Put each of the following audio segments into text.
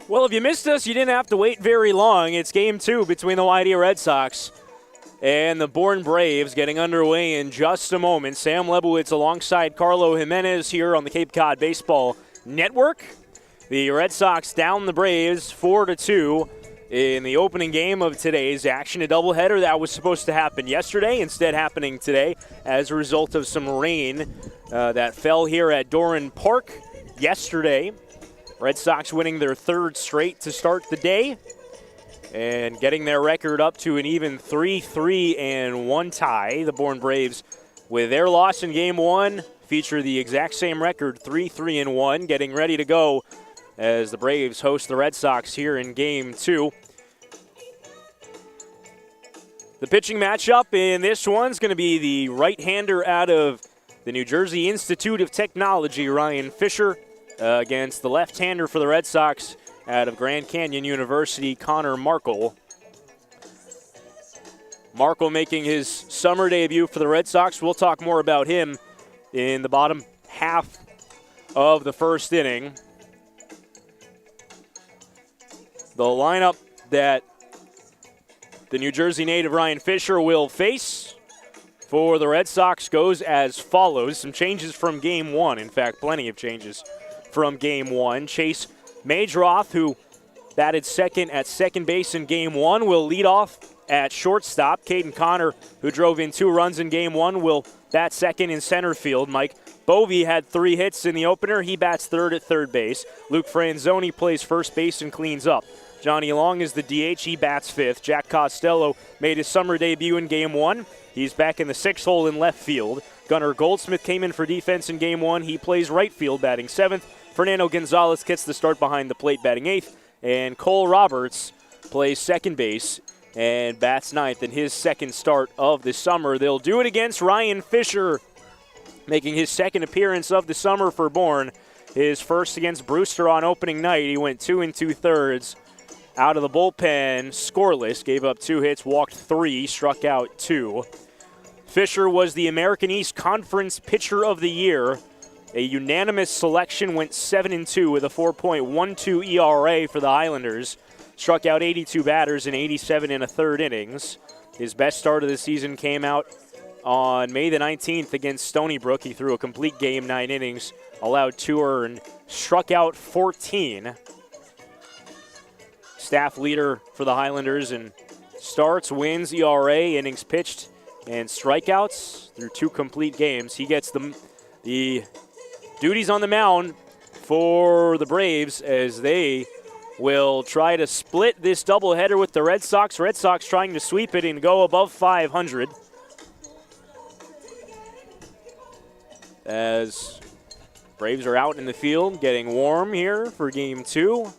Well, if you missed us, you didn't have to wait very long. It's Game 2 between the Whitey Red Sox and the Bourne Braves getting underway in just a moment. Sam Lebowitz alongside Carlo Jimenez here on the Cape Cod Baseball Network. The Red Sox down the Braves 4-2 in the opening game of today's action. A doubleheader that was supposed to happen yesterday, instead happening today as a result of some rain that fell here at Doran Park yesterday. Red Sox winning their third straight to start the day and getting their record up to an even 3-3-1 tie. The Bourne Braves, with their loss in Game 1, feature the exact same record, 3-3-1, getting ready to go as the Braves host the Red Sox here in Game 2. The pitching matchup in this one's going to be the right-hander out of the New Jersey Institute of Technology, Ryan Fisher, against the left-hander for the Red Sox out of Grand Canyon University, Connor Markle. Markle making his summer debut for the Red Sox. We'll talk more about him in the bottom half of the first inning. The lineup that the New Jersey native Ryan Fisher will face for the Red Sox goes as follows. Some changes from Game 1. In fact, plenty of changes from Game 1. Chase Majdroth, who batted second at second base in Game 1, will lead off at shortstop. Caden Connor, who drove in 2 runs in Game 1, will bat second in center field. Mike Bovey had 3 hits in the opener. He bats third at third base. Luke Franzoni plays first base and cleans up. Johnny Long is the DH. He bats fifth. Jack Costello made his summer debut in Game 1. He's back in the 6th hole in left field. Gunnar Goldsmith came in for defense in Game 1. He plays right field, batting 7th. Fernando Gonzalez gets the start behind the plate, batting 8th. And Cole Roberts plays second base and bats 9th in his second start of the summer. They'll do it against Ryan Fisher, making his second appearance of the summer for Bourne. His first against Brewster on opening night. He went 2 2/3 out of the bullpen, scoreless, gave up 2 hits, walked 3, struck out 2. Fisher was the American East Conference Pitcher of the Year. A unanimous selection, went 7-2 with a 4.12 ERA for the Islanders. Struck out 82 batters in 87 1/3 innings. His best start of the season came out on May the 19th against Stony Brook. He threw a complete game, 9 innings, allowed 2 earned, struck out 14. Staff leader for the Highlanders in starts, wins, ERA, innings pitched, and strikeouts through 2 complete games. He gets the duties on the mound for the Braves as they will try to split this doubleheader with the Red Sox. Red Sox trying to sweep it and go above 500. As Braves are out in the field getting warm here for Game 2.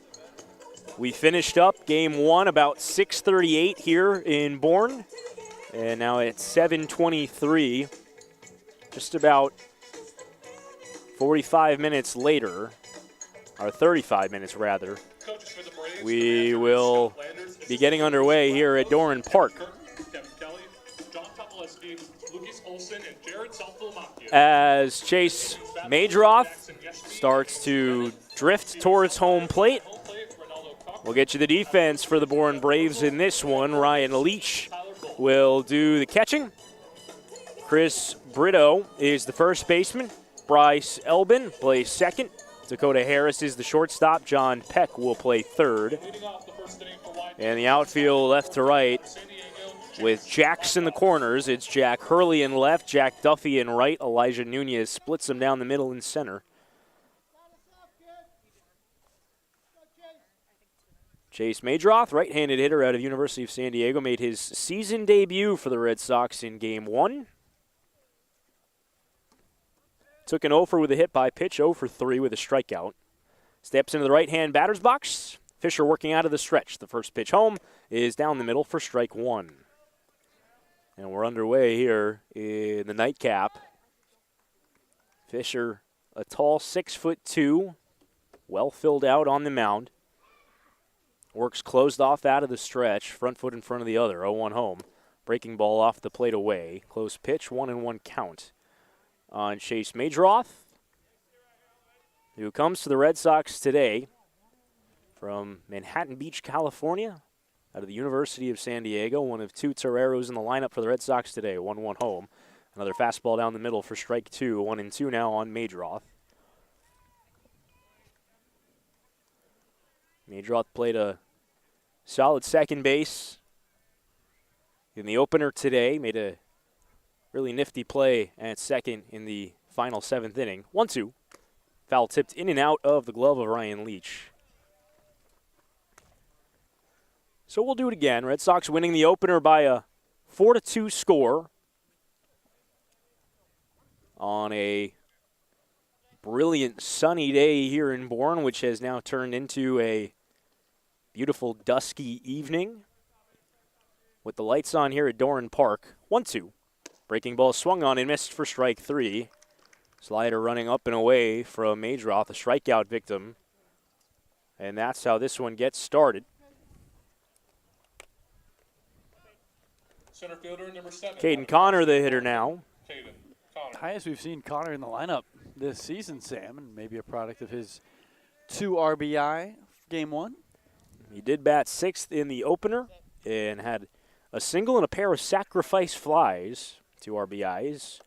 We finished up Game 1 about 6:38 here in Bourne. And now it's 7:23, just about 45 minutes later, or 35 minutes rather. We will be getting underway here at Doran Park. As Chase Majdroth starts to drift towards home plate. We'll get you the defense for the Bourne Braves in this one. Ryan Leach will do the catching. Chris Brito is the first baseman. Bryce Elbin plays second. Dakota Harris is the shortstop. John Peck will play third. And the outfield left to right with Jacks in the corners. It's Jack Hurley in left, Jack Duffy in right. Elijah Nunez splits them down the middle and center. Chase Majdroth, right-handed hitter out of University of San Diego, made his season debut for the Red Sox in Game 1. Took an 0 for with a hit by pitch, 0 for 3 with a strikeout. Steps into the right-hand batter's box. Fisher working out of the stretch. The first pitch home is down the middle for strike 1. And we're underway here in the nightcap. Fisher, a tall 6'2", well filled out on the mound. Works closed off out of the stretch, front foot in front of the other, 0-1 home. Breaking ball off the plate away. Close pitch, 1-1 count on Chase Majdroth, who comes to the Red Sox today from Manhattan Beach, California, out of the University of San Diego. One of two toreros in the lineup for the Red Sox today, 1-1 home. Another fastball down the middle for strike two, 1-2 now on Majdroth. Majdroth played a solid second base in the opener today, made a really nifty play at second in the final seventh inning. 1-2. Foul tipped in and out of the glove of Ryan Leach. So we'll do it again. Red Sox winning the opener by a 4-2 score on a brilliant sunny day here in Bourne, which has now turned into a beautiful dusky evening with the lights on here at Doran Park. 1-2. Breaking ball swung on and missed for strike three. Slider running up and away from Majdroth, a strikeout victim. And that's how this one gets started. Center fielder, number 7. Caden Connor, the hitter now. Highest we've seen Connor in the lineup this season, Sam, and maybe a product of his 2 RBI game one. He did bat sixth in the opener and had a single and a pair of sacrifice flies. 2 RBIs.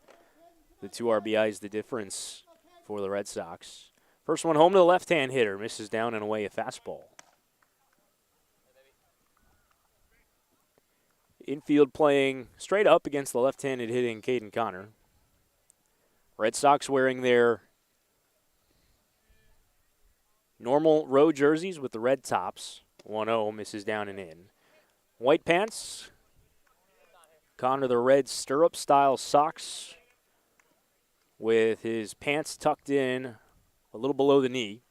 The 2 RBIs, the difference for the Red Sox. First one home to the left-hand hitter. Misses down and away a fastball. Infield playing straight up against the left-handed hitting Caden Connor. Red Sox wearing their normal road jerseys with the red tops. 1-0, misses down and in. White pants. Connor the red stirrup-style socks with his pants tucked in a little below the knee.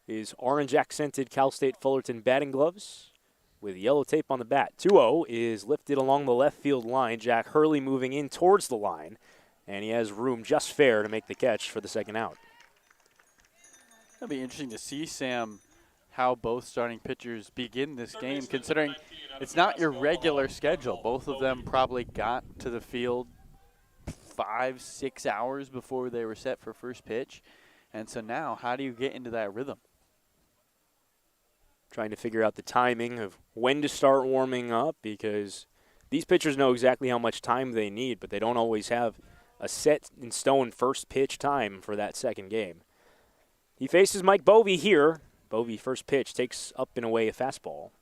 His orange-accented Cal State Fullerton batting gloves with yellow tape on the bat. 2-0 is lifted along the left field line. Jack Hurley moving in towards the line, and he has room just fair to make the catch for the second out. It'll be interesting to see, Sam, how both starting pitchers begin this game, considering it's not your regular schedule. Both of them probably got to the field 5-6 hours before they were set for first pitch. And so now, how do you get into that rhythm? Trying to figure out the timing of when to start warming up, because these pitchers know exactly how much time they need, but they don't always have a set in stone first pitch time for that second game. He faces Mike Bovey here. Bovey first pitch takes up and away a fastball.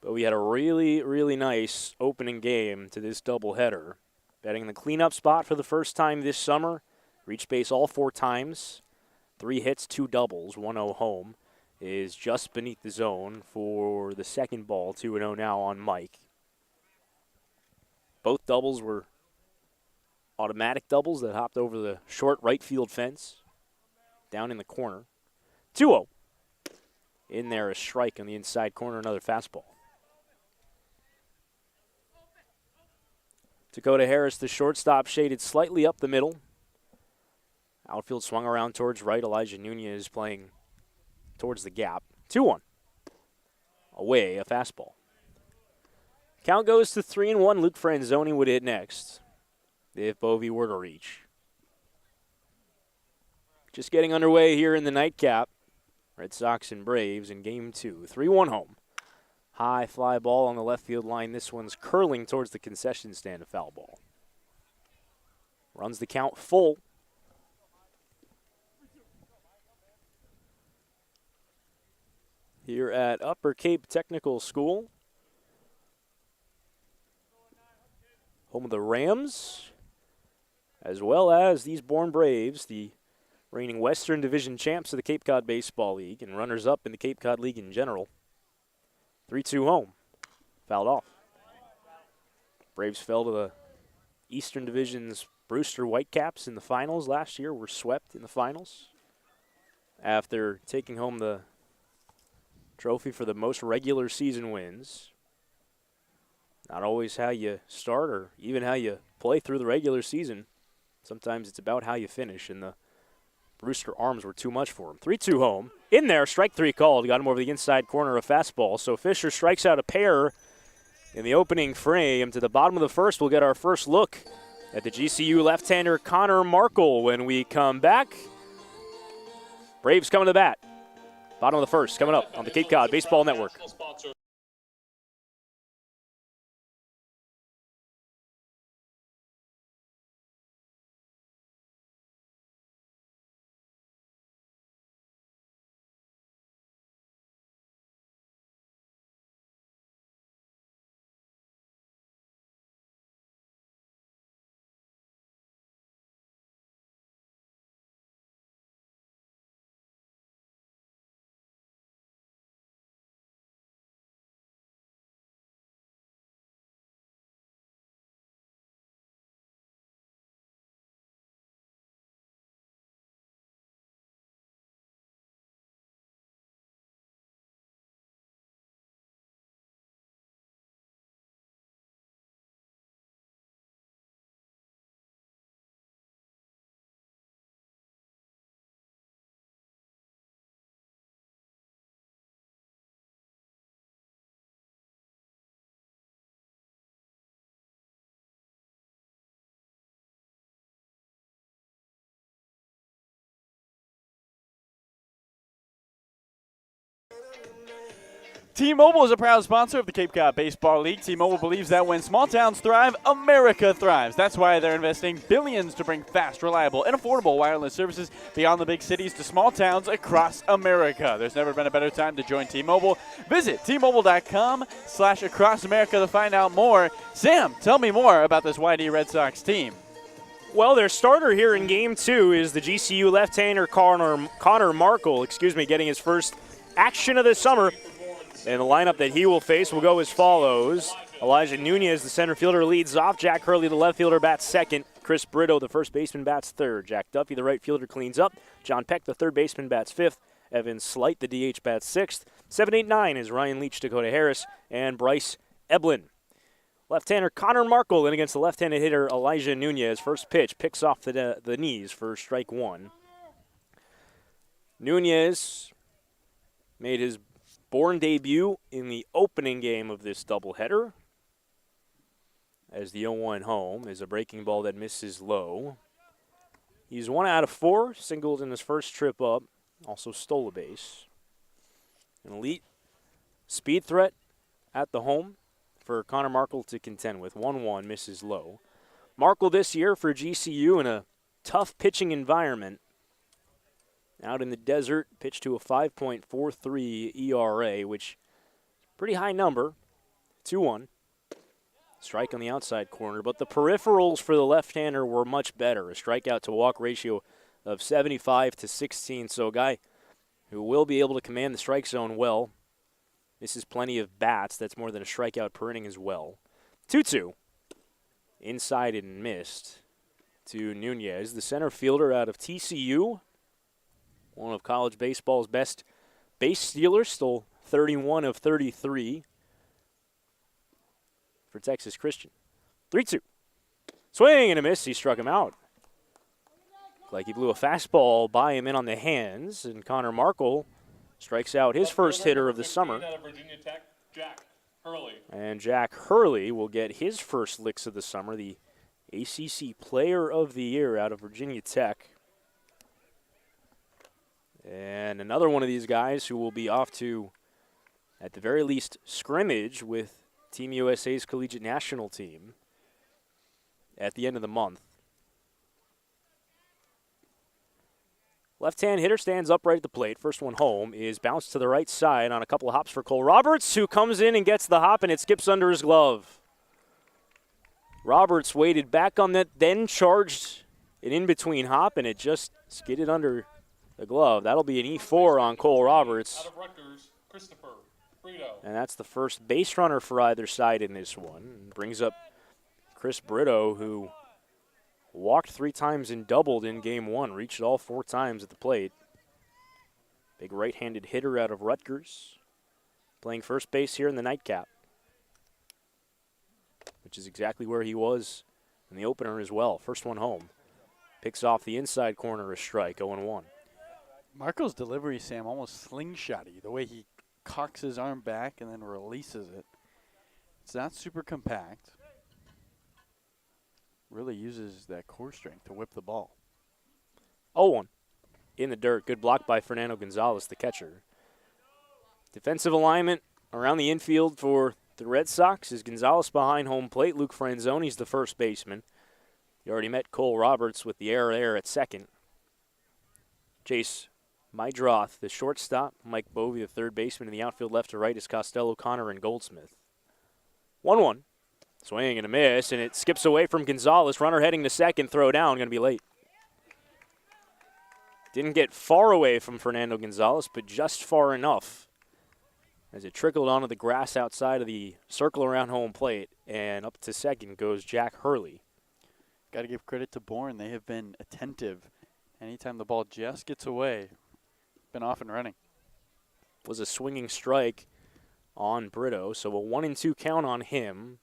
Bovey had a really, really nice opening game to this doubleheader. Batting in the cleanup spot for the first time this summer. Reached base all 4 times. 3 hits, 2 doubles, 1-0 home. Is just beneath the zone for the second ball, 2-0 now on Mike. Both doubles were automatic doubles that hopped over the short right field fence. Down in the corner. 2-0. In there, a strike on the inside corner, another fastball. Dakota Harris, the shortstop, shaded slightly up the middle. Outfield swung around towards right. Elijah Nunez playing towards the gap. 2-1. Away, a fastball. Count goes to 3-1. Luke Franzoni would hit next if Bovey were to reach. Just getting underway here in the nightcap. Red Sox and Braves in game 2. 3-1 home. High fly ball on the left field line. This one's curling towards the concession stand, a foul ball. Runs the count full. Here at Upper Cape Technical School. Home of the Rams, as well as these Bourne Braves, the reigning Western Division champs of the Cape Cod Baseball League and runners-up in the Cape Cod League in general. 3-2 home. Fouled off. Braves fell to the Eastern Division's Brewster Whitecaps in the finals last year. Were swept in the finals after taking home the trophy for the most regular season wins. Not always how you start or even how you play through the regular season. Sometimes it's about how you finish, and the Brewster arms were too much for him. 3-2 home. In there, strike 3 called. Got him over the inside corner, a fastball. So Fisher strikes out a pair in the opening frame. To the bottom of the first, we'll get our first look at the GCU left-hander Connor Markle when we come back. Braves coming to the bat. Bottom of the first, coming up on the Cape Cod Baseball Network. T-Mobile is a proud sponsor of the Cape Cod Baseball League. T-Mobile believes that when small towns thrive, America thrives. That's why they're investing billions to bring fast, reliable, and affordable wireless services beyond the big cities to small towns across America. There's never been a better time to join T-Mobile. Visit T-Mobile.com/acrossamerica to find out more. Sam, tell me more about this YD Red Sox team. Well, their starter here in Game 2 is the GCU left-hander Connor Markle, getting his first action of the summer. And the lineup that he will face will go as follows. Elijah Nunez, the center fielder, leads off. Jack Hurley, the left fielder, bats second. Chris Brito, the first baseman, bats third. Jack Duffy, the right fielder, cleans up. John Peck, the third baseman, bats fifth. Evan Slight, the DH, bats sixth. 7, 8, 9 is Ryan Leach, Dakota Harris, and Bryce Eblin. Left-hander Connor Markle in against the left-handed hitter Elijah Nunez. First pitch picks off the knees for strike one. Nunez made his Bourne debut in the opening game of this doubleheader, as the 0-1 home is a breaking ball that misses low. He's 1 out of 4, singled in his first trip up, also stole a base. An elite speed threat at the home for Connor Markle to contend with. 1-1 misses low. Markle this year for GCU in a tough pitching environment. Out in the desert, pitched to a 5.43 ERA, which is a pretty high number. 2-1. Strike on the outside corner, but the peripherals for the left-hander were much better. A strikeout-to-walk ratio of 75-16, so a guy who will be able to command the strike zone well. This is plenty of bats. That's more than a strikeout per inning as well. 2-2. Inside and missed to Nunez, the center fielder out of TCU. One of college baseball's best base stealers, stole 31 of 33 for Texas Christian. 3-2. Swing and a miss. He struck him out. Looked like he blew a fastball by him in on the hands, and Connor Markle strikes out his first hitter of the summer. And Jack Hurley will get his first licks of the summer, the ACC Player of the Year out of Virginia Tech. And another one of these guys who will be off to, at the very least, scrimmage with Team USA's collegiate national team at the end of the month. Left-hand hitter stands upright at the plate. First one home is bounced to the right side on a couple of hops for Cole Roberts, who comes in and gets the hop, and it skips under his glove. Roberts waited back on that, then charged an in-between hop, and it just skidded under the glove. That'll be an E4 on Cole Roberts. Out of Rutgers, Christopher Brito. And that's the first base runner for either side in this one. Brings up Chris Brito, who walked 3 times and doubled in game 1. Reached all 4 times at the plate. Big right-handed hitter out of Rutgers. Playing first base here in the nightcap, which is exactly where he was in the opener as well. First one home. Picks off the inside corner, a strike, 0-1. Marco's delivery, Sam, almost slingshotty. The way he cocks his arm back and then releases it. It's not super compact. Really uses that core strength to whip the ball. 0-1 in the dirt. Good block by Fernando Gonzalez, the catcher. Defensive alignment around the infield for the Red Sox is Gonzalez behind home plate. Luke Franzoni's the first baseman. You already met Cole Roberts with the error there at second. Chase Mydroth, the shortstop. Mike Bovey, the third baseman. In the outfield left to right is Costello, Connor, and Goldsmith. 1-1. Swing and a miss, and it skips away from Gonzalez. Runner heading to second, throw down, going to be late. Didn't get far away from Fernando Gonzalez, but just far enough as it trickled onto the grass outside of the circle around home plate, and up to second goes Jack Hurley. Got to give credit to Bourne. They have been attentive. Anytime the ball just gets away, been off and running. Was a swinging strike on Brito, so a 1-2 count on him.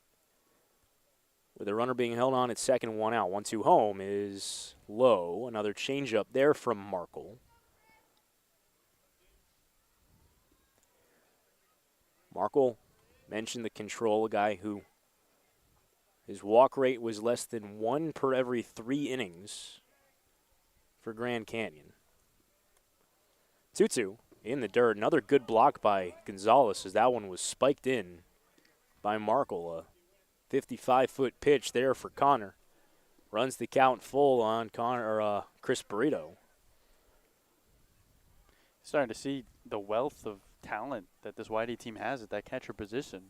With the runner being held on at second, 1 out. 1-2 home is low. Another changeup there from Markle. Markle mentioned the control, a guy who his walk rate was less than 1 per every 3 innings for Grand Canyon. 2-2 in the dirt. Another good block by Gonzalez as that one was spiked in by Markle. A 55-foot pitch there for Connor. Runs the count full on Chris Burrito. Starting to see the wealth of talent that this YD team has at that catcher position.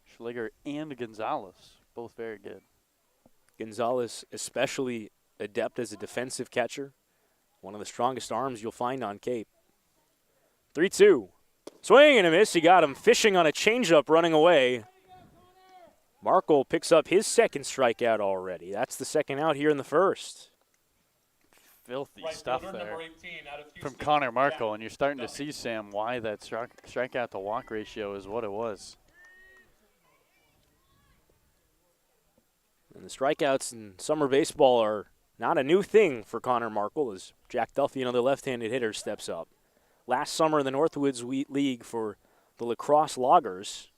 Schliger and Gonzalez, both very good. Gonzalez especially adept as a defensive catcher. One of the strongest arms you'll find on Cape. 3-2. Swing and a miss. He got him fishing on a changeup running away. Markle picks up his second strikeout already. That's the second out here in the first. Filthy Right stuff fielder, there number 18, out of from Houston, Connor Markle, Jack and you're starting to Duffy. see, Sam, why that strikeout to walk ratio is what it was. And the strikeouts in summer baseball are not a new thing for Connor Markle as Jack Duffy, another left-handed hitter, steps up. Last summer in the Northwoods League for the Lacrosse Loggers,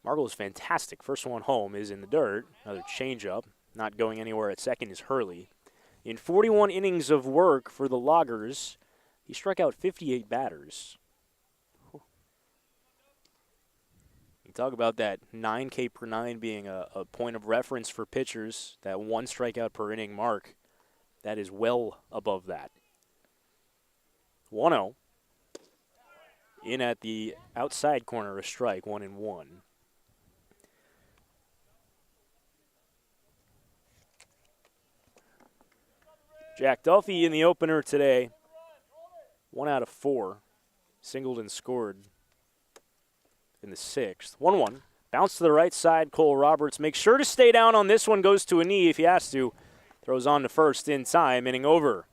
Markle was fantastic. First one home is in the dirt. Another changeup. Not going anywhere at second is Hurley. In 41 innings of work for the Loggers, he struck out 58 batters. You talk about that 9K per 9 being a point of reference for pitchers, that 1 strikeout per inning mark. That is well above that. 1-0. In at the outside corner, a strike, 1-1. Jack Duffy in the opener today. 1 out of 4. Singled and scored in the 6th. 1-1. Bounce to the right side. Cole Roberts makes sure to stay down on this one. Goes to a knee if he has to. Throws on to first in time. Inning over.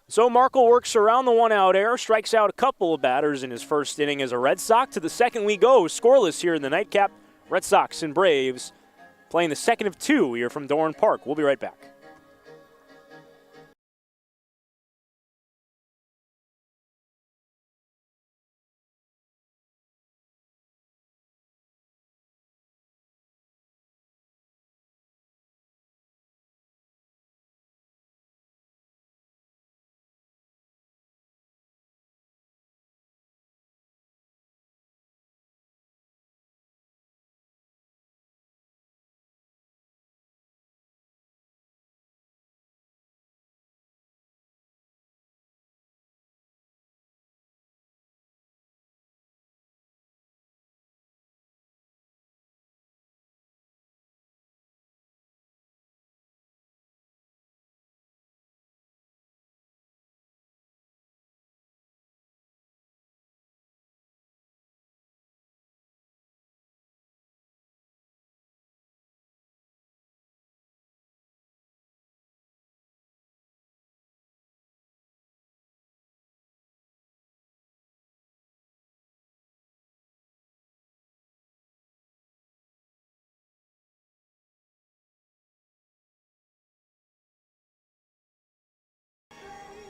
So Markle works around the 1-out error. Strikes out a couple of batters in his first inning as a Red Sox. To the second we go. Scoreless here in the nightcap. Red Sox and Braves playing the second of 2 here from Dorn Park. We'll be right back.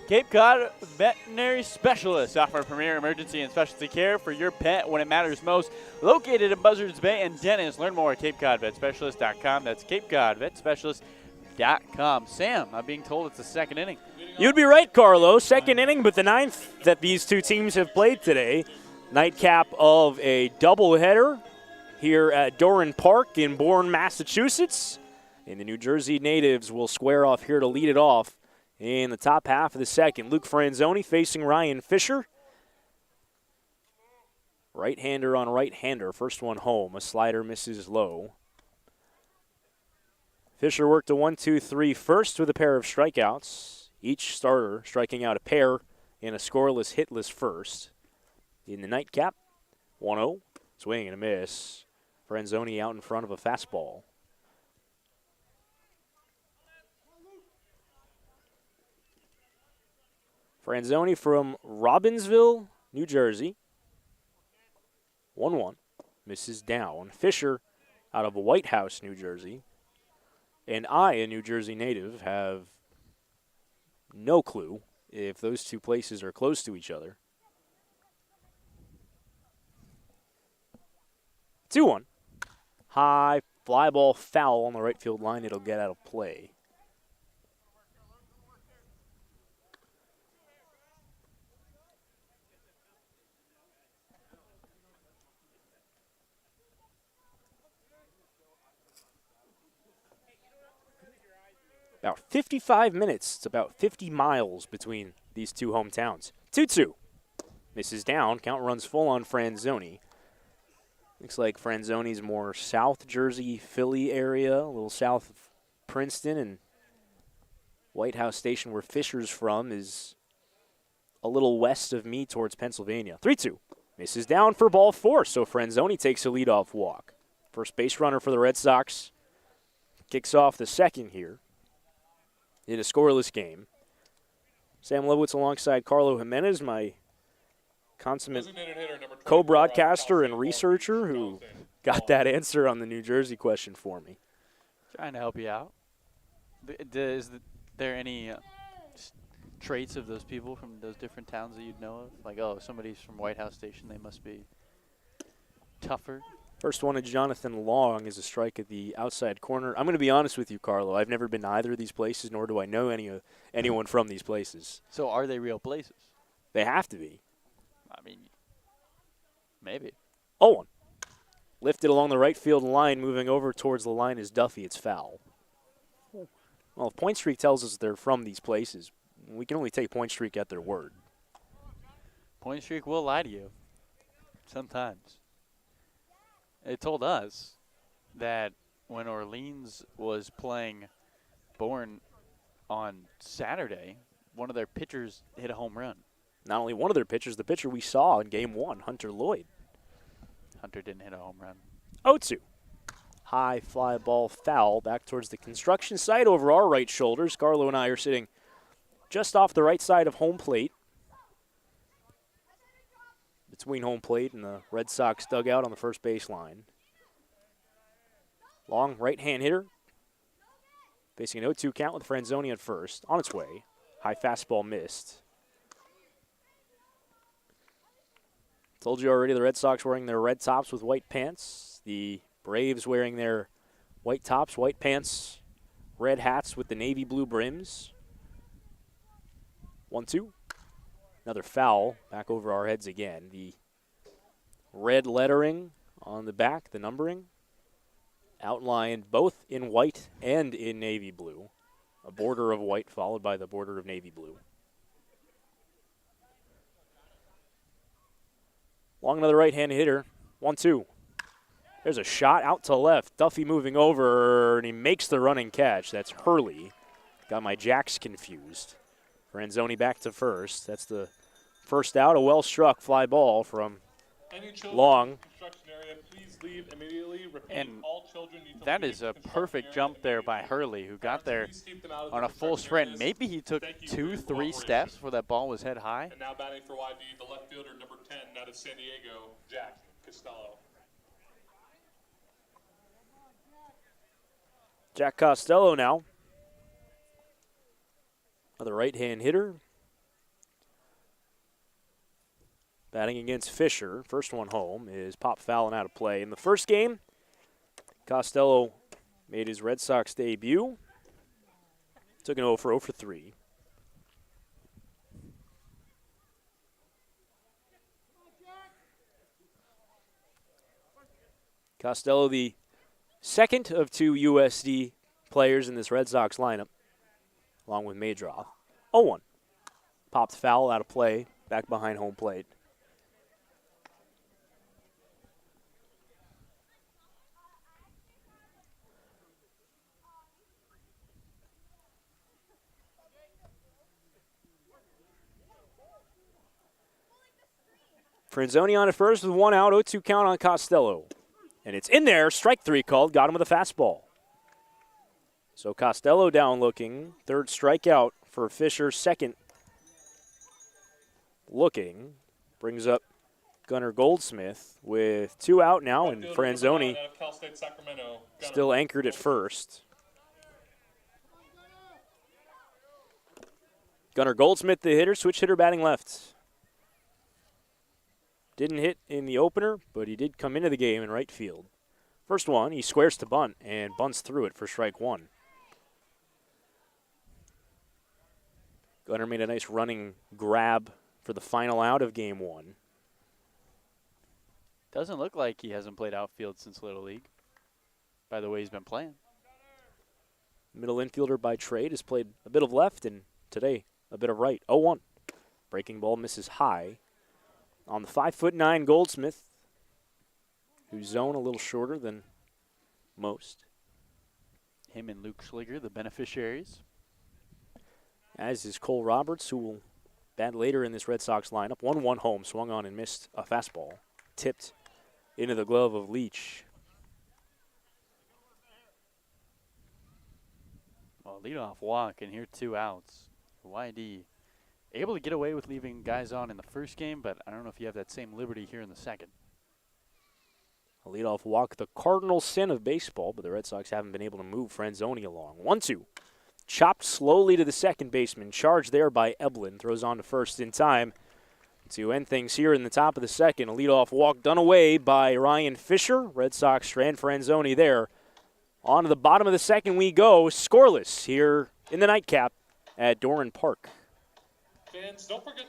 Cape Cod Veterinary Specialists offer premier emergency and specialty care for your pet when it matters most. Located in Buzzards Bay and Dennis. Learn more at CapeCodVetSpecialist.com. That's CapeCodVetSpecialist.com. Sam, I'm being told it's the second inning. Leading You'd be right, Carlo. Second inning, but the ninth that these two teams have played today. Nightcap of a doubleheader here at Doran Park in Bourne, Massachusetts. And the New Jersey natives will square off here to lead it off in the top half of the second. Luke Franzoni facing Ryan Fisher. Right-hander on right-hander. First one home. A slider misses low. Fisher worked a 1-2-3 first with a pair of strikeouts. Each starter striking out a pair in a scoreless, hitless first. In the nightcap, 1-0. Swing and a miss. Franzoni out in front of a fastball. Franzoni from Robbinsville, New Jersey. 1-1. Misses down. Fisher out of White House, New Jersey. And I, a New Jersey native, have no clue if those two places are close to each other. 2-1. High fly ball foul on the right field line. It'll get out of play. About 55 minutes. It's about 50 miles between these two hometowns. 2-2. Misses down. Count runs full on Franzoni. Looks like Franzoni's more South Jersey, Philly area, a little south of Princeton, and White House Station, where Fisher's from, is a little west of me towards Pennsylvania. 3-2. Misses down for ball 4, so Franzoni takes a leadoff walk. First base runner for the Red Sox kicks off the second here in a scoreless game. Sam Lewitz alongside Carlo Jimenez, my consummate co-broadcaster and researcher who got that answer on the New Jersey question for me. Trying to help you out. Is there any traits of those people from those different towns that you'd know of? Like, oh, somebody's from White House Station, they must be tougher. First one to Jonathan Long is a strike at the outside corner. I'm going to be honest with you, Carlo. I've never been to either of these places, nor do I know anyone from these places. So are they real places? They have to be. I mean, maybe. 0-1. Lifted along the right field line, moving over towards the line is Duffy. It's foul. Well, if Point Streak tells us they're from these places, we can only take Point Streak at their word. Point Streak will lie to you sometimes. It told us that when Orleans was playing Bourne on Saturday, one of their pitchers hit a home run. Not only one of their pitchers, the pitcher we saw in Game 1, Hunter Lloyd. Hunter didn't hit a home run. 0-2. High fly ball foul back towards the construction site over our right shoulders. Carlo and I are sitting just off the right side of home plate. Between home plate and the Red Sox dugout on the first base line. Long right-hand hitter. Facing an 0-2 count with Franzoni at first. On its way. High fastball missed. Told you already, the Red Sox wearing their red tops with white pants. The Braves wearing their white tops, white pants, red hats with the navy blue brims. 1-2. Another foul back over our heads again. The red lettering on the back, the numbering, outlined both in white and in navy blue. A border of white followed by the border of navy blue. Long another right-hand hitter. 1-2. There's a shot out to left. Duffy moving over, and he makes the running catch. That's Hurley. Got my jacks confused. Franzoni back to first. That's the first out. A well-struck fly ball from Long. And that is a perfect jump there by Hurley, who got there on a full sprint. Maybe he took 2-3 steps before that ball was head high. And now batting for YV, the left fielder, number 10, out of San Diego, Jack Costello. Jack Costello now. Another right-hand hitter. Batting against Fisher. First one home is pop foul and out of play. In the first game, Costello made his Red Sox debut. Took an 0 for 3. Costello, the second of 2 USD players in this Red Sox lineup, along with Madraw. 0-1. Popped foul out of play, back behind home plate. Franzoni on at first with 1 out, 0-2 count on Costello. And it's in there, strike 3 called, got him with a fastball. So Costello down looking, third strikeout for Fisher, second looking. Brings up Gunnar Goldsmith with 2 out now, and Franzoni still anchored at first. Gunnar Goldsmith, the hitter, switch hitter batting left. Didn't hit in the opener, but he did come into the game in right field. First one, he squares to bunt and bunts through it for strike 1. Gunnar made a nice running grab for the final out of game 1. Doesn't look like he hasn't played outfield since Little League, by the way he's been playing. Middle infielder by trade, has played a bit of left and today a bit of right. 0-1. Breaking ball misses high on the 5'9" Goldsmith, whose zone a little shorter than most. Him and Luke Schliger, the beneficiaries. As is Cole Roberts, who will bat later in this Red Sox lineup. 1-1 home, swung on and missed a fastball. Tipped into the glove of Leach. Well, leadoff walk, and here 2 outs. YD able to get away with leaving guys on in the first game, but I don't know if you have that same liberty here in the second. A leadoff walk, the cardinal sin of baseball, but the Red Sox haven't been able to move Franzoni along. 1-2. Chopped slowly to the second baseman. Charged there by Eblin. Throws on to first in time to end things here in the top of the second. A leadoff walk done away by Ryan Fisher. Red Sox strand Franzoni there. On to the bottom of the second we go. Scoreless here in the nightcap at Doran Park. Fans, don't forget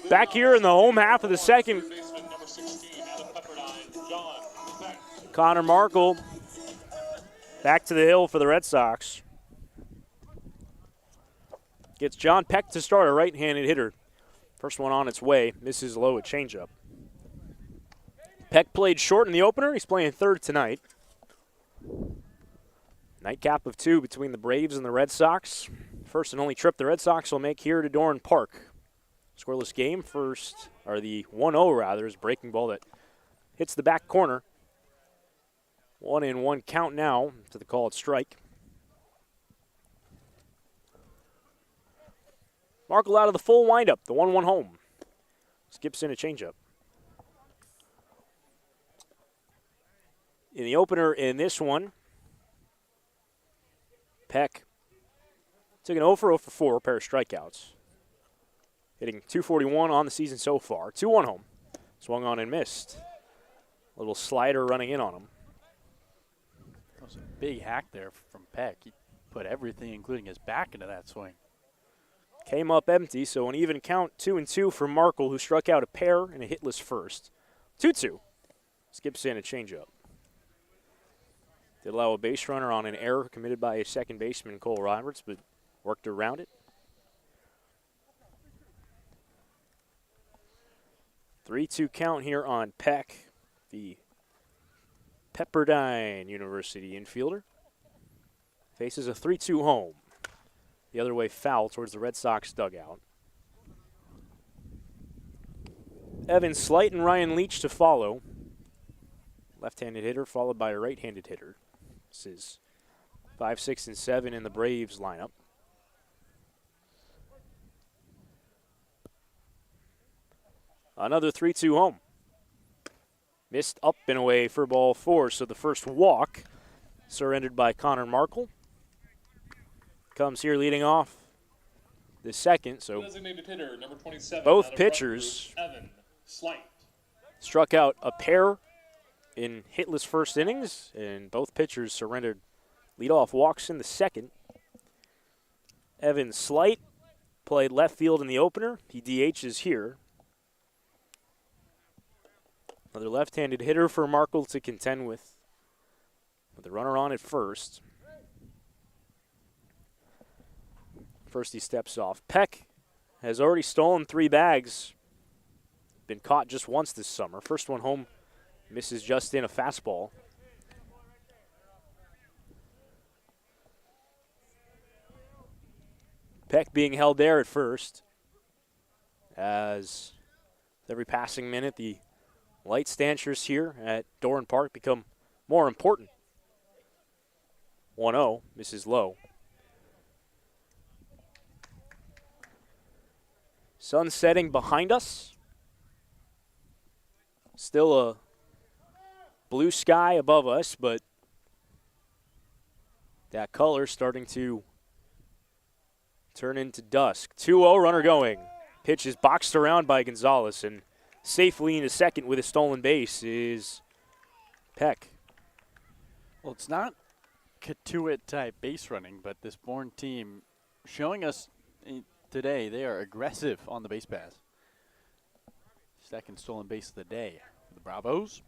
Back here in the home half of the second, baseman number 16 out of Pepperdine, John Peck. Connor Markle back to the hill for the Red Sox. Gets John Peck to start, a right-handed hitter. First one on its way, misses low at changeup. Peck played short in the opener. He's playing third tonight. Nightcap of 2 between the Braves and the Red Sox. First and only trip the Red Sox will make here to Doran Park. Scoreless game first, or the 1-0 rather, is breaking ball that hits the back corner. 1-1 count now to the called strike. Markle out of the full windup, the 1-1 home. Skips in a changeup. In the opener in this one, Peck took an 0 for 4, pair of strikeouts. hitting .241 on the season so far. 2-1 home. Swung on and missed. A little slider running in on him. That was a big hack there from Peck. He put everything, including his back, into that swing. Came up empty, so an even count, 2-2 for Markle, who struck out a pair and a hitless first. 2-2. Skips in a changeup. Did allow a base runner on an error committed by a second baseman, Cole Roberts, but worked around it. 3-2 count here on Peck, the Pepperdine University infielder. Faces a 3-2 home. The other way foul towards the Red Sox dugout. Evan Slight and Ryan Leach to follow. Left-handed hitter followed by a right-handed hitter. This is 5, 6, and 7 in the Braves lineup. Another 3-2 home. Missed up and away for ball 4, so the first walk surrendered by Connor Markle. Comes here leading off the second, so Designated hitter, number 27, both pitchers Evan Slight. struck out a pair in hitless first innings, and both pitchers surrendered leadoff walks in the second. Evan Slight played left field in the opener. He DHs here. Another left-handed hitter for Markle to contend with the runner on at first. First he steps off. Peck has already stolen 3 bags. Been caught just once this summer. First one home, misses just in a fastball. Peck being held there at first. As every passing minute, the light stanchions here at Doran Park become more important. 1-0, misses low. Sun setting behind us. Still a blue sky above us, but that color starting to turn into dusk. 2-0, runner going. Pitch is boxed around by Gonzalez, and safely into second with a stolen base is Peck. Well, it's not Katuitt type base running, but this Bourne team showing us today they are aggressive on the base pass. Second stolen base of the day for the Bravos.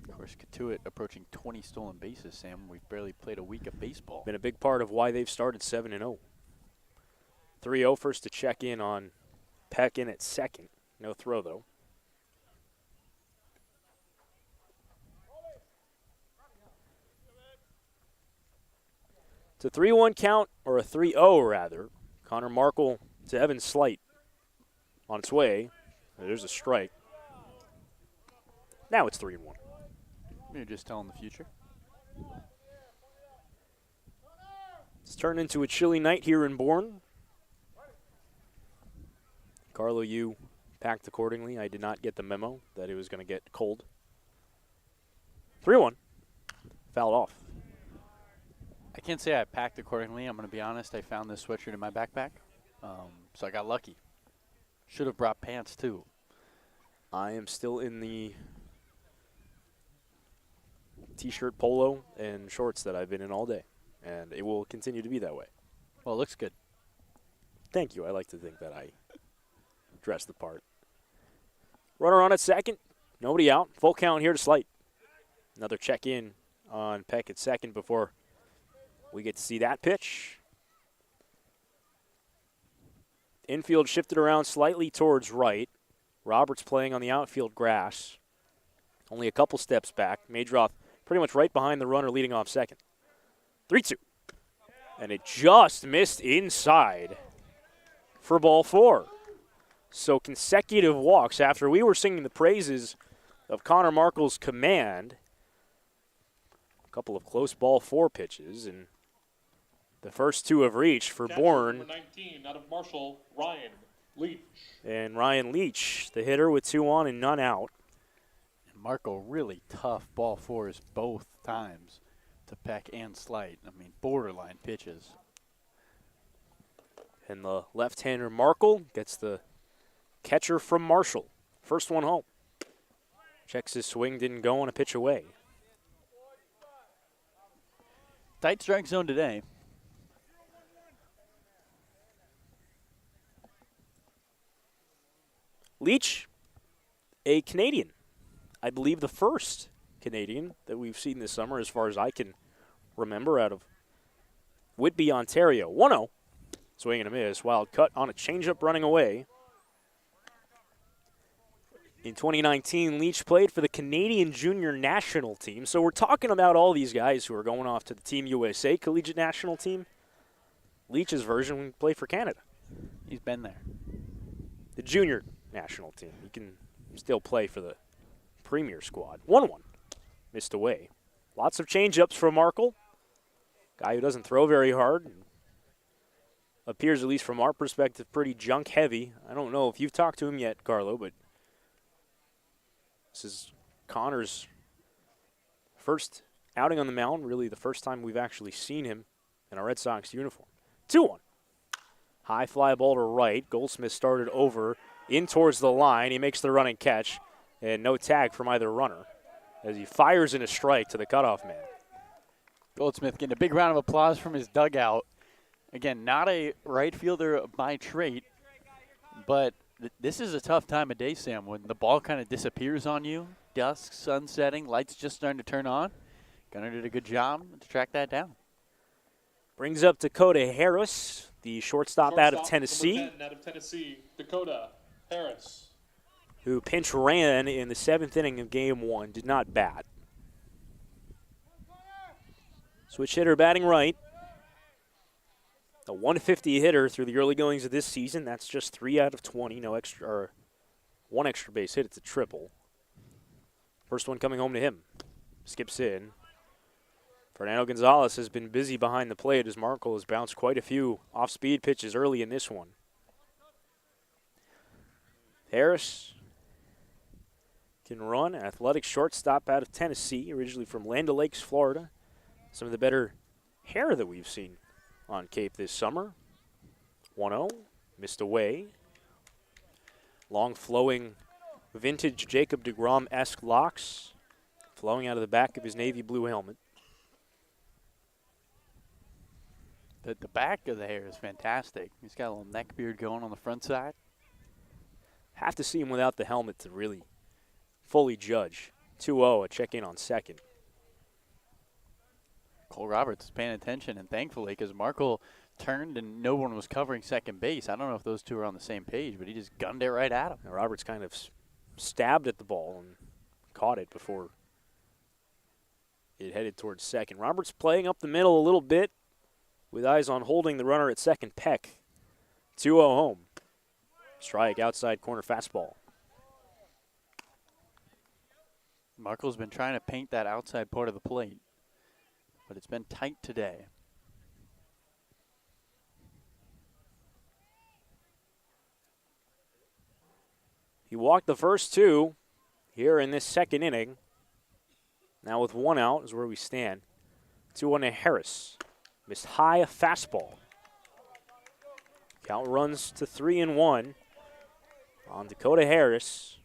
Of course, Katuitt approaching 20 stolen bases, Sam. We've barely played a week of baseball. Been a big part of why they've started 7-0. 3-0 first to check in on Peck in at second. No throw, though. It's a 3-1 count, or a 3-0 rather. Connor Markle to Evan Slight on its way. There's a strike. Now it's 3-1. You're just telling the future. It's turned into a chilly night here in Bourne. Carlo, you packed accordingly. I did not get the memo that it was going to get cold. 3-1. Fouled off. I can't say I packed accordingly. I'm going to be honest. I found this sweatshirt in my backpack, so I got lucky. Should have brought pants, too. I am still in the T-shirt, polo, and shorts that I've been in all day, and it will continue to be that way. Well, it looks good. Thank you. I like to think that I dress the part. Runner on at second. Nobody out. Full count here to Slight. Another check-in on Peck at second before we get to see that pitch. Infield shifted around slightly towards right. Roberts playing on the outfield grass. Only a couple steps back. Madroth pretty much right behind the runner leading off second. 3-2. And it just missed inside for ball 4. So consecutive walks after we were singing the praises of Connor Markle's command. A couple of close ball 4 pitches, and the first 2 have reached for Catcher Bourne. Number 19, out of Marshall, Ryan Leach. And Ryan Leach, the hitter, with 2 on and none out. And Markle really tough ball 4s both times to Peck and Slight. I mean, borderline pitches. And the left-hander Markle gets the catcher from Marshall. First one home. Checks his swing, didn't go on a pitch away. Tight strike zone today. Leach, a Canadian. I believe the first Canadian that we've seen this summer, as far as I can remember, out of Whitby, Ontario. 1-0. Swing and a miss. Wild cut on a changeup running away. In 2019, Leach played for the Canadian Junior National Team. So we're talking about all these guys who are going off to the Team USA Collegiate National Team. Leach's version played for Canada. He's been there. The Junior National Team. He can still play for the Premier Squad. 1-1. Missed away. Lots of changeups from Markle. Guy who doesn't throw very hard. Appears, at least from our perspective, pretty junk heavy. I don't know if you've talked to him yet, Carlo, but this is Connor's first outing on the mound, really the first time we've actually seen him in a Red Sox uniform. 2-1. High fly ball to right. Goldsmith started over, in towards the line. He makes the running catch, and no tag from either runner as he fires in a strike to the cutoff man. Goldsmith getting a big round of applause from his dugout. Again, not a right fielder by trait, but this is a tough time of day, Sam, when the ball kind of disappears on you. Dusk, sun setting, lights just starting to turn on. Gunnar did a good job to track that down. Brings up Dakota Harris, the shortstop out of Tennessee. Number 10 out of Tennessee, Dakota Harris. Who pinch ran in the 7th inning of Game 1, did not bat. Switch hitter batting right. A 150 hitter through the early goings of this season. That's just 3 out of 20. No extra, or 1 extra base hit. It's a triple. First one coming home to him. Skips in. Fernando Gonzalez has been busy behind the plate as Markle has bounced quite a few off-speed pitches early in this one. Harris can run. Athletic shortstop out of Tennessee, originally from Land O'Lakes, Florida. Some of the better hair that we've seen on Cape this summer. 1-0, missed away. Long flowing vintage Jacob deGrom-esque locks flowing out of the back of his navy blue helmet. The back of the hair is fantastic. He's got a little neck beard going on the front side. Have to see him without the helmet to really fully judge. 2-0, a check in on second. Cole Roberts is paying attention, and thankfully, because Markle turned and no one was covering second base. I don't know if those two are on the same page, but he just gunned it right at him. Now Roberts kind of stabbed at the ball and caught it before it headed towards second. Roberts playing up the middle a little bit with eyes on holding the runner at second peck. 2-0 home. Strike, outside corner fastball. Markle's been trying to paint that outside part of the plate, but it's been tight today. He walked the first two here in this second inning. Now with 1 out is where we stand. 2-1 to Harris. Missed high, a fastball. Count runs to 3-1 on Dakota Harris.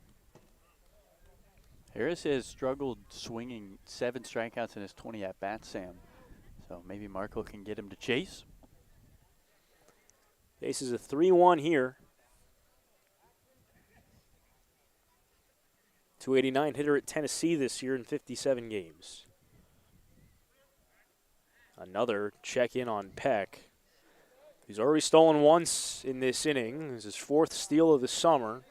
Harris has struggled swinging 7 strikeouts in his 20 at-bats, Sam. So maybe Markle can get him to chase. Chase is a 3-1 here. 289 hitter at Tennessee this year in 57 games. Another check-in on Peck. He's already stolen once in this inning. This is his 4th steal of the summer.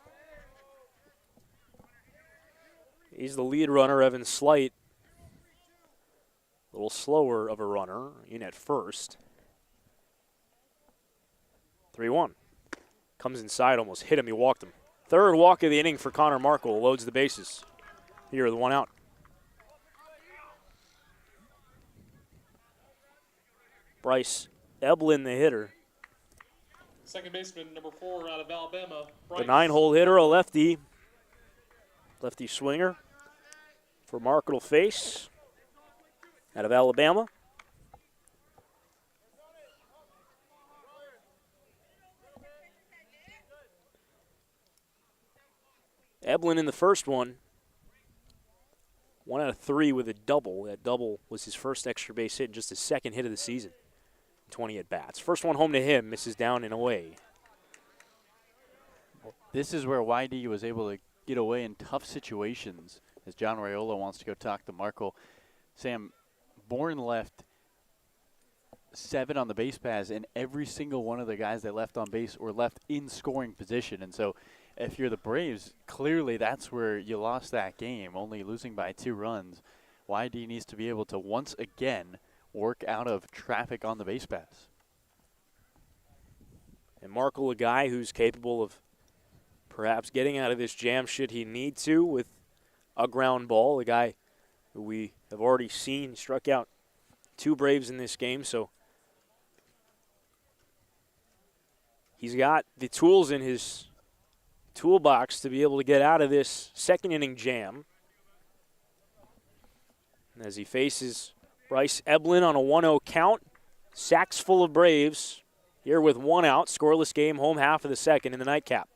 He's the lead runner, Evan Slight. A little slower of a runner in at first. 3-1. Comes inside, almost hit him, he walked him. 3rd walk of the inning for Connor Markle, loads the bases. Here, the 1 out. Bryce Eblin, the hitter. Second baseman, number 4 out of Alabama. The 9-hole hitter, a lefty. Lefty swinger for Markle to face out of Alabama. Eblin in the first one. 1 out of 3 with a double. That double was his first extra base hit and just his second hit of the season. 20 at-bats. First one home to him, misses down and away. This is where YD was able to get away in tough situations, as John Raiola wants to go talk to Markle. Sam, Bourne left 7 on the base paths, and every single one of the guys that left on base were left in scoring position. And so if you're the Braves, clearly that's where you lost that game, only losing by 2 runs. YD needs to be able to once again work out of traffic on the base paths. And Markle, a guy who's capable of perhaps getting out of this jam should he need to with a ground ball, a guy who we have already seen struck out 2 Braves in this game, so he's got the tools in his toolbox to be able to get out of this second inning jam. As he faces Bryce Eblin on a 1-0 count, sacks full of Braves here with 1 out, scoreless game, home half of the second in the nightcap.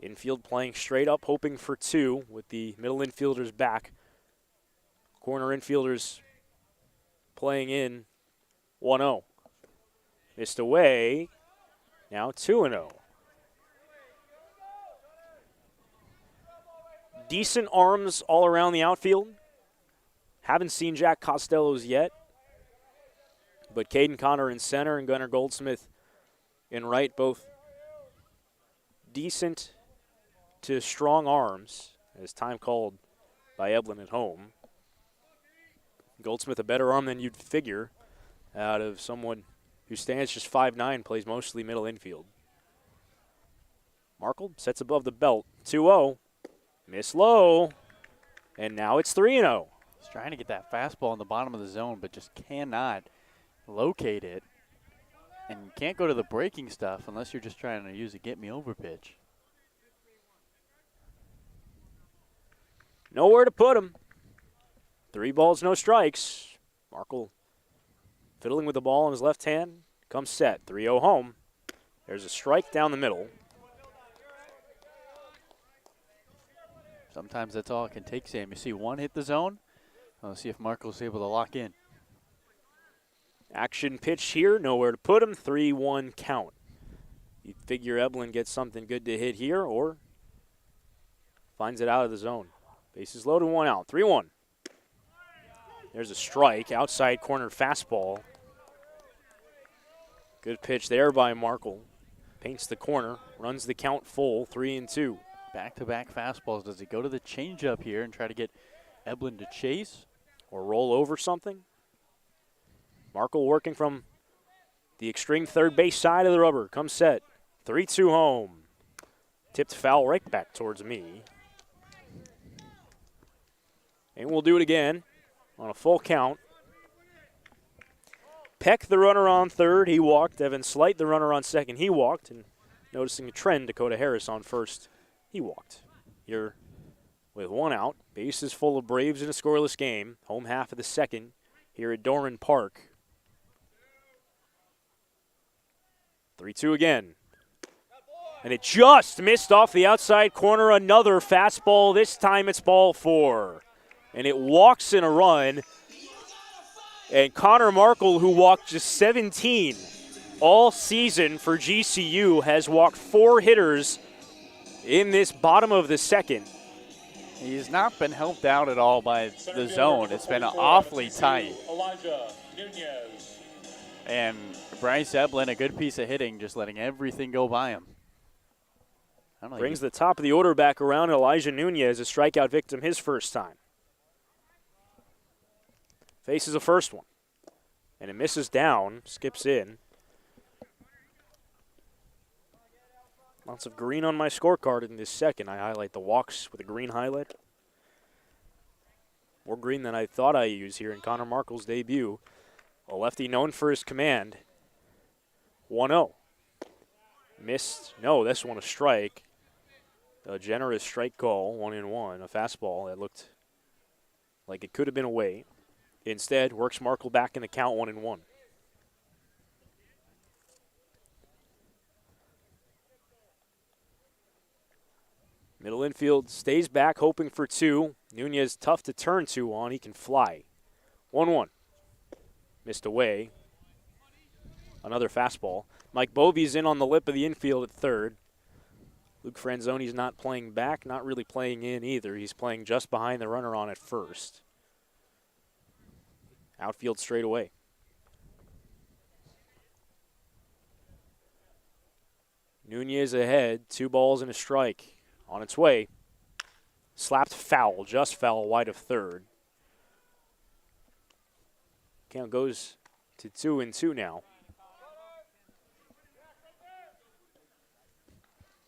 Infield playing straight up, hoping for 2 with the middle infielders back. Corner infielders playing in 1-0. Missed away. Now 2-0. Decent arms all around the outfield. Haven't seen Jack Costello's yet. But Caden Connor in center and Gunnar Goldsmith in right, both decent to strong arms, as time called by Eblin at home. Goldsmith a better arm than you'd figure out of someone who stands just 5'9", plays mostly middle infield. Markle sets above the belt, 2-0, miss low, and now it's 3-0. He's trying to get that fastball in the bottom of the zone, but just cannot locate it. And you can't go to the breaking stuff unless you're just trying to use a get-me-over pitch. Nowhere to put him. 3 balls, no strikes. Markle fiddling with the ball in his left hand. Comes set. 3-0 home. There's a strike down the middle. Sometimes that's all it can take, Sam. You see one hit the zone. Let's see if Markle's able to lock in. Action pitch here. Nowhere to put him. 3-1 count. You'd figure Eblin gets something good to hit here or finds it out of the zone. Bases loaded, 1 out. 3-1. There's a strike. Outside corner fastball. Good pitch there by Markle. Paints the corner. Runs the count full. 3-2. Back-to-back fastballs. Does he go to the changeup here and try to get Eblin to chase? Or roll over something? Markle working from the extreme third base side of the rubber. Comes set. 3-2 home. Tipped foul right back towards me. And we'll do it again on a full count. Peck, the runner on third, he walked. Evan Slight, the runner on second, he walked. And noticing a trend, Dakota Harris on first, he walked. Here with 1 out. Bases full of Braves in a scoreless game. Home half of the second here at Doran Park. 3-2 again. And it just missed off the outside corner. Another fastball. This time it's ball 4. And it walks in a run. And Connor Markle, who walked just 17 all season for GCU, has walked 4 hitters in this bottom of the second. He's not been helped out at all by the zone. It's been awfully tight. And Bryce Eblin, a good piece of hitting, just letting everything go by him. Brings the top of the order back around. Elijah Nunez, a strikeout victim his first time. Faces a first one. And it misses down, skips in. Lots of green on my scorecard in this second. I highlight the walks with a green highlight. More green than I thought I used here in Connor Markle's debut. A lefty known for his command. 1-0. Missed. No, this one a strike. A generous strike call, 1-1. A fastball that looked like it could have been away. Instead, works Markle back in the count, 1-1. Middle infield stays back, hoping for two. Nunez tough to turn two on. He can fly. 1-1. Missed away. Another fastball. Mike Bovey's in on the lip of the infield at third. Luke Franzoni's not playing back, not really playing in either. He's playing just behind the runner on at first. Outfield straight away. Nunez ahead, 2 balls and a strike. On its way. Slapped foul, just foul, wide of third. Count goes to 2-2 now.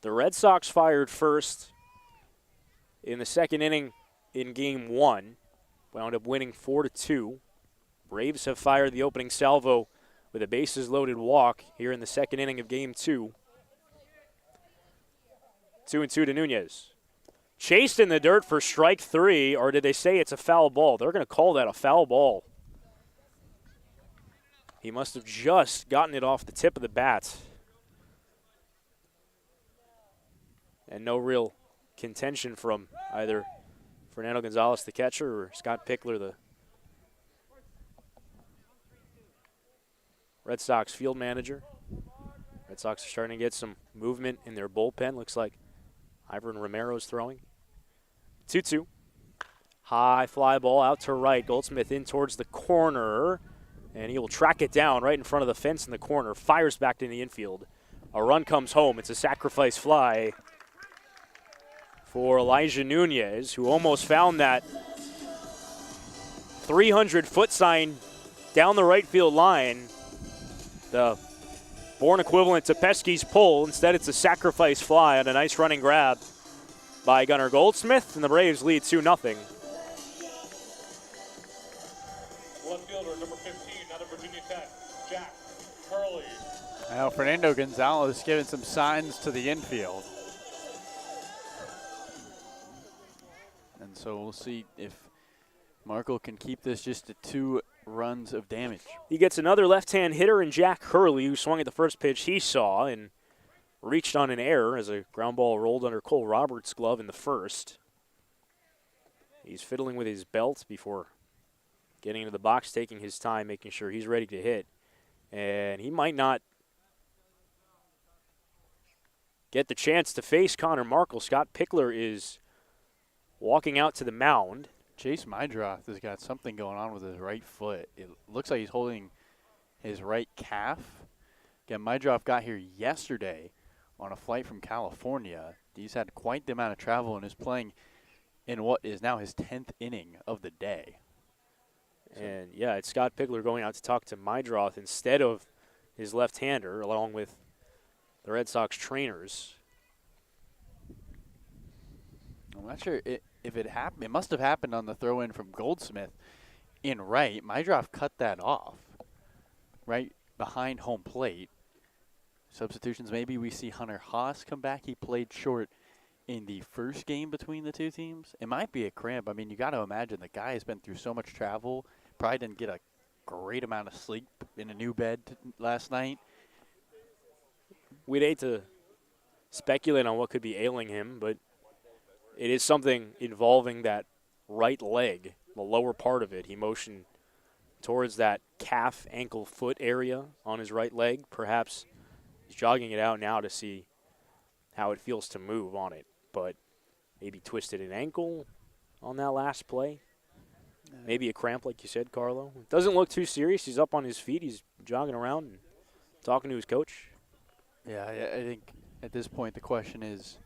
The Red Sox fired first in the second inning in game 1. Wound up winning 4-2. Braves have fired the opening salvo with a bases-loaded walk here in the second inning of game 2. 2-2 to Nunez. Chased in the dirt for strike 3, or did they say it's a foul ball? They're going to call that a foul ball. He must have just gotten it off the tip of the bat. And no real contention from either Fernando Gonzalez, the catcher, or Scott Pickler, the Red Sox field manager. Red Sox are starting to get some movement in their bullpen. Looks like Ivan Romero's throwing. 2-2. High fly ball out to right. Goldsmith in towards the corner. And he will track it down right in front of the fence in the corner. Fires back in the infield. A run comes home. It's a sacrifice fly for Elijah Nunez, who almost found that 300-foot sign down the right field line. The Bourne equivalent to Pesky's pull. Instead, it's a sacrifice fly on a nice running grab by Gunnar Goldsmith, and the Braves lead 2-0. Left fielder, number 15, out of Virginia Tech, Jack Hurley. Now Fernando Gonzalez giving some signs to the infield. And so we'll see if Markle can keep this just to 2 runs of damage. He gets another left-hand hitter in Jack Hurley, who swung at the first pitch he saw and reached on an error as a ground ball rolled under Cole Roberts' glove in the first. He's fiddling with his belt before getting into the box, taking his time, making sure he's ready to hit. And he might not get the chance to face Connor Markle. Scott Pickler is walking out to the mound. Chase Mydroth has got something going on with his right foot. It looks like he's holding his right calf. Again, Mydroth got here yesterday on a flight from California. He's had quite the amount of travel and is playing in what is now his 10th inning of the day. And, yeah, it's Scott Pickler going out to talk to Mydroth instead of his left-hander, along with the Red Sox trainers. I'm not sure if it happened. It must have happened on the throw-in from Goldsmith in right. Mydroth cut that off right behind home plate. Substitutions, maybe we see Hunter Haas come back. He played short in the first game between the two teams. It might be a cramp. I mean, you got to imagine the guy has been through so much travel, probably didn't get a great amount of sleep in a new bed last night. We'd hate to speculate on what could be ailing him, but it is something involving that right leg, the lower part of it. He motioned towards that calf, ankle, foot area on his right leg. Perhaps he's jogging it out now to see how it feels to move on it. But maybe twisted an ankle on that last play. Maybe a cramp, like you said, Carlo. It doesn't look too serious. He's up on his feet. He's jogging around and talking to his coach. Yeah, I think at this point the question is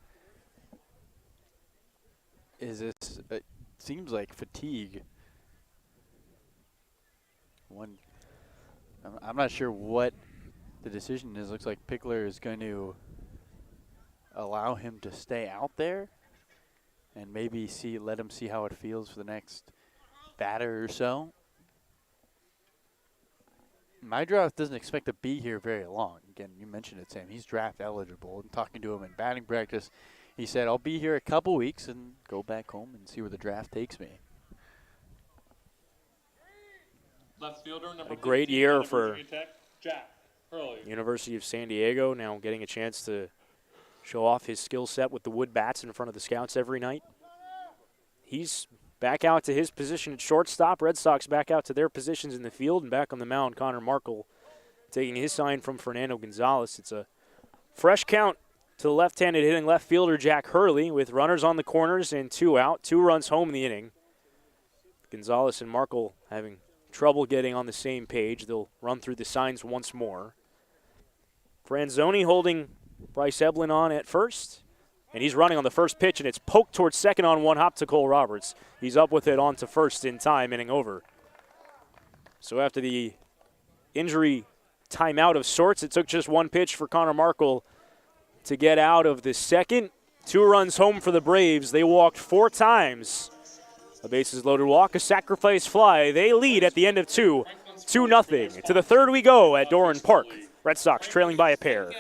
this, it seems like fatigue. I'm not sure what the decision is. Looks like Pickler is going to allow him to stay out there and maybe let him see how it feels for the next batter or so. Mydroth doesn't expect to be here very long. Again, you mentioned it, Sam. He's draft eligible. And talking to him in batting practice, he said, I'll be here a couple weeks and go back home and see where the draft takes me. Left fielder, number A great year for Tech, Jack Hurley. University of San Diego, now getting a chance to show off his skill set with the wood bats in front of the scouts every night. He's back out to his position at shortstop. Red Sox back out to their positions in the field, and back on the mound, Connor Markle taking his sign from Fernando Gonzalez. It's a fresh count to the left-handed hitting left fielder Jack Hurley with runners on the corners and 2 out. 2 runs home in the inning. Gonzalez and Markle having trouble getting on the same page. They'll run through the signs once more. Franzoni holding Bryce Eblin on at first. And he's running on the first pitch, and it's poked towards second on one hop to Cole Roberts. He's up with it on to first in time, inning over. So after the injury timeout of sorts, it took just 1 pitch for Connor Markle to get out of the second. 2 runs home for the Braves. They walked 4 times. A bases loaded walk, a sacrifice fly. They lead at the end of 2, 2-0. To the third we go at Doran Park. Red Sox trailing by a pair.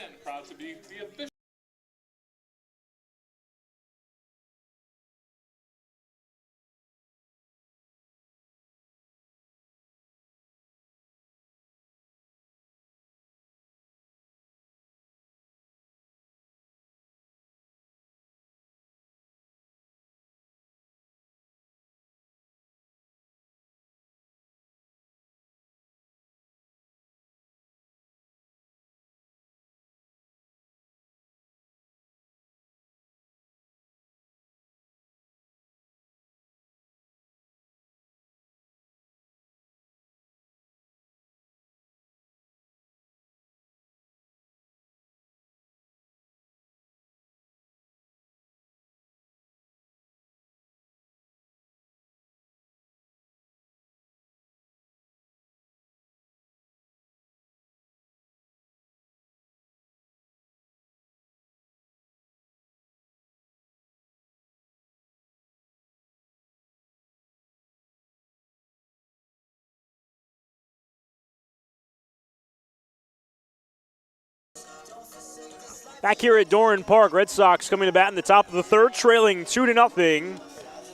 Back here at Doran Park, Red Sox coming to bat in the top of the third, trailing 2-0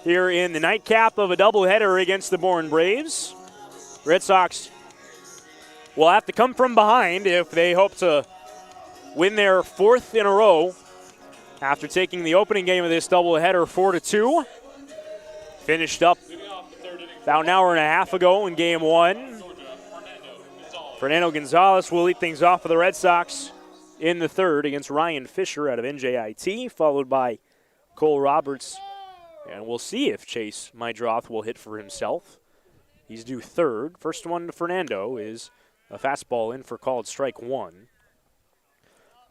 here in the nightcap of a doubleheader against the Bourne Braves. Red Sox will have to come from behind if they hope to win their 4th in a row after taking the opening game of this doubleheader 4-2. Finished up about an hour and a half ago in game 1. Fernando Gonzalez will lead things off for the Red Sox in the third against Ryan Fisher out of NJIT, followed by Cole Roberts. And we'll see if Chase Mydroth will hit for himself. He's due third. First one to Fernando is a fastball in for called strike 1.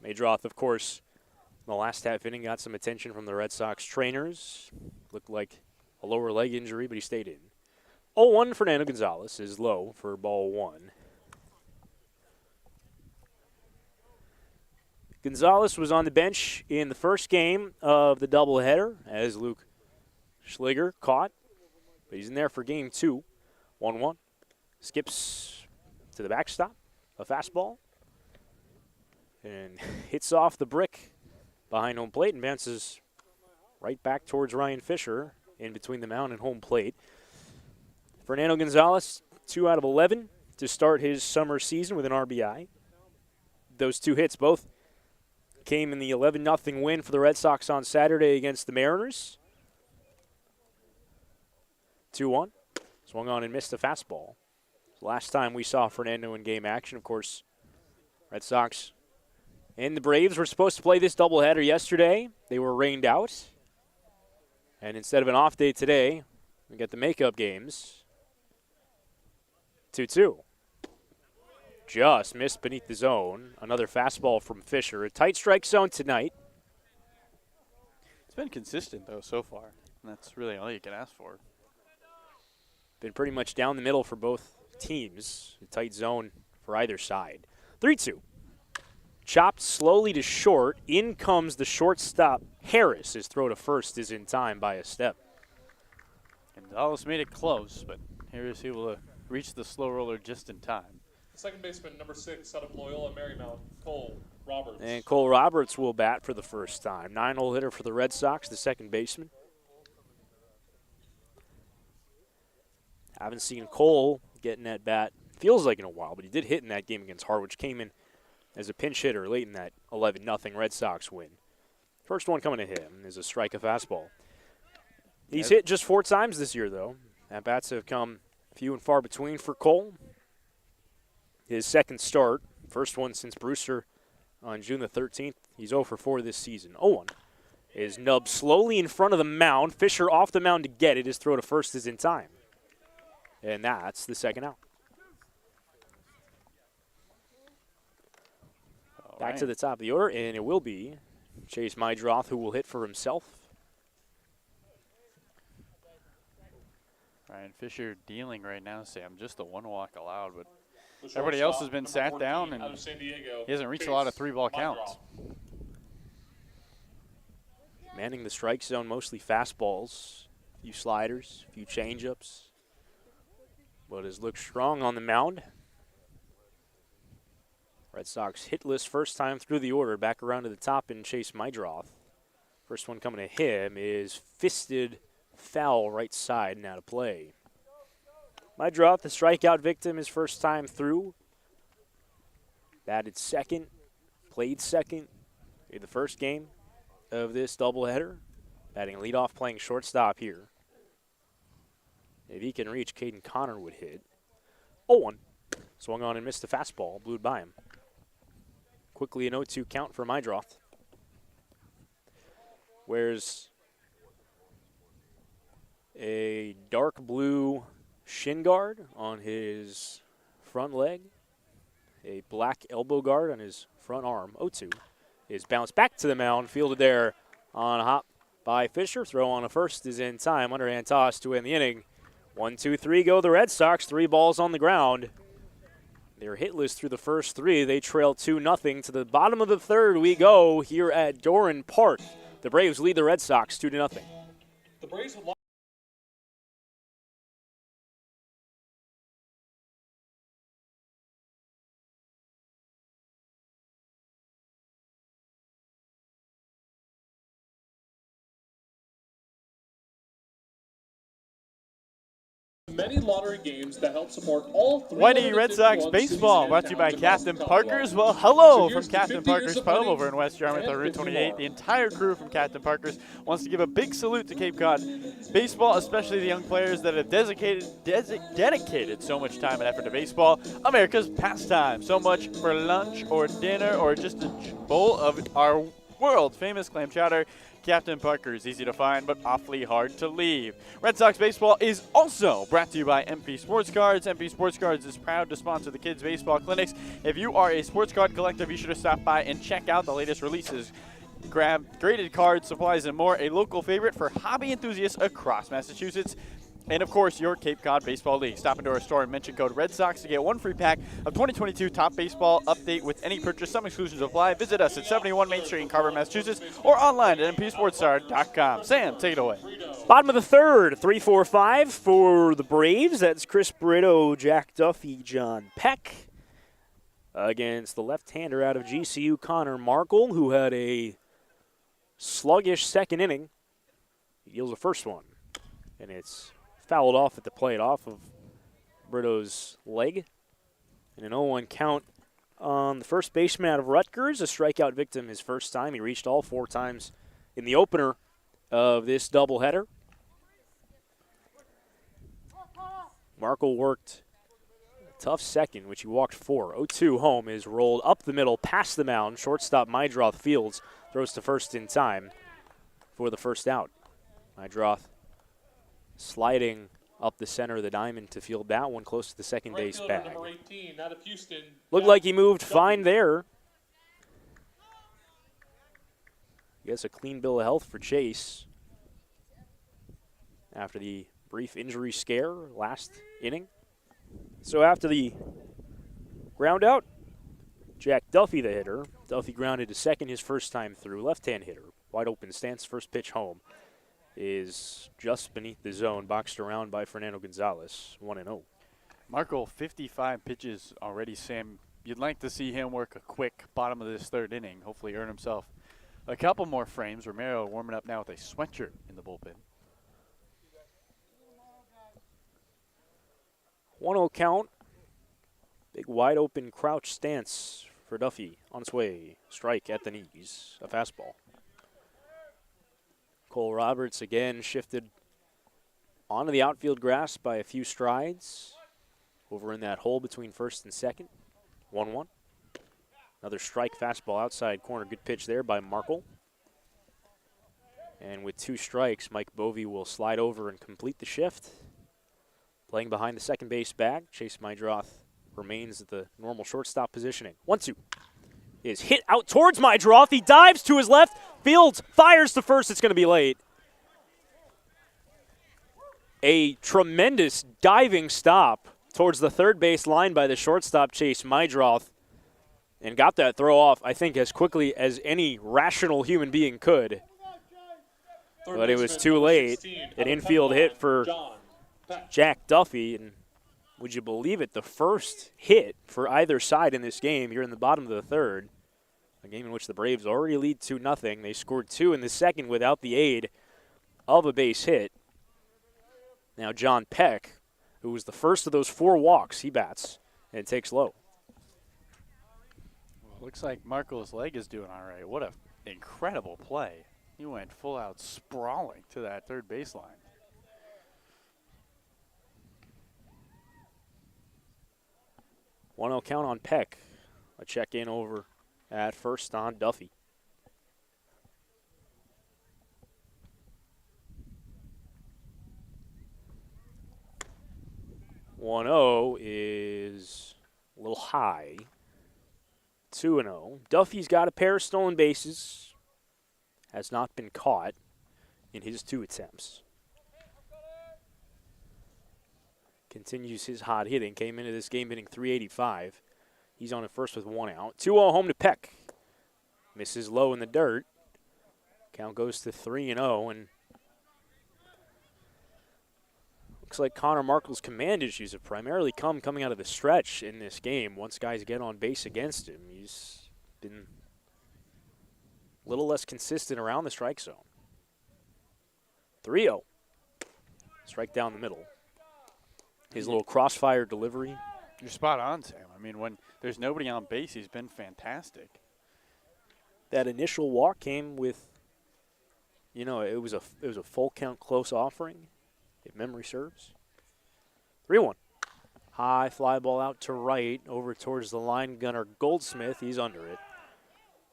Mydroth, of course, in the last half inning got some attention from the Red Sox trainers. Looked like a lower leg injury, but he stayed in. 0-1 Fernando Gonzalez is low for ball 1. Gonzalez was on the bench in the first game of the doubleheader as Luke Schliger caught, but he's in there for game 2. 1-1. Skips to the backstop, a fastball, and hits off the brick behind home plate and bounces right back towards Ryan Fisher in between the mound and home plate. Fernando Gonzalez, 2 out of 11 to start his summer season with an RBI. Those 2 hits both came in the 11-0 win for the Red Sox on Saturday against the Mariners. 2-1. Swung on and missed a fastball. Last time we saw Fernando in game action, of course, Red Sox and the Braves were supposed to play this doubleheader yesterday. They were rained out. And instead of an off day today, we get the makeup games. 2-2. Just missed beneath the zone. Another fastball from Fisher. A tight strike zone tonight. It's been consistent, though, so far. And that's really all you can ask for. Been pretty much down the middle for both teams. A tight zone for either side. 3-2. Chopped slowly to short. In comes the shortstop. Harris. His throw to first is in time by a step. Gonzalez made it close, but Harris able to reach the slow roller just in time. Second baseman, number 6, out of Loyola Marymount, Cole Roberts. And Cole Roberts will bat for the first time. 9-hole hitter for the Red Sox, the second baseman. Haven't seen Cole getting that bat, feels like in a while, but he did hit in that game against Harwich. Came in as a pinch hitter late in that 11-0 Red Sox win. First one coming to him is a strike, a fastball. He's hit just 4 times this year, though. At-bats have come few and far between for Cole. His second start, first one since Brewster on June the 13th. He's 0 for 4 this season. 0-1 is nubbed slowly in front of the mound. Fisher off the mound to get it. His throw to first is in time. And that's the second out. Back to the top of the order, and it will be Chase Mydroth who will hit for himself. Ryan Fisher dealing right now, Sam. Just the 1 walk allowed, but everybody else has been sat down, and he hasn't reached a lot of 3-ball counts. Manning the strike zone, mostly fastballs, a few sliders, a few changeups. But has looked strong on the mound. Red Sox hitless first time through the order, back around to the top in Chase Mydroth. First one coming to him is fisted foul right side and out of play. Mydroth, the strikeout victim, his first time through. Batted second, played second in the first game of this doubleheader. Batting leadoff, playing shortstop here. If he can reach, Caden Connor would hit. 0-1. Swung on and missed the fastball, blew it by him. Quickly an 0-2 count for Mydroth. Wears a dark blue shin guard on his front leg, a black elbow guard on his front arm. 0-2 is bounced back to the mound, fielded there on a hop by Fisher. Throw on a first is in time. Underhand toss to end the inning. 1-2-3 go the Red Sox. 3 balls on the ground. They're hitless through the first 3. They trail 2-0. To the bottom of the third we go here at Doran Park. The Braves lead the Red Sox 2-0. The Braves would like many lottery games that help support all 3 Whitey Red Sox baseball brought to you by Captain Parker's. Well, hello from Captain Parker's Pub over in West Yarmouth on Route 28. The entire crew from Captain Parker's wants to give a big salute to Cape Cod baseball, especially the young players that have dedicated so much time and effort to baseball, America's pastime. So much for lunch or dinner or just a bowl of our world famous clam chowder. Captain Parker's, easy to find but awfully hard to leave. Red Sox baseball is also brought to you by MP Sports Cards. MP Sports Cards is proud to sponsor the kids' baseball clinics. If you are a sports card collector, be sure to stop by and check out the latest releases. Grab graded cards, supplies, and more. A local favorite for hobby enthusiasts across Massachusetts. And, of course, your Cape Cod Baseball League. Stop into our store and mention code Red Sox to get 1 free pack of 2022 Top Baseball Update with any purchase. Some exclusions apply. Visit us at 71 Main Street in Carver, Massachusetts, or online at mpsportstar.com. Sam, take it away. Bottom of the third, 3-4-5 for the Braves. That's Chris Brito, Jack Duffy, John Peck. Against the left-hander out of GCU, Connor Markle, who had a sluggish second inning. He deals the first one, and it's fouled off at the plate, off of Brito's leg. And an 0-1 count on the first baseman out of Rutgers, a strikeout victim his first time. He reached all 4 times in the opener of this doubleheader. Markle worked a tough second, which he walked 4. 0-2 home is rolled up the middle, past the mound. Shortstop Mydroth Fields throws to first in time for the first out. Mydroth sliding up the center of the diamond to field that one close to the second base bag. Number 18, out of Houston, Looked like he moved fine there. Guess a clean bill of health for Chase after the brief injury scare last inning. So after the ground out, Jack Duffy, the hitter. Duffy grounded to second his first time through. Left-hand hitter, wide open stance, first pitch home. Is just beneath the zone, boxed around by Fernando Gonzalez, 1-0. Markle, 55 pitches already, Sam. You'd like to see him work a quick bottom of this third inning, hopefully earn himself a couple more frames. Romero warming up now with a sweatshirt in the bullpen. 1-0 count. Big wide open crouch stance for Duffy on its way. Strike at the knees, a fastball. Cole Roberts again shifted onto the outfield grass by a few strides over in that hole between first and second. 1-1. Another strike fastball outside corner. Good pitch there by Markle. And with 2 strikes, Mike Bovee will slide over and complete the shift. Playing behind the second base bag, Chase Mydroth remains at the normal shortstop positioning. 1-2 is hit out towards Mydroth. He dives to his left. Fields fires to first. It's going to be late. A tremendous diving stop towards the third base line by the shortstop, Chase Mydroth, and got that throw off, I think, as quickly as any rational human being could. But it was too late. An infield hit for Jack Duffy, and would you believe it, the first hit for either side in this game here in the bottom of the third, a game in which the Braves already lead 2-0. They scored 2 in the second without the aid of a base hit. Now John Peck, who was the first of those 4 walks, he bats and takes low. Well, looks like Marco's leg is doing all right. What an incredible play. He went full out sprawling to that third baseline. One-0 count on Peck. A check in over at first on Duffy. One-0 is a little high. 2-0. Duffy's got a pair of stolen bases. Has not been caught in his 2 attempts. Continues his hot hitting. Came into this game hitting .385. He's on at first with 1 out. 2-0 home to Peck. Misses low in the dirt. Count goes to 3-0, and looks like Connor Markle's command issues have primarily coming out of the stretch in this game. Once guys get on base against him, he's been a little less consistent around the strike zone. 3-0. Strike down the middle. His little crossfire delivery. You're spot on, Sam. I mean, when there's nobody on base, he's been fantastic. That initial walk came with, you know, it was a full count close offering, if memory serves. 3-1. High fly ball out to right, over towards the line gunner Goldsmith. He's under it.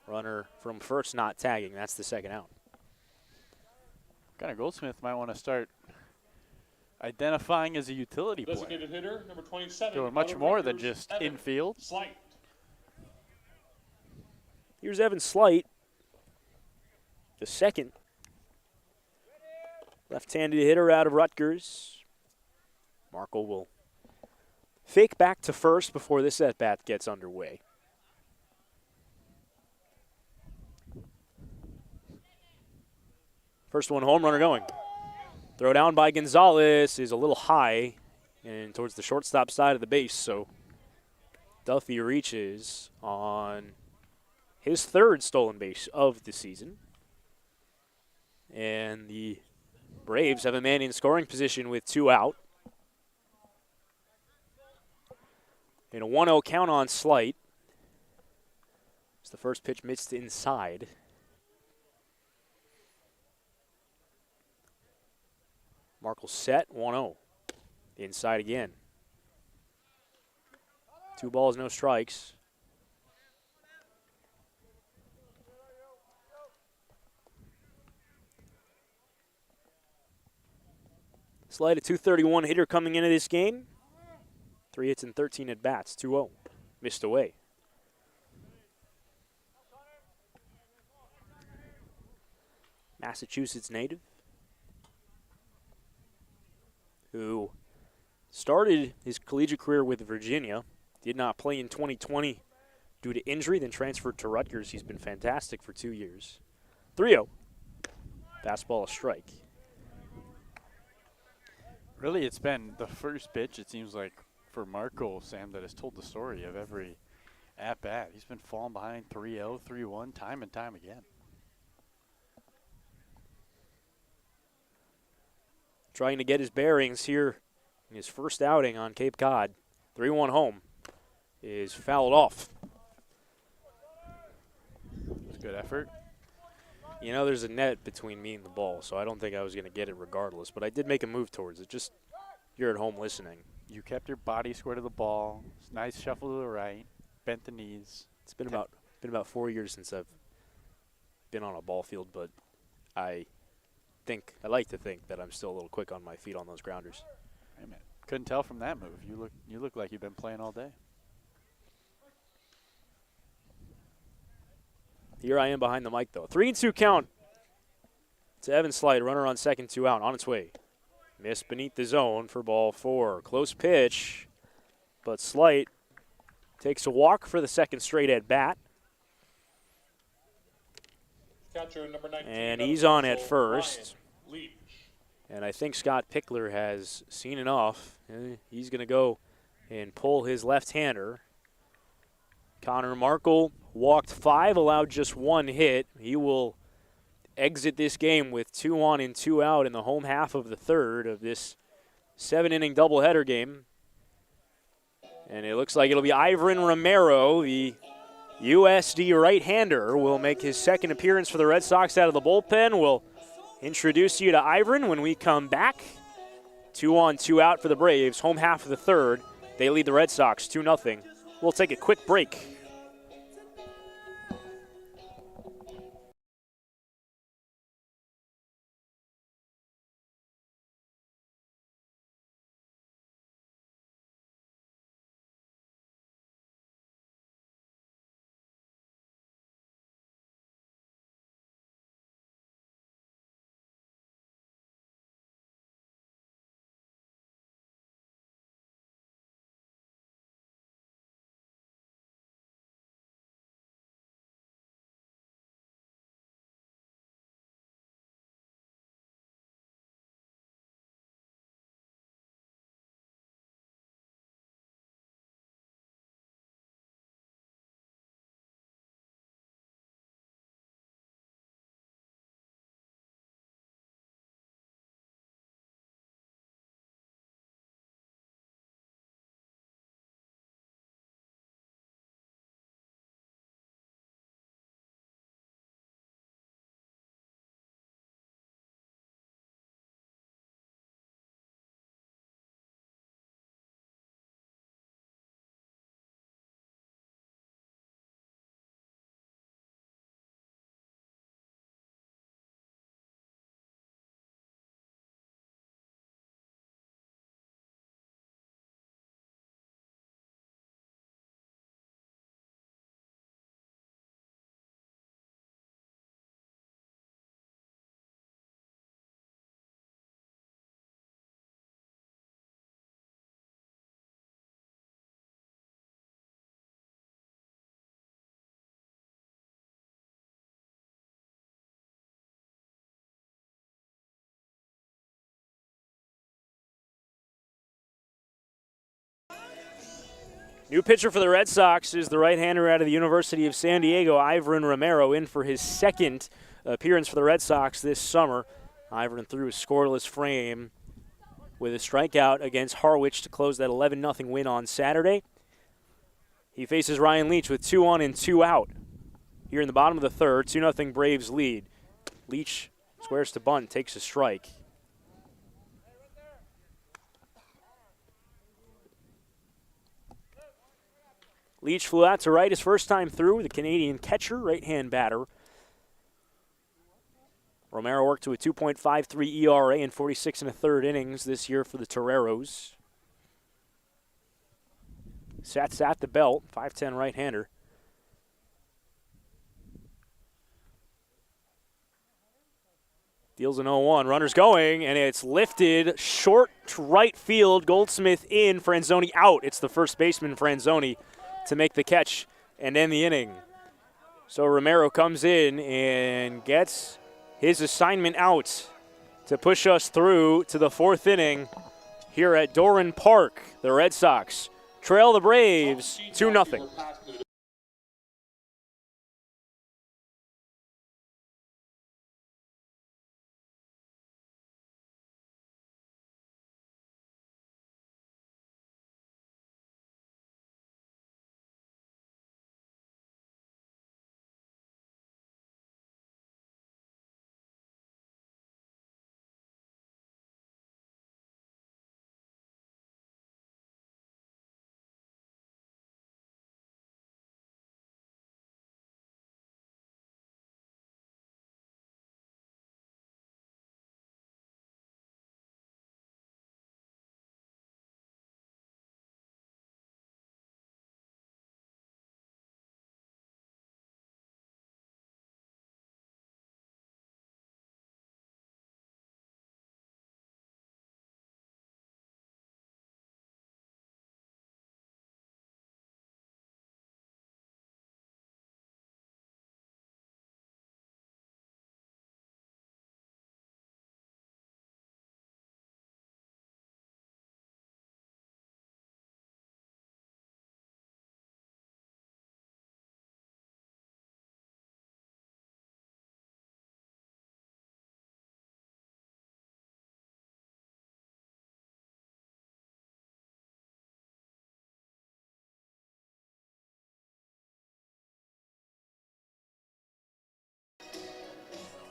Runner from first not tagging. That's the second out. Gunner Goldsmith might want to start identifying as a utility player. Designated hitter, number 27. Doing much more than just Evan infield. Slight. Here's Evan Slight, the second left-handed hitter out of Rutgers. Markle will fake back to first before this at-bat gets underway. First one, home runner going. Throw down by Gonzalez is a little high and towards the shortstop side of the base, so Duffy reaches on his 3rd stolen base of the season. And the Braves have a man in scoring position with 2 out. And a 1-0 count on Slight. It's the first pitch missed inside. Markle set, 1-0. Inside again. 2 balls, no strikes. Slight, a .231 hitter coming into this game. 3 hits and 13 at bats, 2-0. Missed away. Massachusetts native, who started his collegiate career with Virginia, did not play in 2020 due to injury, then transferred to Rutgers. He's been fantastic for 2 years. 3-0. Fastball, a strike. Really, it's been the first pitch, it seems like, for Markle, Sam, that has told the story of every at-bat. He's been falling behind 3-0, 3-1, time and time again. Trying to get his bearings here in his first outing on Cape Cod. 3-1 home is fouled off. It's a good effort. You know, there's a net between me and the ball, so I don't think I was going to get it regardless. But I did make a move towards it. Just, you're at home listening. You kept your body square to the ball. Nice shuffle to the right. Bent the knees. It's been about 4 years since I've been on a ball field, but I like to think that I'm still a little quick on my feet on those grounders. Hey man, couldn't tell from that move. You look like you've been playing all day. Here I am behind the mic, though. 3-2 count to Evan Slight. Runner on second, 2 out. On its way. Missed beneath the zone for ball 4. Close pitch, but Slight takes a walk for the second straight at bat. Catcher number 19. And he's on at first. And I think Scott Pickler has seen enough. He's going to go and pull his left-hander. Connor Markle walked 5, allowed just 1 hit. He will exit this game with 2 on and 2 out in the home half of the third of this 7-inning doubleheader game. And it looks like it'll be Ivan Romero, the USD right-hander, will make his second appearance for the Red Sox out of the bullpen. We'll introduce you to Ivan when we come back. 2 on, 2 out for the Braves. Home half of the third. They lead the Red Sox 2-0. We'll take a quick break. New pitcher for the Red Sox is the right-hander out of the University of San Diego, Ivan Romero, in for his second appearance for the Red Sox this summer. Ivan threw a scoreless frame with a strikeout against Harwich to close that 11-0 win on Saturday. He faces Ryan Leach with 2 on and 2 out. Here in the bottom of the third, 2-0 Braves lead. Leach squares to bunt, takes a strike. Leach flew out to right his first time through, the Canadian catcher, right-hand batter. Romero worked to a 2.53 ERA in 46 1/3 innings this year for the Toreros. Sats at the belt, 5'10 right-hander. Deals an 0-1, runners going, and it's lifted short to right field. Goldsmith in, Franzoni out. It's the first baseman, Franzoni, to make the catch and end the inning. So Romero comes in and gets his assignment out to push us through to the 4th inning here at Doran Park. The Red Sox trail the Braves 2-0.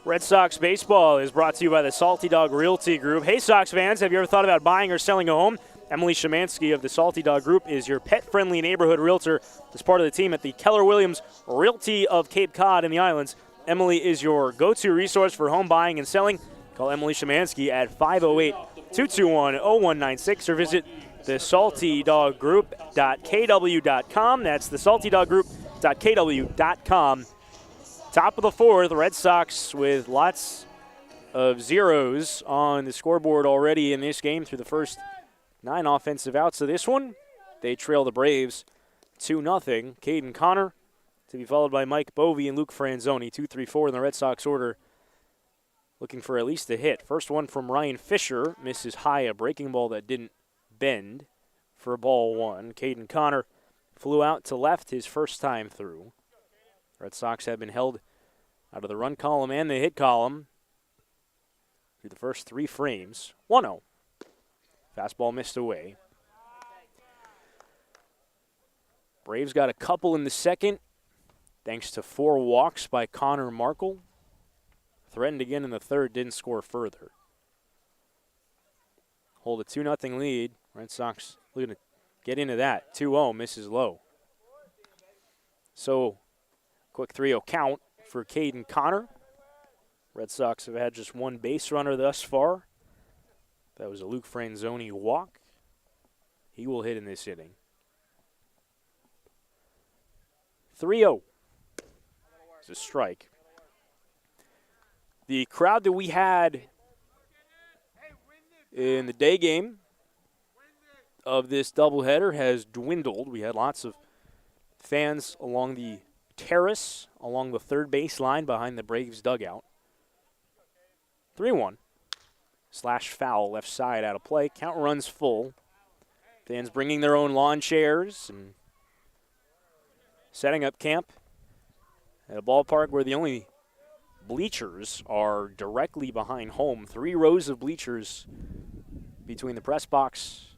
Red Sox baseball is brought to you by the Salty Dog Realty Group. Hey, Sox fans, have you ever thought about buying or selling a home? Emily Shemansky of the Salty Dog Group is your pet-friendly neighborhood realtor as part of the team at the Keller Williams Realty of Cape Cod and the Islands. Emily is your go-to resource for home buying and selling. Call Emily Shemansky at 508-221-0196 or visit thesaltydoggroup.kw.com. That's thesaltydoggroup.kw.com. Top of the fourth, the Red Sox with lots of zeros on the scoreboard already in this game through the first 9 offensive outs of this one. They trail the Braves 2-0. Caden Connor to be followed by Mike Bovey and Luke Franzoni, 2, 3, 4 in the Red Sox order, looking for at least a hit. First one from Ryan Fisher, misses high, a breaking ball that didn't bend for ball 1. Caden Connor flew out to left his first time through. Red Sox have been held out of the run column and the hit column through the first 3 frames. 1-0. Fastball missed away. Braves got a couple in the second, thanks to 4 walks by Connor Markle. Threatened again in the third, didn't score further. Hold a 2-0 lead. Red Sox looking to get into that. 2-0, misses low. So, quick 3-0 count for Caden Connor. Red Sox have had just 1 base runner thus far. That was a Luke Franzoni walk. He will hit in this inning. 3-0. It's a strike. The crowd that we had in the day game of this doubleheader has dwindled. We had lots of fans along the terrace, along the third base line behind the Braves dugout. 3-1. Slash foul, left side out of play. Count runs full. Fans bringing their own lawn chairs and setting up camp at a ballpark where the only bleachers are directly behind home. 3 rows of bleachers between the press box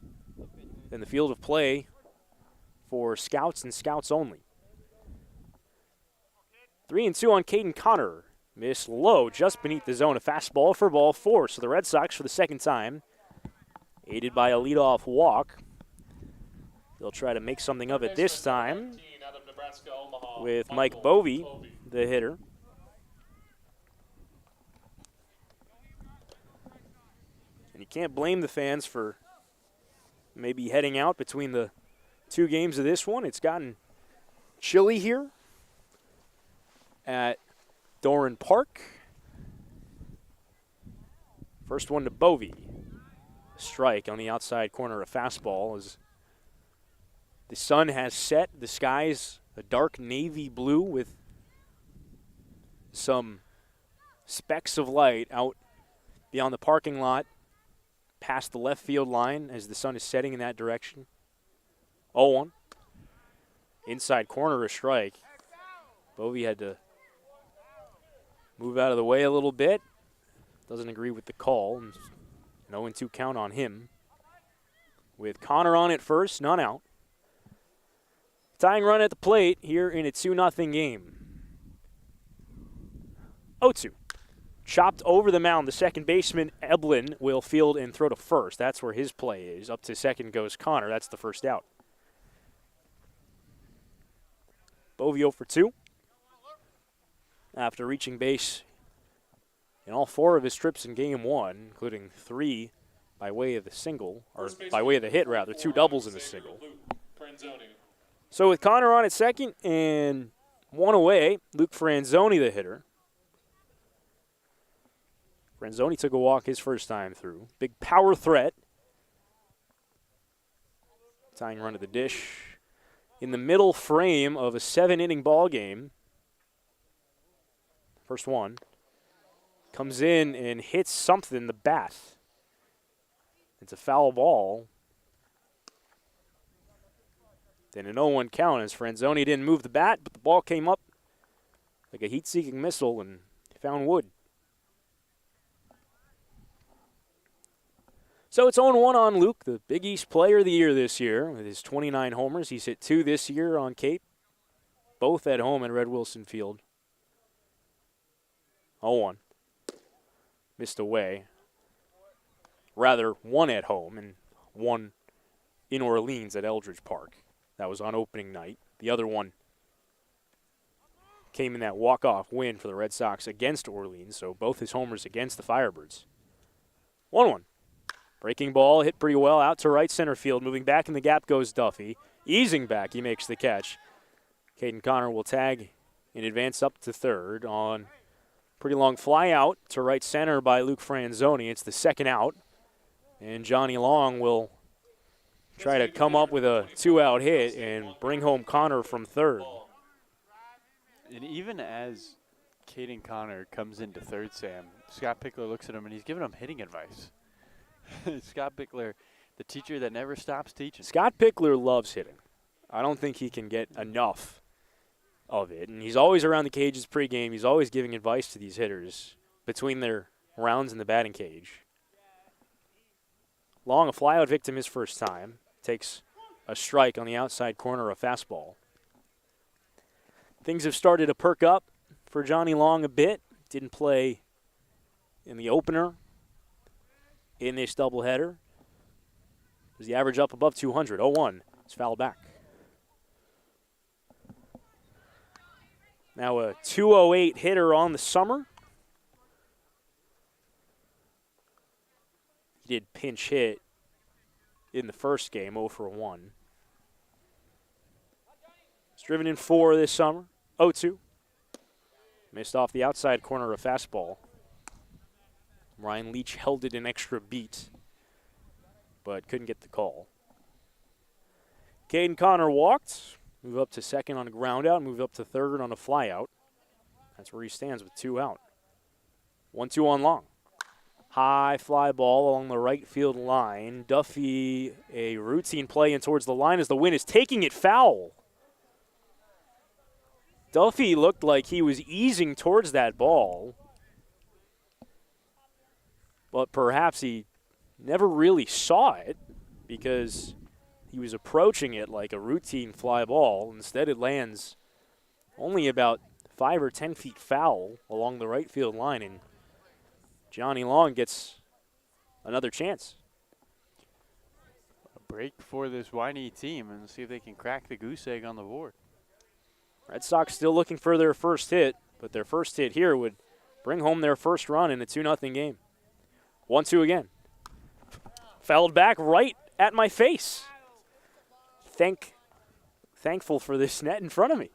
and the field of play for scouts and scouts only. 3-2 on Caden Connor. Missed low, just beneath the zone. A fastball for ball 4. So the Red Sox, for the second time, aided by a leadoff walk. They'll try to make something of it this time with Mike Bovey, the hitter. And you can't blame the fans for maybe heading out between the 2 games of this one. It's gotten chilly here at Doran Park. First one to Bovey. Strike on the outside corner, a fastball as the sun has set. The sky's a dark navy blue with some specks of light out beyond the parking lot past the left field line as the sun is setting in that direction. 0-1. Inside corner, a strike. Bovey had to move out of the way a little bit. Doesn't agree with the call. An 0-2 count on him. With Connor on at first, none out. Tying run at the plate here in a 2-0 game. 0-2. Chopped over the mound. The second baseman, Eblin, will field and throw to first. That's where his play is. Up to second goes Connor. That's the first out. Bovey 0 for 2. After reaching base in all 4 of his trips in game 1, including 3 by way of the single, or by way of the hit rather, 2 doubles in the single. So with Connor on at second and 1 away, Luke Franzoni the hitter. Franzoni took a walk his first time through. Big power threat. Tying run to the dish. In the middle frame of a 7-inning ball game. First one. Comes in and hits something, the bat. It's a foul ball. Then an 0-1 count as Franzoni didn't move the bat, but the ball came up like a heat-seeking missile and found wood. So it's 0-1 on Luke, the Big East Player of the Year this year with his 29 homers. He's hit 2 this year on Cape, both at home at Red Wilson Field. 0-1. missed away. Rather, one at home and one in Orleans at Eldridge Park. That was on opening night. The other one came in that walk-off win for the Red Sox against Orleans, so both his homers against the Firebirds. 1-1. Breaking ball, hit pretty well out to right center field. Moving back in the gap goes Duffy. Easing back, he makes the catch. Caden Connor will tag in advance up to third on pretty long fly out to right center by Luke Franzoni. It's the second out, and Johnny Long will try to come up with a 2-out hit and bring home Connor from third. And even as Caden Connor comes into third, Sam, Scott Pickler looks at him and he's giving him hitting advice. Scott Pickler, the teacher that never stops teaching. Scott Pickler loves hitting. I don't think he can get enough of it. And he's always around the cages pregame. He's always giving advice to these hitters between their rounds in the batting cage. Long, a flyout victim his first time. Takes a strike on the outside corner, a fastball. Things have started to perk up for Johnny Long a bit. Didn't play in the opener in this doubleheader. Was the average up above 200? 0-1. It's fouled back. Now a 208 hitter on the summer. He did pinch hit in the first game, 0 for 1. He's driven in 4 this summer, 0-2. Missed off the outside corner of fastball. Ryan Leach held it an extra beat, but couldn't get the call. Caden Connor walked, move up to second on a ground out, move up to third on a fly out. That's where he stands with 2 out. 1-2 on Long. High fly ball along the right field line. Duffy, a routine play in towards the line as the wind is taking it foul. Duffy looked like he was easing towards that ball, but perhaps he never really saw it because he was approaching it like a routine fly ball. Instead, it lands only about 5 or 10 feet foul along the right field line, and Johnny Long gets another chance. A break for this Winey team and see if they can crack the goose egg on the board. Red Sox still looking for their first hit, but their first hit here would bring home their first run in a 2-0 game. 1-2 again. Fouled back right at my face. Thankful for this net in front of me.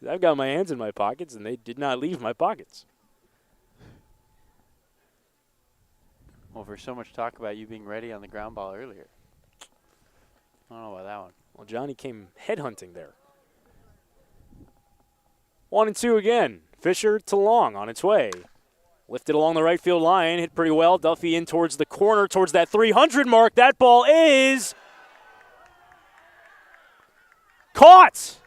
I've got my hands in my pockets, and they did not leave my pockets. Well, for so much talk about you being ready on the ground ball earlier. I don't know about that one. Well, Johnny came headhunting there. 1-2 again. Fisher to Long on its way. Lifted along the right field line, hit pretty well. Duffy in towards the corner, towards that 300 mark. That ball is caught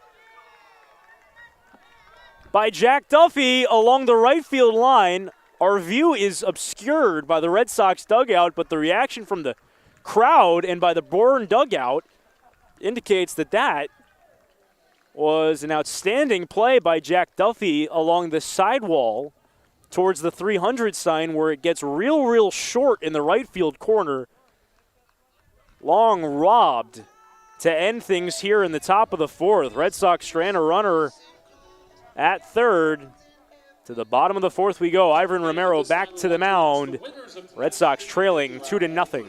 by Jack Duffy along the right field line. Our view is obscured by the Red Sox dugout, but the reaction from the crowd and by the Bourne dugout indicates that that was an outstanding play by Jack Duffy along the sidewall towards the 300 sign where it gets real short in the right field corner. Long robbed to end things here in the top of the 4th. Red Sox strand a runner at third. To the bottom of the 4th we go. Ivan Romero back to the mound. Red Sox trailing 2-0.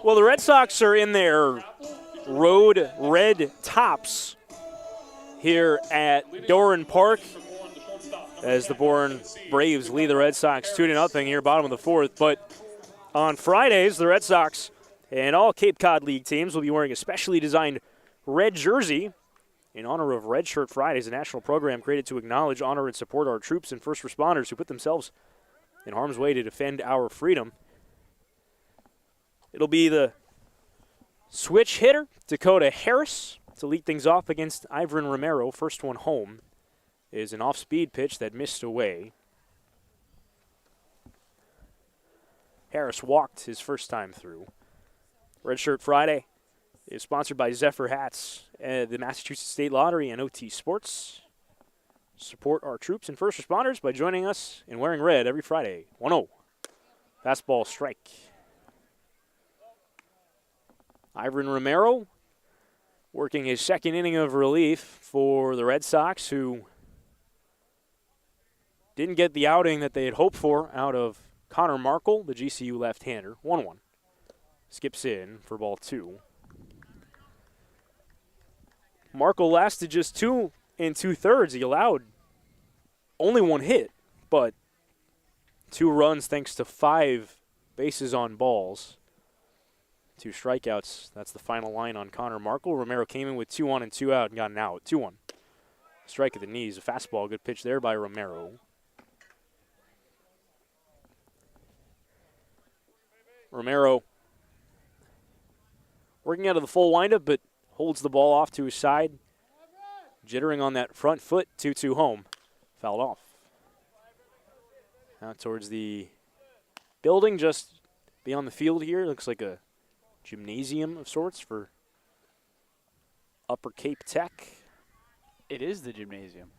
Well, the Red Sox are in their road red tops here at Doran Park as the Bourne Braves lead the Red Sox 2-0 here, bottom of the fourth. But on Fridays, the Red Sox and all Cape Cod League teams will be wearing a specially designed red jersey in honor of Red Shirt Fridays, a national program created to acknowledge, honor, and support our troops and first responders who put themselves in harm's way to defend our freedom. It'll be the switch hitter, Dakota Harris, to lead things off against Ivan Romero. First one home is an off-speed pitch that missed away. Harris walked his first time through. Red Shirt Friday is sponsored by Zephyr Hats, the Massachusetts State Lottery, and OT Sports. Support our troops and first responders by joining us in wearing red every Friday. 1-0. Fastball strike. Ivan Romero working his second inning of relief for the Red Sox, who didn't get the outing that they had hoped for out of Connor Markle, the GCU left-hander. 1-1. Skips in for ball 2. Markle lasted just 2 2/3. He allowed only 1 hit, but 2 runs thanks to 5 bases on balls. 2 strikeouts. That's the final line on Connor Markle. Romero came in with 2 on and 2 out and got an out. 2-1. Strike at the knees. A fastball. Good pitch there by Romero. Romero working out of the full windup, but holds the ball off to his side. Jittering on that front foot. 2-2 home. Fouled off. Out towards the building just beyond the field here. Looks like a gymnasium of sorts for Upper Cape Tech. It is the gymnasium.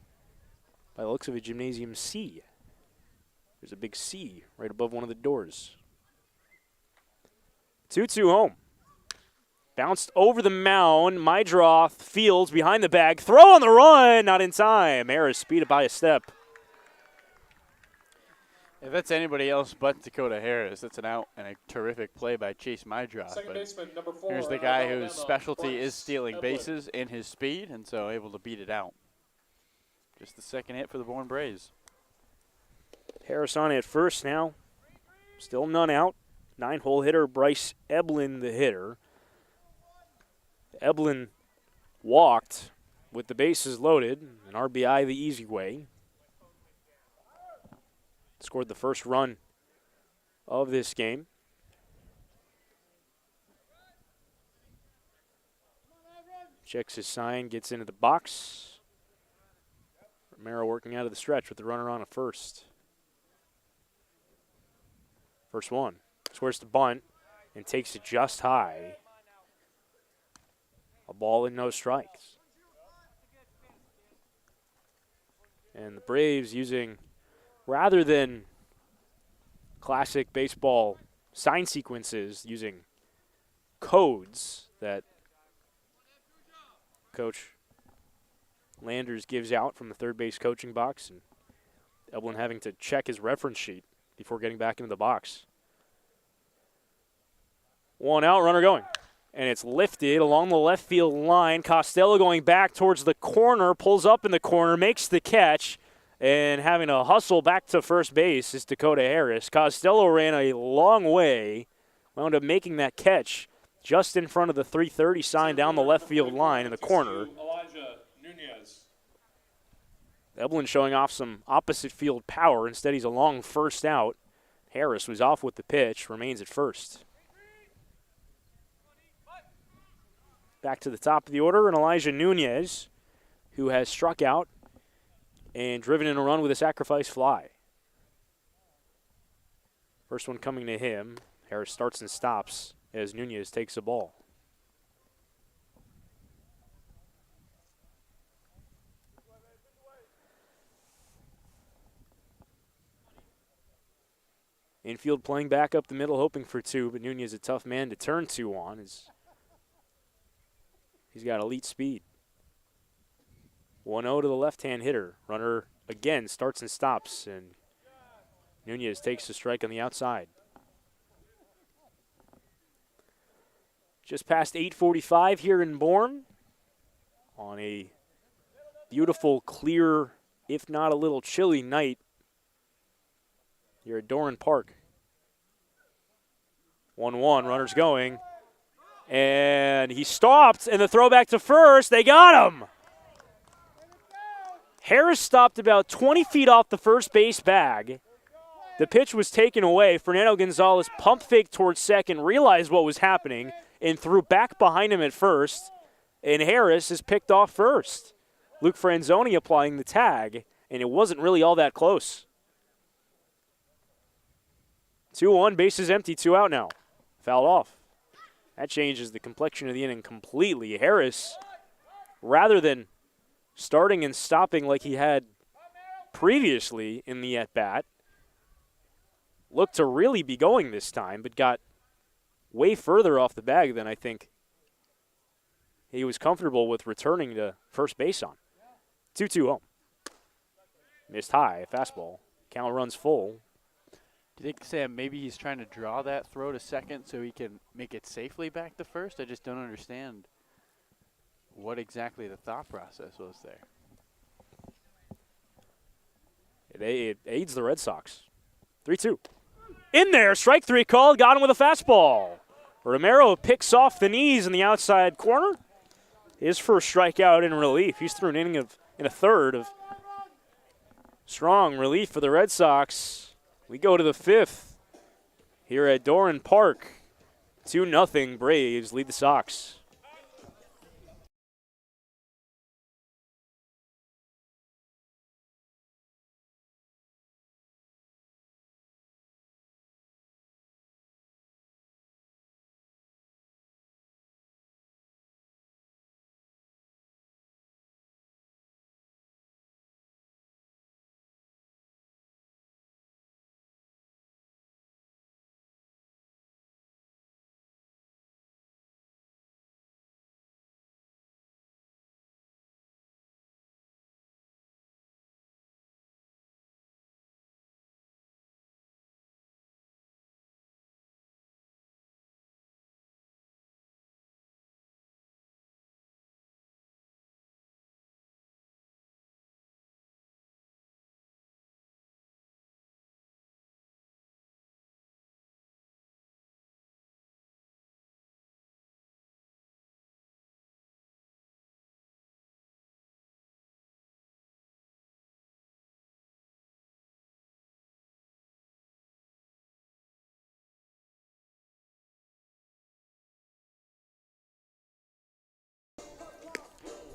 By the looks of it, Gymnasium C. There's a big C right above one of the doors. 2-2 home. Bounced over the mound. Mydroth fields behind the bag. Throw on the run. Not in time. Harris speed it by a step. If that's anybody else but Dakota Harris, that's an out and a terrific play by Chase Mydroth. But here's the guy whose specialty is stealing bases in his speed, and so able to beat it out. Just the second hit for the Bourne Braves. Harris on at first now. Still none out. 9-hole hitter Bryce Eblin, the hitter. Eblin walked with the bases loaded, an RBI the easy way. Scored the first run of this game. Checks his sign, gets into the box. Romero working out of the stretch with the runner on at first. First one. Squares to bunt and takes it just high. A ball and no strikes. And the Braves using, rather than classic baseball sign sequences, using codes that Coach Landers gives out from the third base coaching box, and Eblin having to check his reference sheet before getting back into the box. 1 out, runner going. And it's lifted along the left field line. Costello going back towards the corner, pulls up in the corner, makes the catch, and having to hustle back to first base is Dakota Harris. Costello ran a long way, wound up making that catch just in front of the 330 sign down the left field line in the corner. Eblin showing off some opposite field power. Instead, he's a long first out. Harris was off with the pitch, remains at first. Back to the top of the order, and Elijah Nunez, who has struck out and driven in a run with a sacrifice fly. First one coming to him. Harris starts and stops as Nunez takes the ball. Infield playing back up the middle, hoping for 2, but Nunez a tough man to turn 2 on. He's got elite speed. 1-0 to the left-hand hitter. Runner again starts and stops, and Nunez takes the strike on the outside. Just past 8:45 here in Bourne on a beautiful, clear, if not a little chilly night here at Doran Park. 1-1, runners going. And he stopped, and the throwback to first, they got him! Harris stopped about 20 feet off the first base bag. The pitch was taken away. Fernando Gonzalez pump faked towards second, realized what was happening, and threw back behind him at first. And Harris is picked off first. Luke Franzoni applying the tag, and it wasn't really all that close. 2-1, bases empty, 2 out now. Fouled off. That changes the complexion of the inning completely. Harris, rather than starting and stopping like he had previously in the at-bat, looked to really be going this time, but got way further off the bag than I think he was comfortable with returning to first base on. 2-2 home. Missed high, fastball. Count runs full. Do you think, Sam, maybe he's trying to draw that throw to second so he can make it safely back to first? I just don't understand what exactly the thought process was there. It aids the Red Sox. 3-2. In there, strike 3 called, got him with a fastball. Romero picks off the knees in the outside corner. His first strikeout in relief. He's through an inning in a third of strong relief for the Red Sox. We go to the 5th here at Doran Park. 2-0 Braves lead the Sox.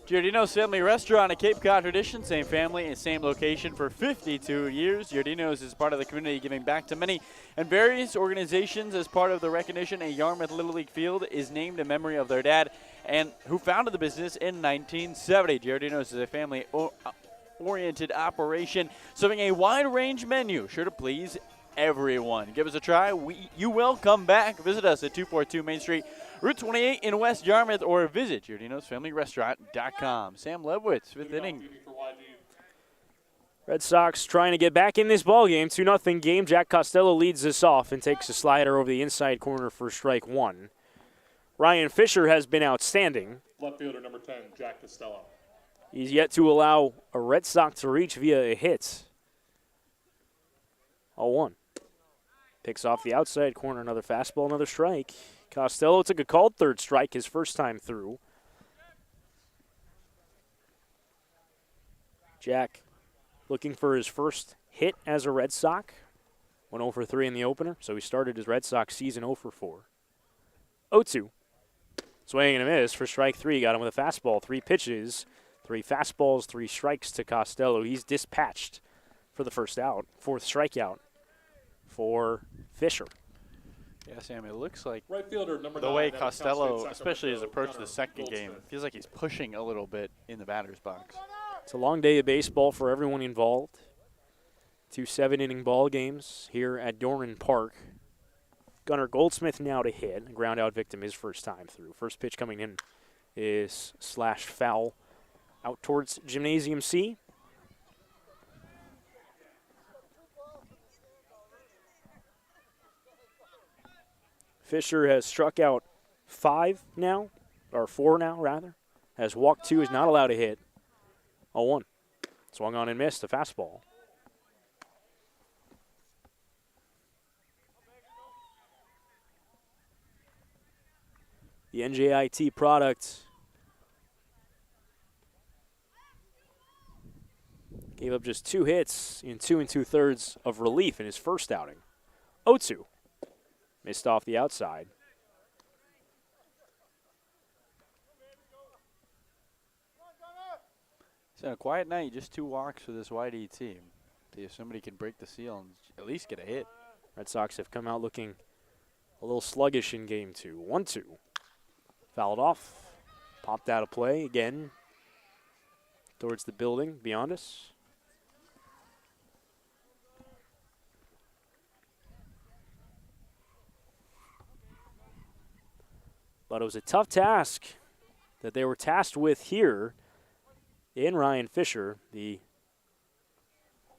Giardino's Family Restaurant, a Cape Cod tradition, same family and same location for 52 years. Giardino's is part of the community, giving back to many and various organizations. As part of the recognition, a Yarmouth Little League field is named in memory of their dad, and who founded the business in 1970. Giardino's is a family-oriented operation, serving a wide range menu, sure to please everyone. Give us a try. You will come back. Visit us at 242 Main Street, Route 28 in West Yarmouth, or visit Giardino'sFamilyRestaurant.com. Sam Lebowitz, 5th inning. Red Sox trying to get back in this ballgame. 2-0 game. Jack Costello leads this off and takes a slider over the inside corner for strike 1. Ryan Fisher has been outstanding. Left fielder number 10, Jack Costello. He's yet to allow a Red Sox to reach via a hit. 0-1. Picks off the outside corner, another fastball, another strike. Costello took a called third strike his first time through. Jack looking for his first hit as a Red Sox. Went 0 for 3 in the opener, so he started his Red Sox season 0 for 4. 0-2. Swing and a miss for strike 3. Got him with a fastball. 3 pitches, 3 fastballs, 3 strikes to Costello. He's dispatched for the first out. 4th strikeout for Fisher. Yeah, Sam, it looks like Right fielder number the 9, way Cal Costello, State especially his Sacramento, approach to the Gunnar second game, Goldsmith. feels like he's pushing a little bit in the batter's box. It's a long day of baseball for everyone involved. 2 7-inning ball games here at Doran Park. Gunnar Goldsmith now to hit. A ground out victim his first time through. First pitch coming in is slashed foul out towards Gymnasium C. Fisher has struck out 5 now, or 4 now, rather. Has walk 2, is not allowed to hit. 0-1. Swung on and missed, a fastball. The NJIT product gave up just 2 hits in 2 2/3 of relief in his first outing. 0-2. Missed off the outside. So a quiet night, just 2 walks for this YD team. See if somebody can break the seal and at least get a hit. Red Sox have come out looking a little sluggish in game 2. 1-2. Fouled off. Popped out of play again towards the building beyond us. But it was a tough task that they were tasked with here in Ryan Fisher, the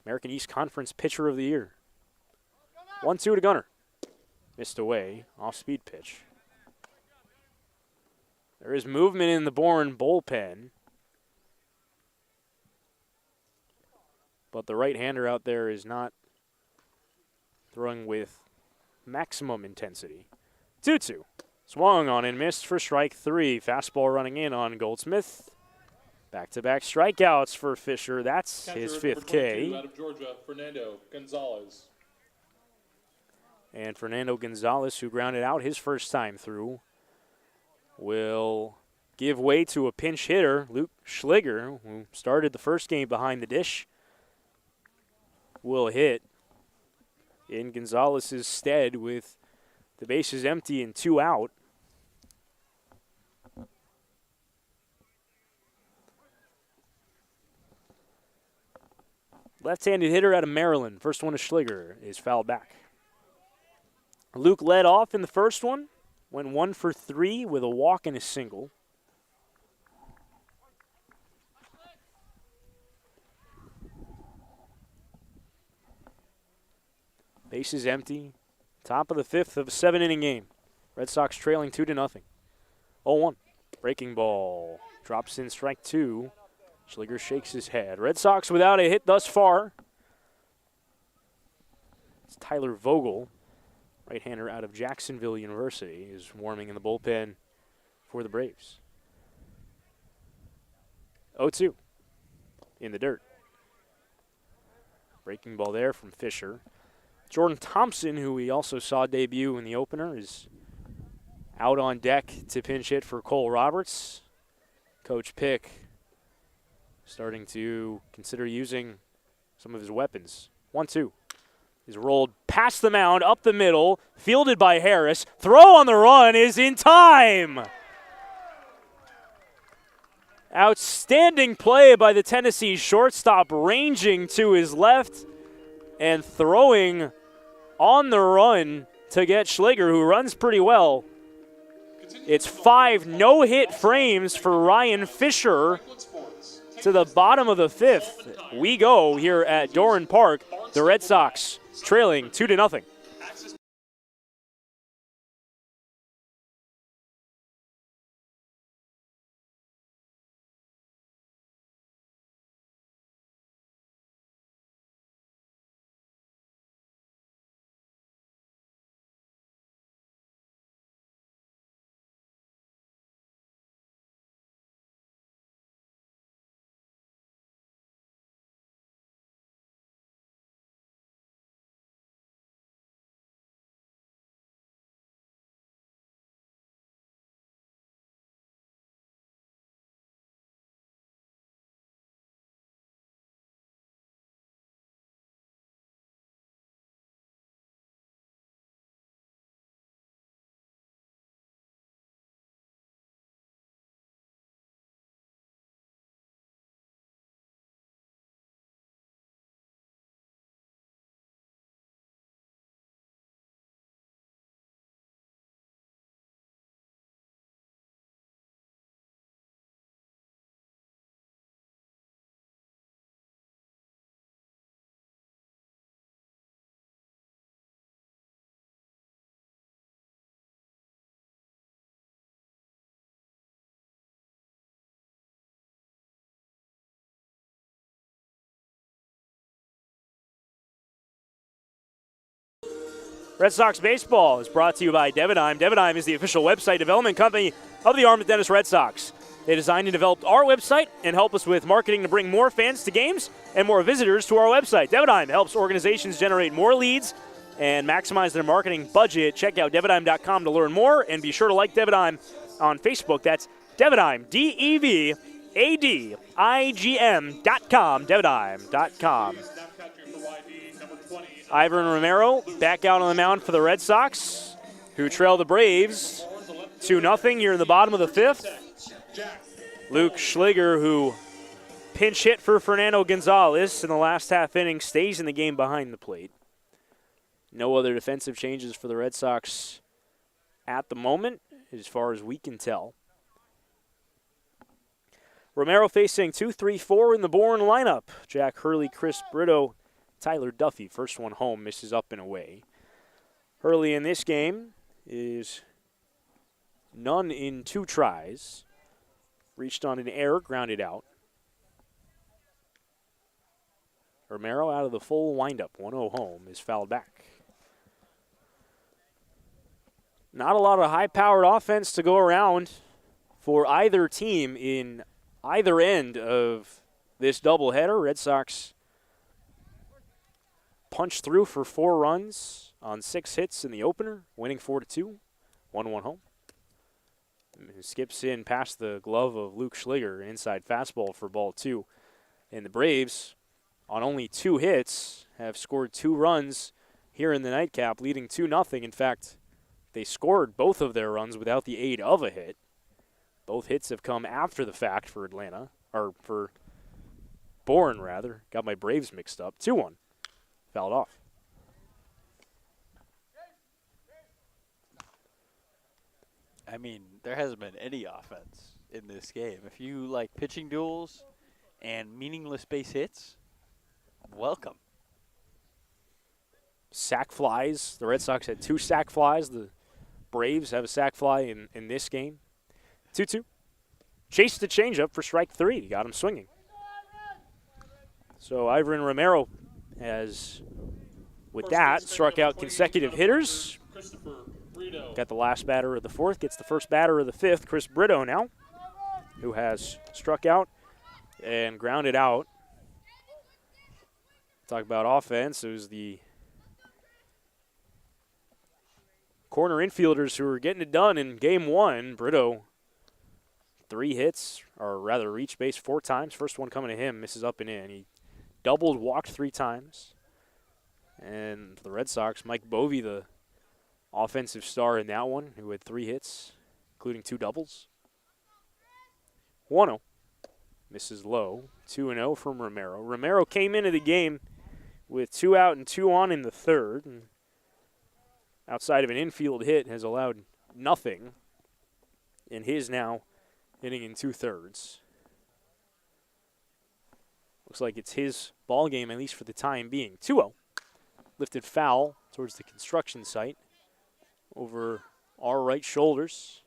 American East Conference Pitcher of the Year. 1-2 to Gunner. Missed away, off-speed pitch. There is movement in the Bourne bullpen. But the right-hander out there is not throwing with maximum intensity. 2-2. Swung on and missed for strike 3. Fastball running in on Goldsmith. Back-to-back strikeouts for Fisher. That's his 5th K. Out of Georgia, Fernando Gonzalez. And Fernando Gonzalez, who grounded out his first time through, will give way to a pinch hitter, Luke Schliger, who started the first game behind the dish. Will hit in Gonzalez's stead with the bases empty and 2 out. Left-handed hitter out of Maryland. First one to Schliger is fouled back. Luke led off in the first one. Went 1 for 3 with a walk and a single. Bases empty. Top of the 5th of a 7-inning game. Red Sox trailing 2-0. 0-1. Breaking ball. Drops in strike 2. Schliger shakes his head. Red Sox without a hit thus far. It's Tyler Vogel, right-hander out of Jacksonville University, is warming in the bullpen for the Braves. 0-2 in the dirt. Breaking ball there from Fisher. Jordan Thompson, who we also saw debut in the opener, is out on deck to pinch hit for Cole Roberts. Coach Pick starting to consider using some of his weapons. 1-2 is rolled past the mound, up the middle, fielded by Harris. Throw on the run is in time. Outstanding play by the Tennessee shortstop, ranging to his left and throwing on the run to get Schliger, who runs pretty well. It's 5 no-hit frames for Ryan Fisher to the bottom of the 5th. We go here at Doran Park. The Red Sox trailing 2-0. Red Sox baseball is brought to you by Devidime. Devidime is the official website development company of the Arlington Dennis Red Sox. They designed and developed our website and help us with marketing to bring more fans to games and more visitors to our website. Devidime helps organizations generate more leads and maximize their marketing budget. Check out devidime.com to learn more, and be sure to like Devidime on Facebook. That's Devidime, DEVADIGM.com, Devidime.com. Ivan Romero back out on the mound for the Red Sox, who trail the Braves 2-0 here in the bottom of the fifth. Luke Schliger, who pinch hit for Fernando Gonzalez in the last half inning, stays in the game behind the plate. No other defensive changes for the Red Sox at the moment, as far as we can tell. Romero facing 2-3-4 in the Bourne lineup. Jack Hurley, Chris Brito, Tyler Duffy. First one home, misses up and away. Hurley in this game is none in 2 tries. Reached on an error, grounded out. Romero out of the full windup. 1-0 home is fouled back. Not a lot of high-powered offense to go around for either team in either end of this doubleheader. Red Sox punched through for 4 runs on 6 hits in the opener, winning 4-2, 1-1 home. Skips in past the glove of Luke Schliger, inside fastball for ball 2. And the Braves, on only 2 hits, have scored 2 runs here in the nightcap, leading 2-0. In fact, they scored both of their runs without the aid of a hit. Both hits have come after the fact for Atlanta, or for Bourne, rather. Got my Braves mixed up. 2-1. Fouled off. I mean, there hasn't been any offense in this game. If you like pitching duels and meaningless base hits, welcome. Sack flies. The Red Sox had 2 sack flies. The Braves have a sack fly in this game. 2-2. Chased the changeup for strike 3. Got him swinging. So Ivan Romero has, with that, struck out consecutive hitters. Got the last batter of the 4th. Gets the first batter of the 5th. Chris Brito now, who has struck out and grounded out. Talk about offense. It was the corner infielders who were getting it done in game 1. Brito, 3 hits, or rather reached base 4 times. First one coming to him, misses up and in. He doubled, walked 3 times. And for the Red Sox, Mike Bovey, the offensive star in that one, who had 3 hits, including 2 doubles. 1-0. Misses low. 2-0 from Romero. Romero came into the game with 2 out and 2 on in the 3rd. And outside of an infield hit, has allowed nothing in his now hitting in 2/3. Looks like it's his ball game, at least for the time being. 2-0. Lifted foul towards the construction site over our right shoulders.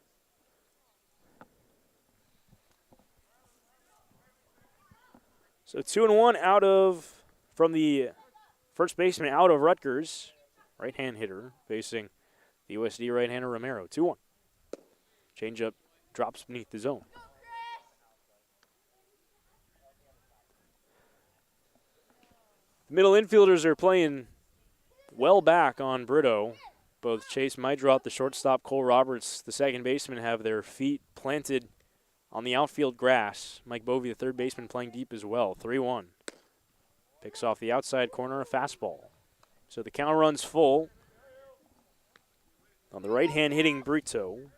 So 2-1 from the first baseman out of Rutgers. Right-hand hitter facing the USD right-hander Romero. 2-1. Changeup drops beneath the zone. The middle infielders are playing well back on Brito. Both Chase Mydrop, the shortstop, Cole Roberts, the second baseman, have their feet planted on the outfield grass. Mike Bovey, the third baseman, playing deep as well. 3-1. Picks off the outside corner, a fastball. So the count runs full on the right-hand hitting Brito.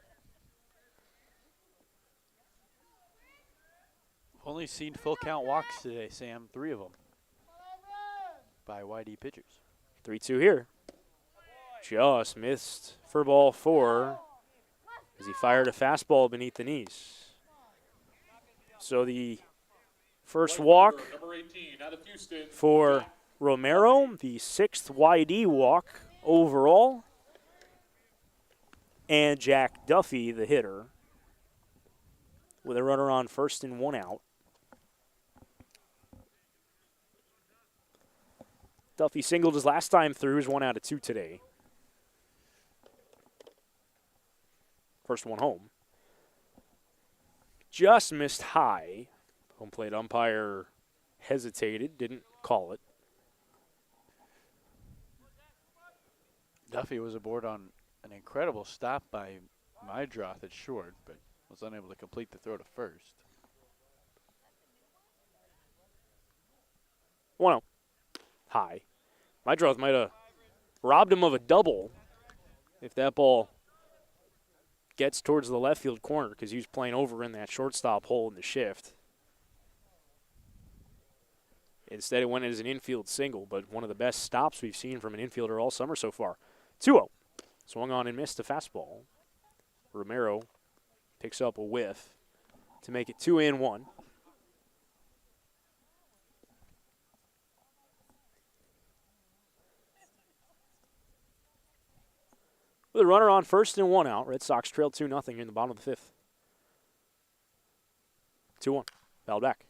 Only seen full count walks today, Sam. 3 of them by YD pitchers. 3-2 here. Just missed for ball 4 as he fired a fastball beneath the knees. So the first walk for Romero, the 6th YD walk overall, and Jack Duffy, the hitter, with a runner on first and 1 out. Duffy singled his last time through, is 1 out of 2 today. First one home. Just missed high. Home plate umpire hesitated, didn't call it. Duffy was aboard on an incredible stop by Mydroth at short, but was unable to complete the throw to first. 1-0. High. Mydroth might have robbed him of a double if that ball gets towards the left field corner, because he was playing over in that shortstop hole in the shift. Instead, it went as an infield single, but one of the best stops we've seen from an infielder all summer so far. 2-0. Swung on and missed a fastball. Romero picks up a whiff to make it 2-1. With a runner on first and 1 out, Red Sox trail 2-0 in the bottom of the fifth. 2-1. Fouled back.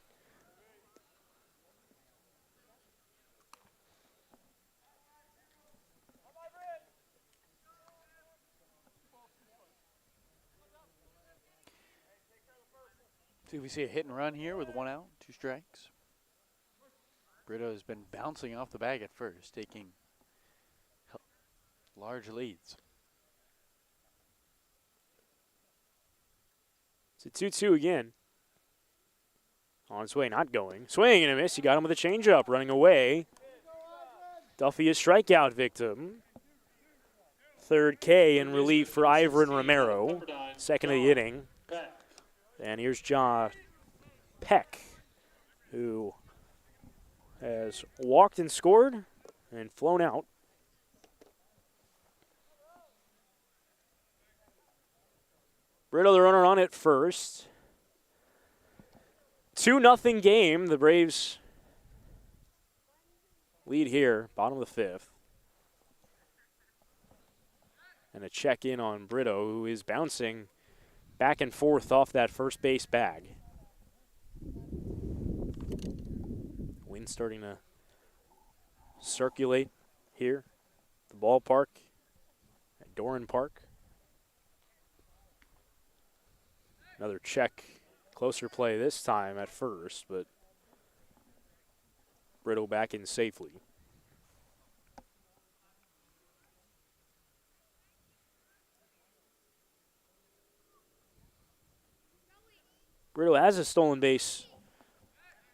See if we see a hit and run here with 1 out, 2 strikes. Brito has been bouncing off the bag at first, taking large leads. It's a 2-2 again. On his way, not going. Swing and a miss. He got him with a changeup, running away. Duffy, a strikeout victim. Third K in relief for Ivan Romero. Second of the inning. And here's John Peck, who has walked and scored and flown out. Brito, the runner on at first. 2-0 game. The Braves lead here, bottom of the fifth. And a check in on Brito, who is bouncing back and forth off that first base bag. Wind starting to circulate here at the ballpark at Bourne Park. Another check, closer play this time at first, but Brito back in safely. Brito has a stolen base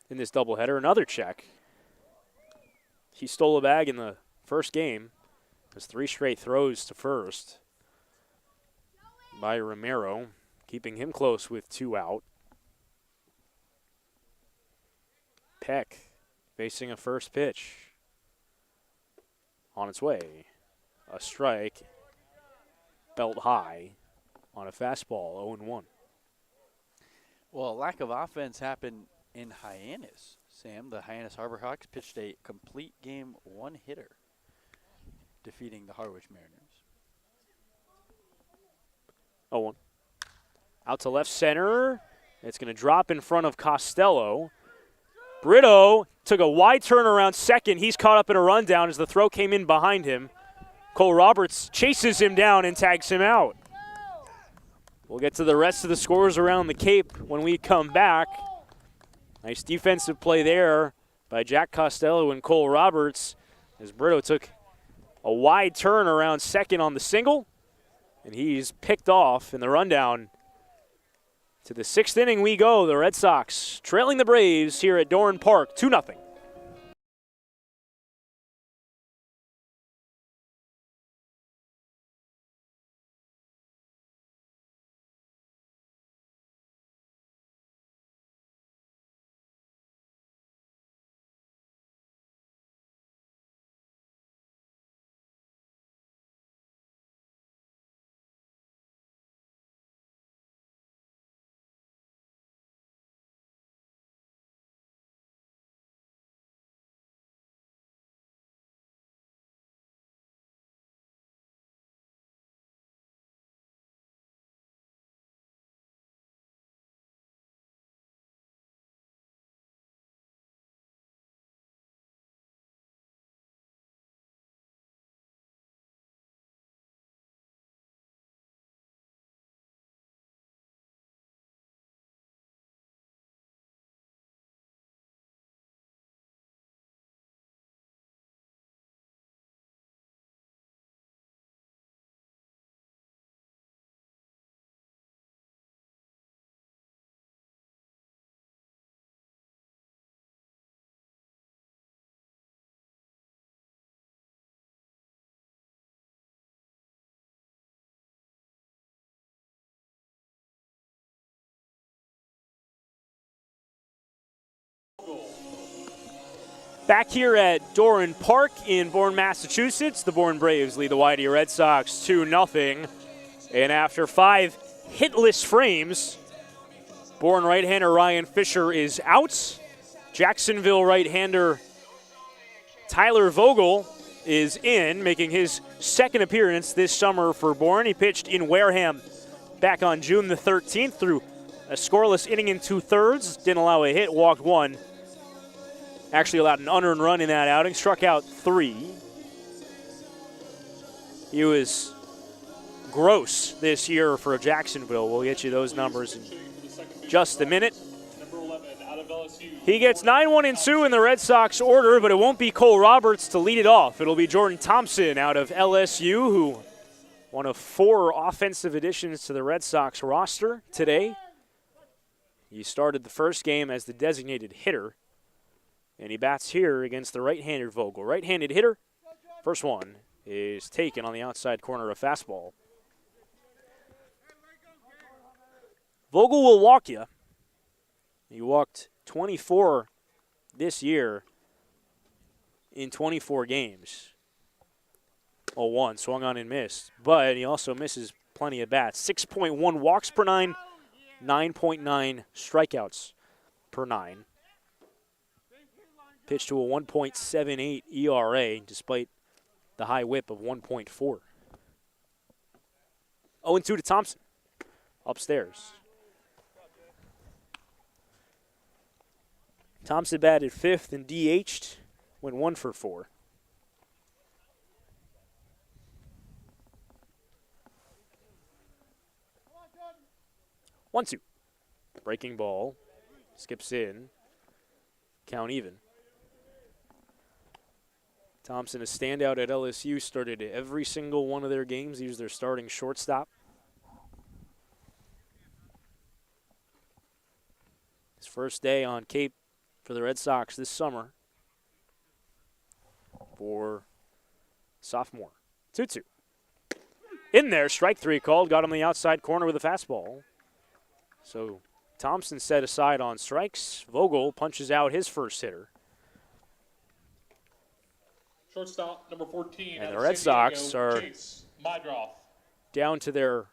in this doubleheader. Another check. He stole a bag in the first game. There's 3 straight throws to first by Romero, keeping him close with 2 out. Peck facing a first pitch. On its way. A strike. Belt high on a fastball, 0-1. Well, a lack of offense happened in Hyannis. Sam, the Hyannis Harbor Hawks pitched a complete game 1-hitter, defeating the Harwich Mariners. 0-1. Out to left center. It's going to drop in front of Costello. Brito took a wide turn around second. He's caught up in a rundown as the throw came in behind him. Cole Roberts chases him down and tags him out. We'll get to the rest of the scores around the Cape when we come back. Nice defensive play there by Jack Costello and Cole Roberts as Brito took a wide turn around second on the single, and he's picked off in the rundown. To the 6th inning we go. The Red Sox trailing the Braves here at Bourne Park 2-0. Back here at Doran Park in Bourne, Massachusetts, the Bourne Braves lead the Whitey Red Sox 2-0. And after 5 hitless frames, Bourne right-hander Ryan Fisher is out. Jacksonville right-hander Tyler Vogel is in, making his second appearance this summer for Bourne. He pitched in Wareham back on June the 13th through a scoreless inning in 2/3. Didn't allow a hit, walked 1. Actually allowed an unearned run in that outing, struck out 3. He was gross this year for Jacksonville. We'll get you those numbers in just a minute. He gets 9-1-2 in the Red Sox order, but it won't be Cole Roberts to lead it off. It'll be Jordan Thompson out of LSU, who one of 4 offensive additions to the Red Sox roster today. He started the first game as the designated hitter, and he bats here against the right-handed Vogel. Right-handed hitter, first one is taken on the outside corner of fastball. Vogel will walk you. He walked 24 this year in 24 games. 0-1, swung on and missed. But he also misses plenty of bats. 6.1 walks per 9, 9.9 strikeouts per 9. Pitched to a 1.78 ERA despite the high whip of 1.4. 0-2 to Thompson. Upstairs. Thompson batted 5th and DH'd, went 1 for 4. One, two. Breaking ball. Skips in. Count even. Thompson, a standout at LSU, started every single one of their games. He was their starting shortstop. His first day on Cape for the Red Sox this summer for sophomore. 2-2. In there, strike 3 called. Got him the outside corner with a fastball. So Thompson set aside on strikes. Vogel punches out his first hitter. Shortstop number 14. And the Red Sox are down to their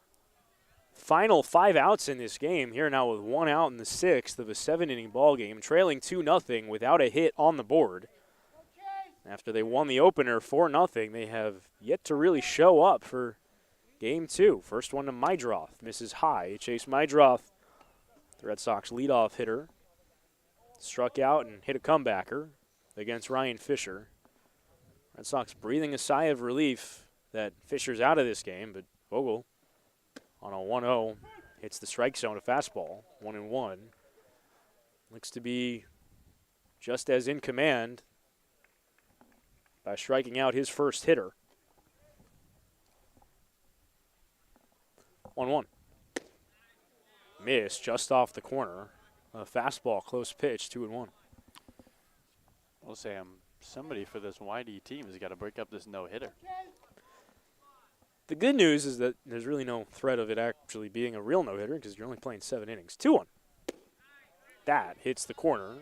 final 5 outs in this game. Here now with 1 out in the 6th of a 7-inning ball game, trailing 2-0 without a hit on the board. After they won the opener 4-0, they have yet to really show up for game 2. First one to Mydroth, misses high. Chase Mydroth, the Red Sox leadoff hitter, struck out and hit a comebacker against Ryan Fisher. Red Sox breathing a sigh of relief that Fisher's out of this game, but Vogel on a 1-0 hits the strike zone, a fastball, 1-1. Looks to be just as in command by striking out his first hitter. 1-1. Miss just off the corner. A fastball, close pitch, 2-1. Well, Sam, somebody for this YD team has got to break up this no-hitter. The good news is that there's really no threat of it actually being a real no-hitter because you're only playing 7 innings. 2-1. That hits the corner.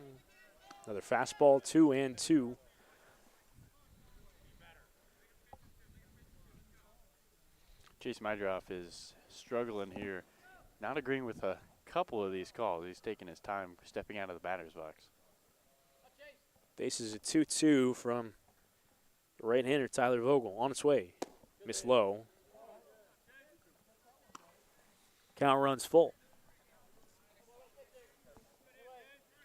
Another fastball, 2-2. Chase Mydroff is struggling here, not agreeing with a couple of these calls. He's taking his time stepping out of the batter's box. Bases a 2-2 from the right-hander Tyler Vogel on its way. Miss low. Count runs full.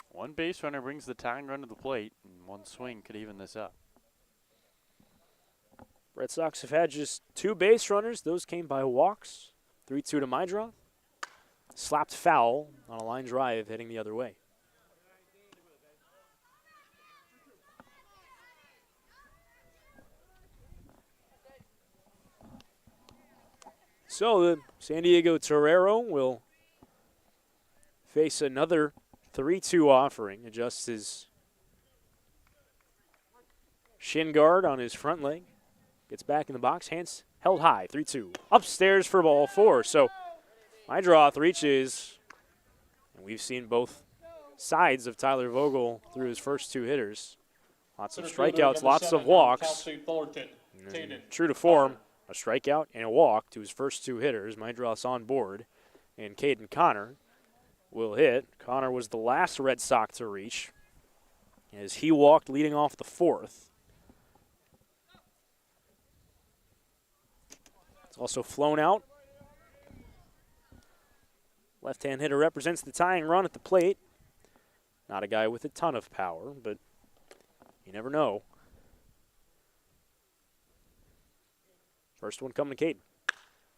One base runner brings the tying run to the plate, and one swing could even this up. Red Sox have had just 2 base runners. Those came by walks. 3-2 to Mydroth. Slapped foul on a line drive heading the other way. So the San Diego Torero will face another 3-2 offering. Adjusts his shin guard on his front leg. Gets back in the box. Hands held high. 3-2. Upstairs for ball 4. So Mydroth reaches. And we've seen both sides of Tyler Vogel through his first 2 hitters. Lots of Center fielder, strikeouts, number lots 7, of walks. Cal State Fullerton, Taden True to form, a strikeout and a walk to his first 2 hitters. Mydroth's on board, and Caden Connor will hit. Connor was the last Red Sox to reach as he walked leading off the 4th. It's also flown out. Left-hand hitter represents the tying run at the plate. Not a guy with a ton of power, but you never know. First one coming to Caden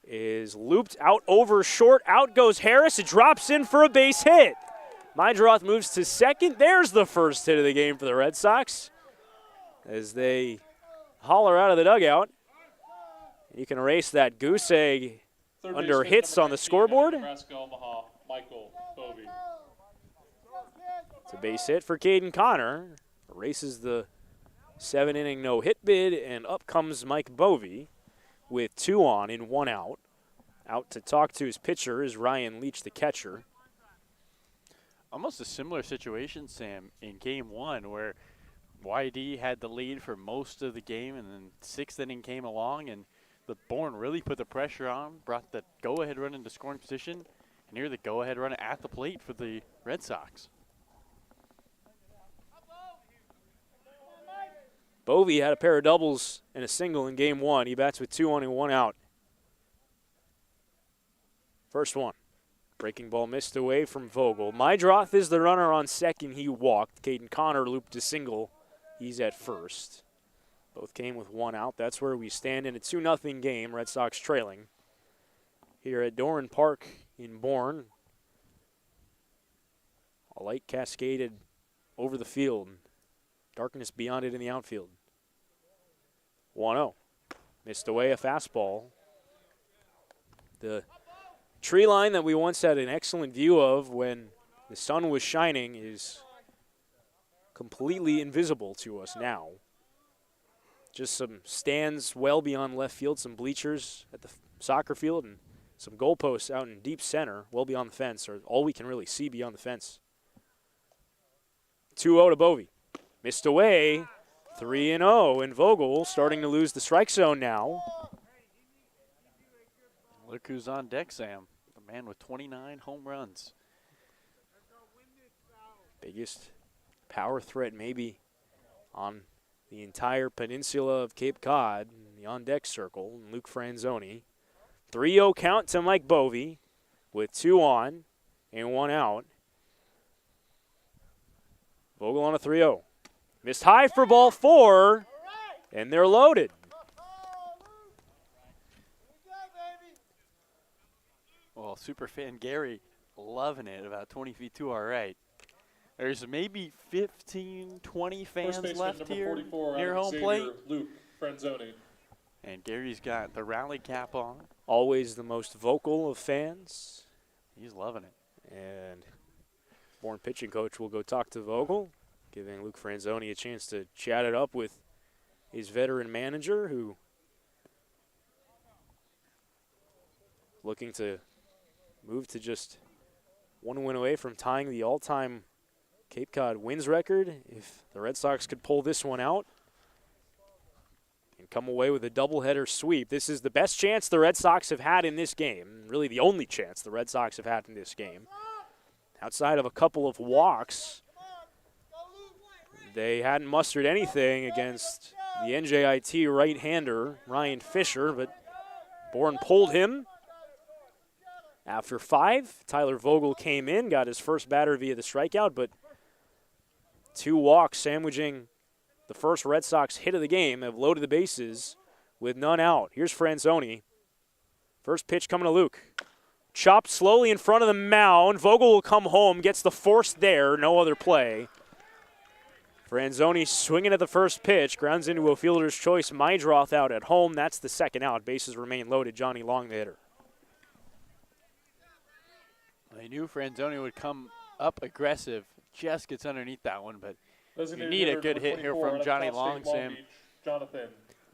is looped out over short. Out goes Harris. It drops in for a base hit. Mydroth moves to second. There's the first hit of the game for the Red Sox as they holler out of the dugout. You can erase that goose egg under hits on the scoreboard. Nebraska, Omaha, Michael Bovey. It's a base hit for Caden Connor. Erases the 7-inning no-hit bid, and up comes Mike Bovey with 2 on and 1 out. Out to talk to his pitcher is Ryan Leach, the catcher. Almost a similar situation, Sam, in game 1 where YD had the lead for most of the game, and then 6th inning came along, and the Bourne really put the pressure on, brought the go-ahead run into scoring position, and here the go-ahead run at the plate for the Red Sox. Bovey had a pair of doubles and a single in game 1. He bats with 2 on and 1 out. First one. Breaking ball missed away from Vogel. Mydroth is the runner on second. He walked. Caden Connor looped a single. He's at first. Both came with 1 out. That's where we stand in a 2-0 game. Red Sox trailing here at Doran Park in Bourne. A light cascaded over the field. Darkness beyond it in the outfield. 1-0. Missed away a fastball. The tree line that we once had an excellent view of when the sun was shining is completely invisible to us now. Just some stands well beyond left field, some bleachers at the soccer field, and some goalposts out in deep center, well beyond the fence, or all we can really see beyond the fence. 2-0 to Bovey. Missed away, 3-0, and Vogel starting to lose the strike zone now. Look who's on deck, Sam. The man with 29 home runs. Biggest power threat maybe on the entire peninsula of Cape Cod, in the on-deck circle, and Luke Franzoni. 3-0 count to Mike Bovey with 2 on and 1 out. Vogel on a 3-0. Missed high for ball 4, and they're loaded. Well, superfan Gary loving it about 20 feet to our right. There's maybe 15, 20 fans left here near home plate. Luke Franzoni. And Gary's got the rally cap on. Always the most vocal of fans. He's loving it. And Bourne pitching coach will go talk to Vogel, giving Luke Franzoni a chance to chat it up with his veteran manager, who looking to move to just 1 win away from tying the all-time Cape Cod wins record. If the Red Sox could pull this one out and come away with a doubleheader sweep, this is the best chance the Red Sox have had in this game, really the only chance the Red Sox have had in this game. Outside of a couple of walks, they hadn't mustered anything against the NJIT right-hander, Ryan Fisher, but Bourne pulled him. After 5, Tyler Vogel came in, got his first batter via the strikeout, but 2 walks sandwiching the first Red Sox hit of the game, have loaded the bases with none out. Here's Franzoni. First pitch coming to Luke. Chopped slowly in front of the mound. Vogel will come home, gets the force there, no other play. Franzoni swinging at the first pitch, grounds into a fielder's choice. Mydroth out at home. That's the second out. Bases remain loaded. Johnny Long, the hitter. They knew Franzoni would come up aggressive. Just gets underneath that one, but you need a good hit here from Johnny Long, Sam. Jonathan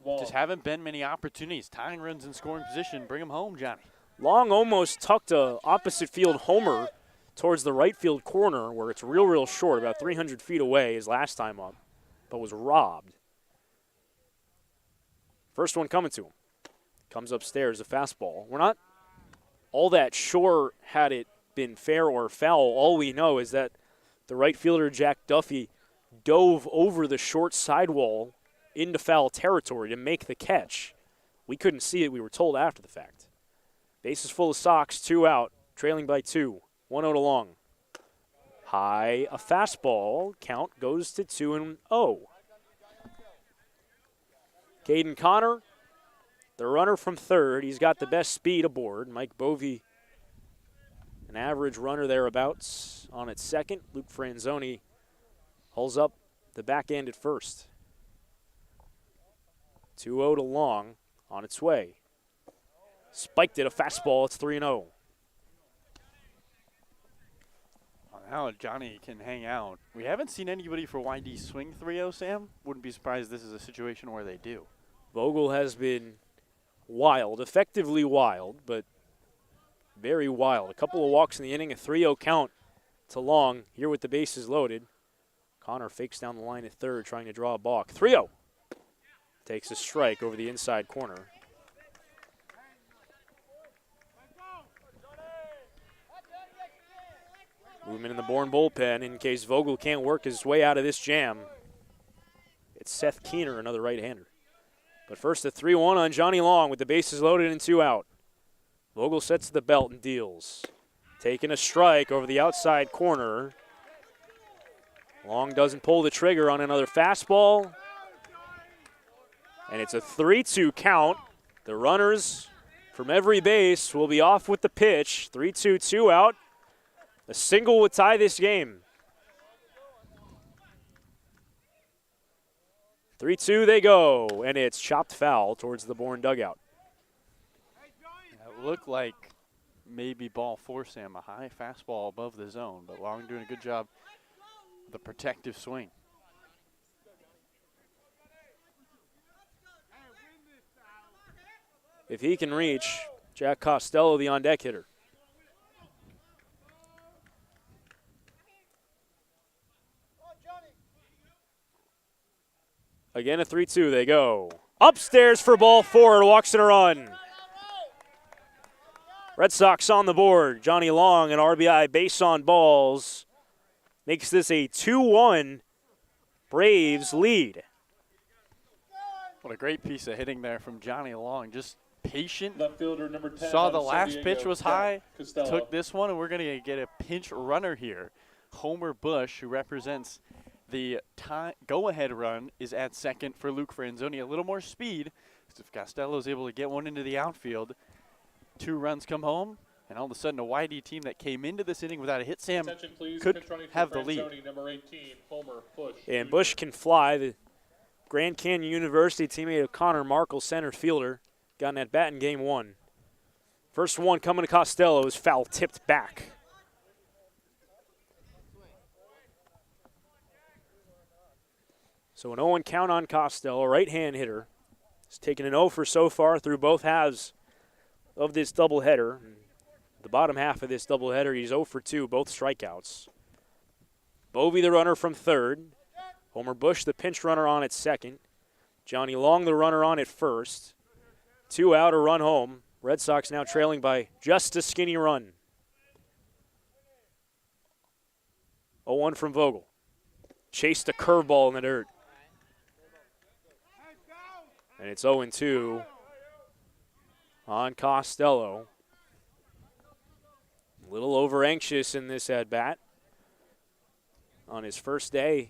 Long. Just haven't been many opportunities. Tying runs in scoring position. Bring him home, Johnny. Long almost tucked a opposite field homer towards the right field corner where it's real short, about 300 feet away his last time up. but was robbed. First one coming to him. Comes upstairs, a fastball. We're not all that sure had it been fair or foul. All we know is that the right fielder, Jack Duffy, dove over the short sidewall into foul territory to make the catch. We couldn't see it. We were told after the fact. Bases full of Sox, 2 out, trailing by 2. 1-0 to Long. High, a fastball. Count goes to 2-0. Caden Connor, the runner from third. He's got the best speed aboard. Mike Bovey, an average runner thereabouts on at second. Luke Franzoni hulls up the back end at first. 2-0 to Long on its way. Spiked it, a fastball. It's 3-0. Now Johnny can hang out. We haven't seen anybody for YD swing 3-0, Sam. Wouldn't be surprised this is a situation where they do. Vogel has been wild, effectively wild, but very wild. A couple of walks in the inning, a 3-0 count to Long here with the bases loaded. Connor fakes down the line at third, trying to draw a balk. 3-0. Takes a strike over the inside corner. Movement in the Bourne bullpen in case Vogel can't work his way out of this jam. It's Seth Keener, another right-hander. But first, a 3-1 on Johnny Long with the bases loaded and 2 out. Vogel sets the belt and deals. Taking a strike over the outside corner. Long doesn't pull the trigger on another fastball. And it's a 3-2 count. The runners from every base will be off with the pitch. 3-2, 2 out. A single would tie this game. 3-2 they go, and it's chopped foul towards the Bourne dugout. It looked like maybe ball 4, Sam, a high fastball above the zone, but Long doing a good job. The protective swing. If he can reach, Jack Costello, the on-deck hitter. Again, a 3-2, they go. Upstairs for ball 4, walks and a run. Red Sox on the board. Johnny Long, an RBI base on balls. Makes this a 2-1 Braves lead. What a great piece of hitting there from Johnny Long. Just patient. Left fielder number 10. Saw out the of San last Diego, pitch was Jack high, Costello. took this one, and we're going to get a pinch runner here. Homer Bush, who represents the go-ahead run, is at second for Luke Franzoni. A little more speed. If Costello is able to get one into the outfield, 2 runs come home, and all of a sudden a YD team that came into this inning without a hit, Sam, Attention, please. could Pitch running for have the lead. Franzoni, number 18, Homer Bush. And Bush can fly. The Grand Canyon University teammate of Connor Markle, center fielder, got an at-bat in game 1. First one coming to Costello is foul tipped back. So an 0-1 count on Costello, right-hand hitter. He's taken an 0 for so far through both halves of this doubleheader. The bottom half of this doubleheader, he's 0 for 2, both strikeouts. Bovey, the runner from third. Homer Bush, the pinch runner, on at second. Johnny Long, the runner, on at first. 2 out, a run home. Red Sox now trailing by just a skinny run. 0-1 from Vogel. Chased a curveball in the dirt. And it's 0-2 on Costello. A little over anxious in this at-bat on his first day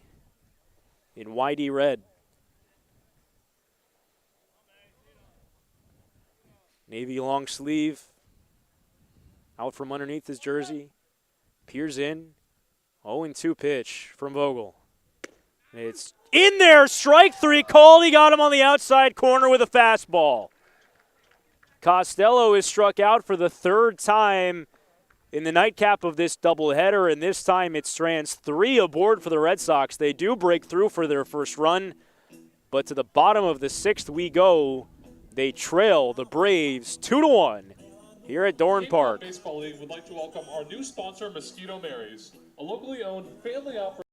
in YD red. Navy long sleeve out from underneath his jersey. Peers in. 0-2 pitch from Vogel. It's in there, strike 3 called. He got him on the outside corner with a fastball. Costello is struck out for the 3rd time in the nightcap of this doubleheader, and this time it strands 3 aboard for the Red Sox. They do break through for their first run, but to the bottom of the 6th we go. They trail the Braves 2-1 here at Dorn Park. Baseball League would like to welcome our new sponsor, Mosquito Marys, a locally owned family-operated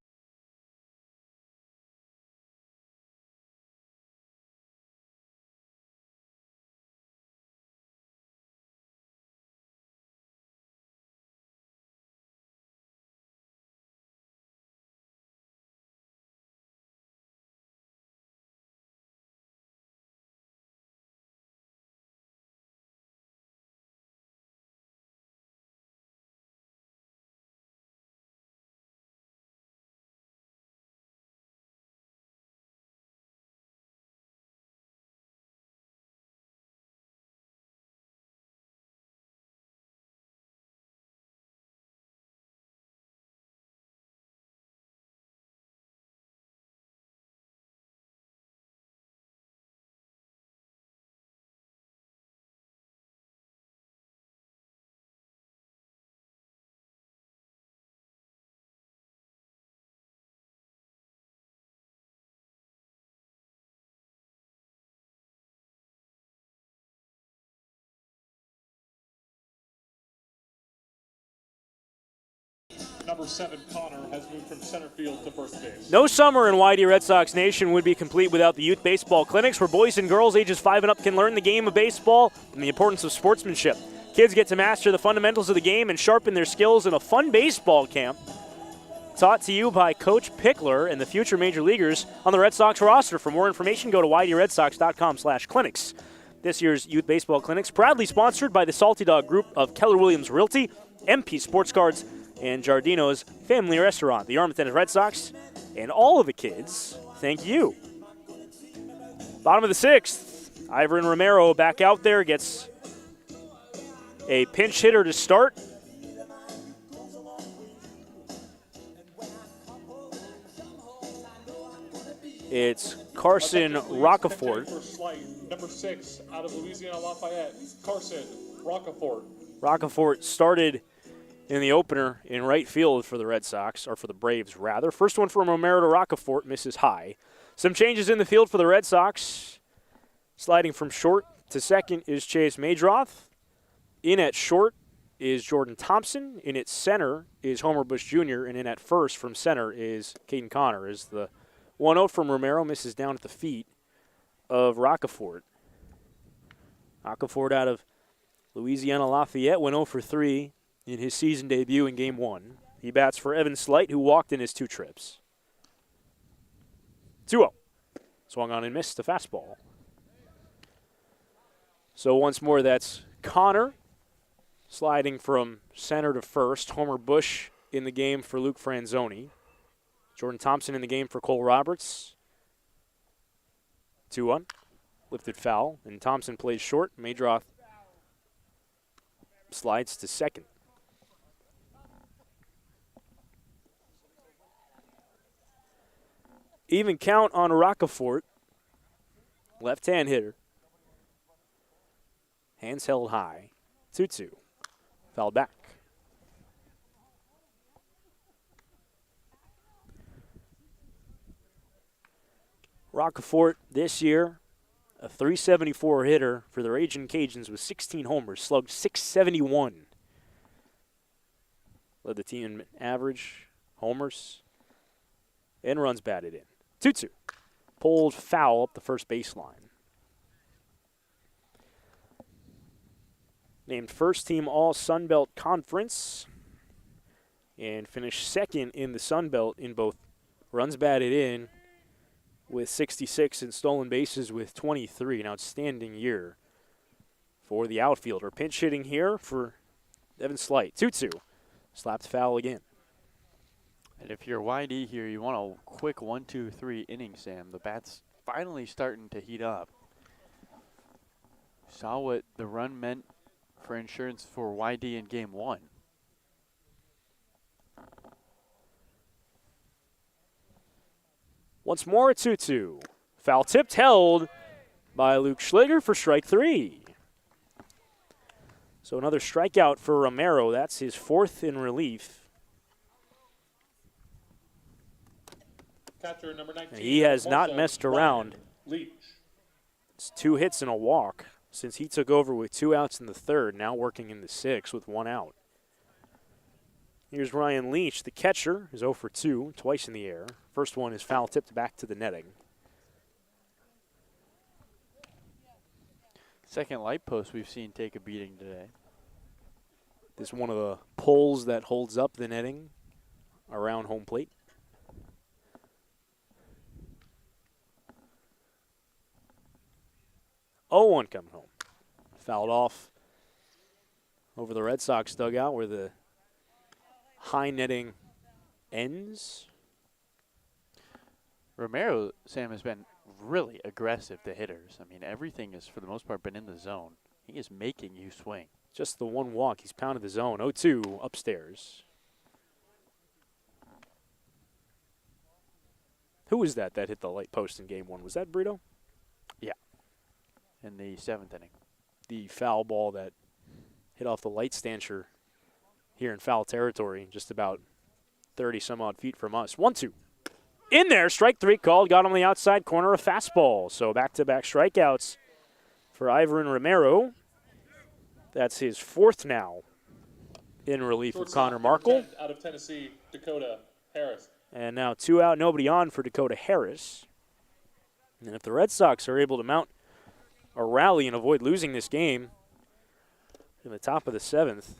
number 7, Connor, has moved from center field to first base. No summer in YD Red Sox Nation would be complete without the youth baseball clinics, where boys and girls ages 5 and up can learn the game of baseball and the importance of sportsmanship. Kids get to master the fundamentals of the game and sharpen their skills in a fun baseball camp taught to you by Coach Pickler and the future major leaguers on the Red Sox roster. For more information, go to ydredsox.com/clinics. This year's youth baseball clinics proudly sponsored by the Salty Dog Group of Keller Williams Realty, MP Sports Cards, and Giardino's Family Restaurant. The Arlington Red Sox and all of the kids, thank you. Bottom of the 6th, Ivan Romero back out there, gets a pinch hitter to start. It's Carson Rocafort. Number 6, out of Louisiana Lafayette, Carson Rocafort. Rocafort started in the opener in right field for the Red Sox, or for the Braves, rather. First one from Romero to Rocafort, misses high. Some changes in the field for the Red Sox. Sliding from short to second is Chase Madroth. In at short is Jordan Thompson. In at center is Homer Bush Jr. And in at first from center is Caden Connor. Is the 1-0 from Romero, misses down at the feet of Rocafort. Rocafort out of Louisiana Lafayette went 0 for 3 in his season debut in Game 1. He bats for Evan Slight, who walked in his 2 trips. 2-0. Swung on and missed the fastball. So once more, that's Connor sliding from center to first. Homer Bush in the game for Luke Franzoni. Jordan Thompson in the game for Cole Roberts. 2-1. Lifted foul, and Thompson plays short. Madroth slides to second. Even count on Rocafort. Left-hand hitter. Hands held high. 2-2. Fouled back. Rocafort this year, a .374 hitter for the Ragin' Cajuns with 16 homers, slugged .671. Led the team in average, homers, and runs batted in. 2-2. Pulled foul up the first baseline. Named first team All Sun Belt Conference and finished second in the Sun Belt in both runs batted in with 66 and stolen bases with 23. An outstanding year for the outfielder. Pinch hitting here for Evan Slight. 2-2. Slapped foul again. And if you're YD here, you want a quick 1-2-3 inning, Sam. The bat's finally starting to heat up. Saw what the run meant for insurance for YD in Game 1. Once more, 2-2. Foul tipped, held by Luke Schliger for strike 3. So another strikeout for Romero. That's his 4th in relief. Catcher number 19. And he has not messed around. Leach. It's 2 hits and a walk since he took over with 2 outs in the 3rd, now working in the 6th with 1 out. Here's Ryan Leach, the catcher, is 0 for 2, twice in the air. First one is foul tipped back to the netting. Second light post we've seen take a beating today. This is one of the poles that holds up the netting around home plate. Oh, 1 coming home. Fouled off over the Red Sox dugout where the high netting ends. Romero, Sam, has been really aggressive to hitters. I mean, everything has, for the most part, been in the zone. He is making you swing. Just the 1 walk. He's pounded the zone. 0-2 upstairs. Who was that hit the light post in Game 1? Was that Brito? Yeah. In the 7th inning. The foul ball that hit off the light stanchion here in foul territory, just about 30-some-odd feet from us. 1-2. In there, strike 3 called, got on the outside corner, a fastball. So back-to-back strikeouts for Ivan Romero. That's his 4th now. in relief of Shortstop, Connor number Markle. 10 out of Tennessee, Dakota Harris. And now 2 out, nobody on for Dakota Harris. And if the Red Sox are able to mount a rally and avoid losing this game in the top of the 7th,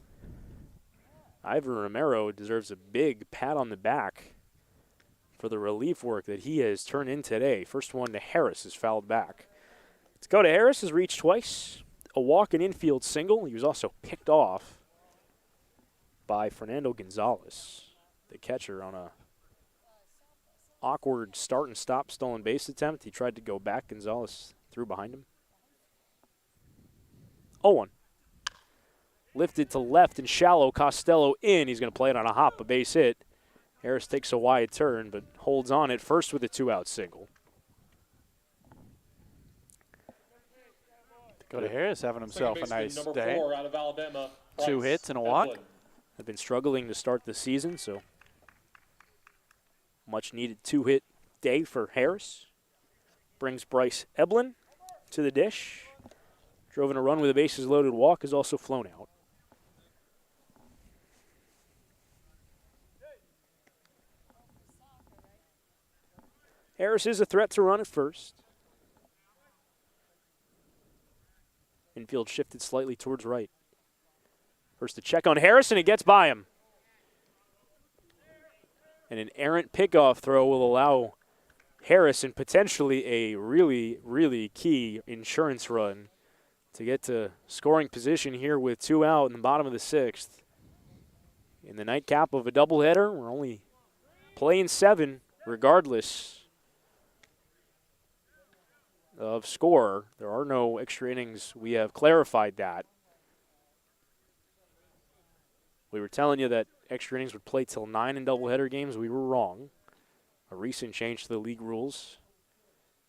Ivan Romero deserves a big pat on the back for the relief work that he has turned in today. First one to Harris is fouled back. Dakota Harris has reached twice, a walk and infield single. He was also picked off by Fernando Gonzalez, the catcher, on a awkward start and stop stolen base attempt. He tried to go back. Gonzalez threw behind him. 0-1. Lifted to left and shallow. Costello in. He's going to play it on a hop, a base hit. Harris takes a wide turn, but holds on at first with a 2-out single. Dakota Harris having himself a nice number day. 4 out of Alabama, 2 Bryce hits and a walk. Evelyn. Have been struggling to start the season, so much needed 2-hit day for Harris. Brings Bryce Eblin to the dish. Drove in a run with a bases loaded walk, is also flown out. Harris is a threat to run at first. Infield shifted slightly towards right. First to check on Harris, and it gets by him. And an errant pickoff throw will allow Harris, and potentially a really, really key insurance run, to get to scoring position here with 2 out in the bottom of the 6th. In the nightcap of a doubleheader, we're only playing 7 regardless of score. There are no extra innings. We have clarified that. We were telling you that extra innings would play till 9 in doubleheader games. We were wrong. A recent change to the league rules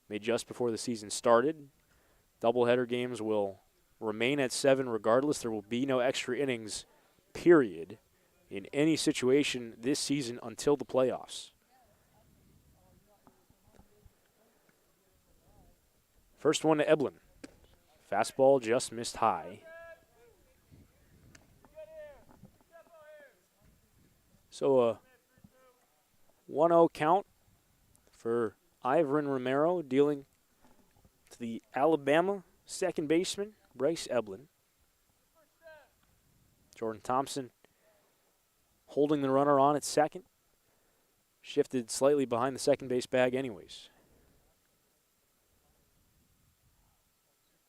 made just before the season started. Doubleheader games will remain at 7 regardless. There will be no extra innings, period, in any situation this season until the playoffs. First one to Eblin. Fastball just missed high. So a 1-0 count for Ivan Romero, dealing to the Alabama second baseman, Bryce Eblin. Jordan Thompson holding the runner on at second. Shifted slightly behind the second base bag anyways.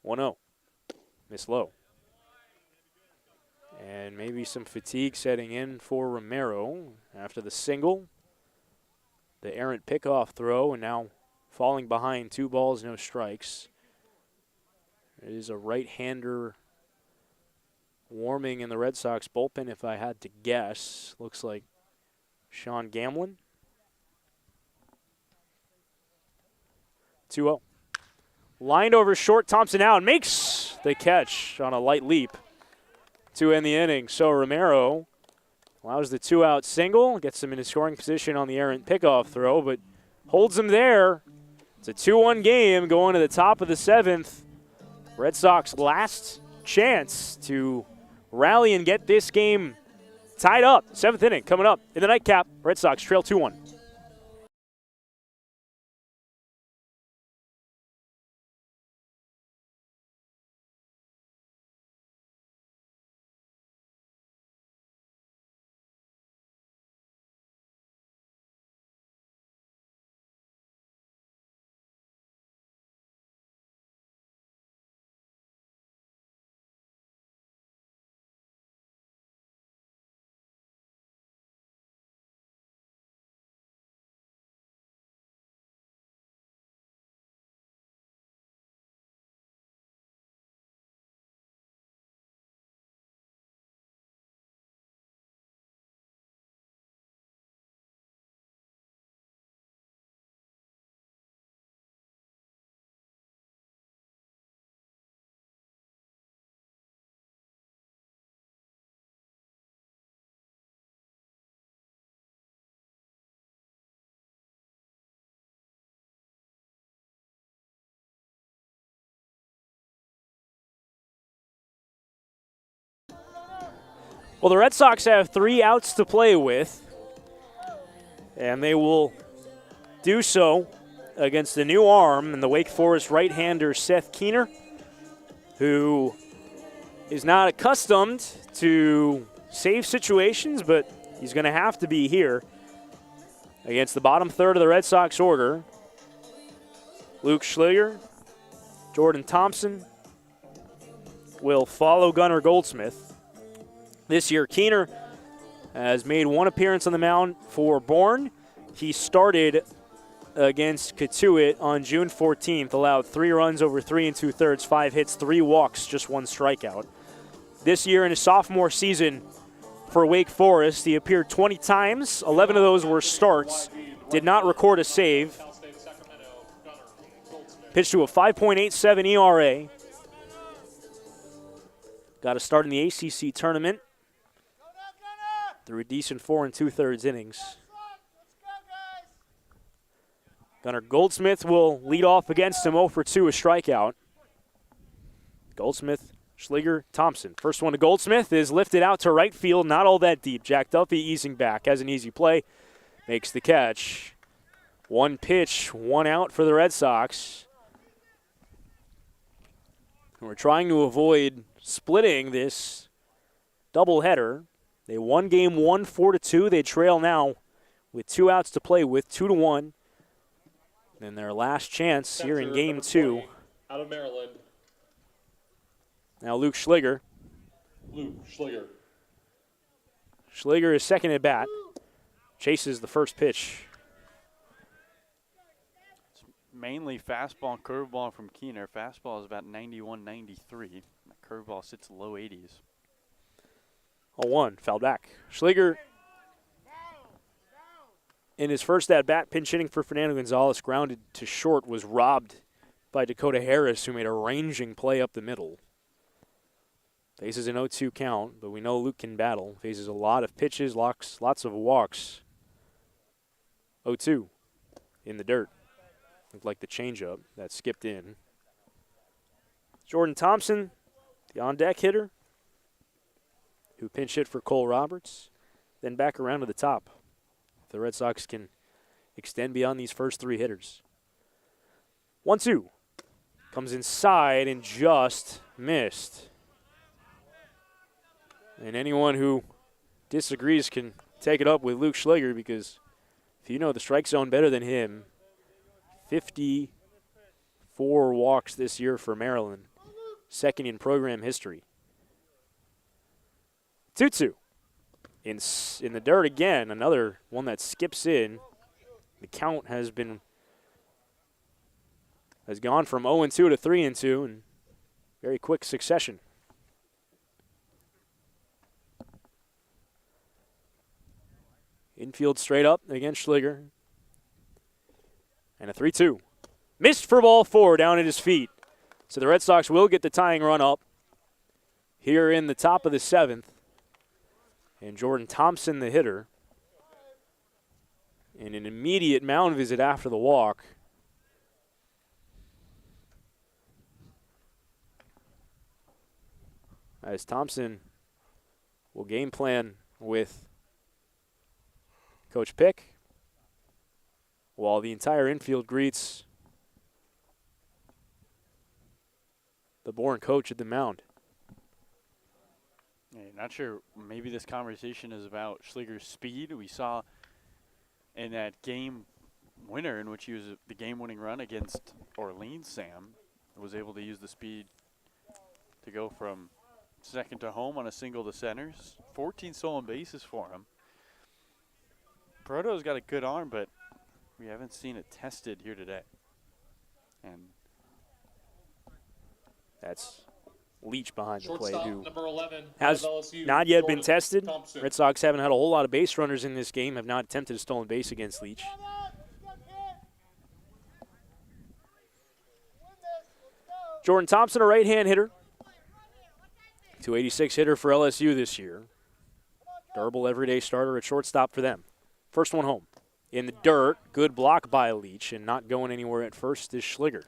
1-0. Miss low. And maybe some fatigue setting in for Romero after the single. The errant pickoff throw, and now falling behind, 2 balls, no strikes. It is a right-hander warming in the Red Sox bullpen, if I had to guess. Looks like Sean Gamlin. 2-0. Lined over short, Thompson out, makes the catch on a light leap to end the inning. So Romero allows the 2-out single, gets him in a scoring position on the errant pickoff throw, but holds him there. It's a 2-1 game going to the top of the 7th. Red Sox last chance to rally and get this game tied up. 7th inning coming up in the nightcap. Red Sox trail 2-1. Well, the Red Sox have 3 outs to play with, and they will do so against the new arm and the Wake Forest right-hander Seth Keener, who is not accustomed to save situations, but he's going to have to be here against the bottom third of the Red Sox order. Luke Schliger, Jordan Thompson will follow Gunnar Goldsmith. This year, Keener has made 1 appearance on the mound for Bourne. He started against Katuitt on June 14th, allowed 3 runs over 3 2/3, 5 hits, 3 walks, just 1 strikeout. This year in his sophomore season for Wake Forest, he appeared 20 times. 11 of those were starts. Did not record a save. Pitched to a 5.87 ERA. Got a start in the ACC tournament through a decent 4 2/3 innings. Gunnar Goldsmith will lead off against him, 0 for 2, a strikeout. Goldsmith, Schliger, Thompson. First one to Goldsmith is lifted out to right field, not all that deep. Jack Duffy easing back, has an easy play, makes the catch. 1 pitch, 1 out for the Red Sox. And we're trying to avoid splitting this doubleheader. They won game 1, 4-2. They trail now with 2 outs to play with, 2-1. And their last chance here in game 2. Out of Maryland. Now Luke Schliger. Luke Schliger. Schliger is second at bat. Chases the first pitch. It's mainly fastball and curveball from Keener. Fastball is about 91, 93. Curveball sits low 80s. 0-1, fouled back. Schliger, in his first at-bat, pinch hitting for Fernando Gonzalez, grounded to short, was robbed by Dakota Harris, who made a ranging play up the middle. Faces an 0-2 count, but we know Luke can battle. Faces a lot of pitches, lots of walks. 0-2 in the dirt. Looked like the changeup that skipped in. Jordan Thompson, the on-deck hitter, who pinch hit for Cole Roberts, then back around to the top. If the Red Sox can extend beyond these first 3 hitters. 1-2. Comes inside and just missed. And anyone who disagrees can take it up with Luke Schliger, because if you know the strike zone better than him, 54 walks this year for Maryland, second in program history. 2-2. In the dirt again, another one that skips in. The count has gone from 0-2 to 3-2 in very quick succession. Infield straight up against Schliger. And a 3-2. Missed for ball 4 down at his feet. So the Red Sox will get the tying run up here in the top of the 7th. And Jordan Thompson, the hitter, in an immediate mound visit after the walk. As Thompson will game plan with Coach Pick, while the entire infield greets the Bourne coach at the mound. Not sure, maybe this conversation is about Schliger's speed. We saw in that game winner in which he was the game-winning run against Orleans, Sam was able to use the speed to go from second to home on a single to centers. 14 stolen bases for him. Proto's got a good arm, but we haven't seen it tested here today. And that's Leach behind the plate, Shortstop, who number 11, has LSU, not yet been Jordan tested. Thompson. Red Sox haven't had a whole lot of base runners in this game, have not attempted a stolen base against Leach. Jordan Thompson, a right-hand hitter. 286 hitter for LSU this year. Durable everyday starter at shortstop for them. First one home. In the dirt, good block by Leach, and not going anywhere at first is Schliger.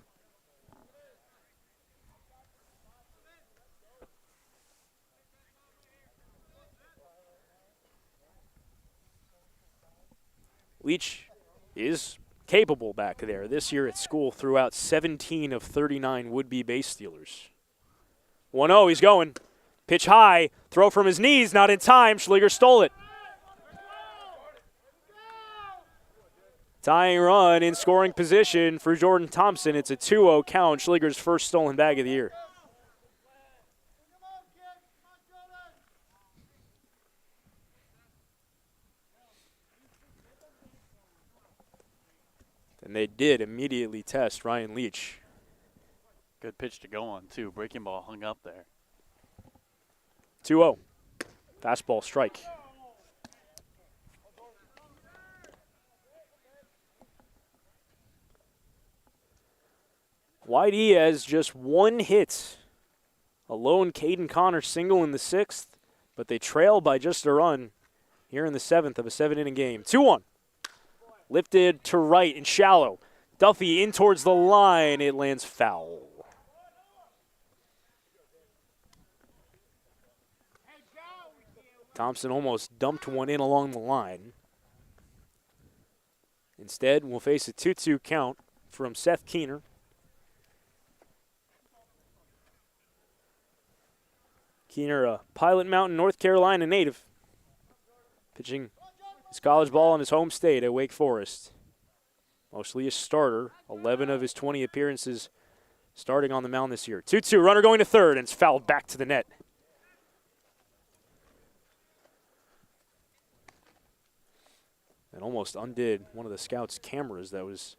Leach is capable back there. This year at school threw out 17 of 39 would-be base stealers. 1-0, he's going. Pitch high, throw from his knees, not in time. Schliger stole it. Tying run in scoring position for Jordan Thompson. It's a 2-0 count. Schliger's first stolen bag of the year. And they did immediately test Ryan Leach. Good pitch to go on, too. Breaking ball hung up there. 2-0. Fastball strike. Whitey has just one hit. A lone Caden Connor single in the 6th, but they trail by just a run here in the 7th of a 7-inning game. 2-1. Lifted to right and shallow. Duffy in towards the line. It lands foul. Thompson almost dumped one in along the line. Instead, we'll face a 2-2 count from Seth Keener. Keener, a Pilot Mountain, North Carolina native, pitching his college ball in his home state at Wake Forest. Mostly a starter, 11 of his 20 appearances starting on the mound this year. 2-2, runner going to third, and it's fouled back to the net. And almost undid one of the scouts' cameras that was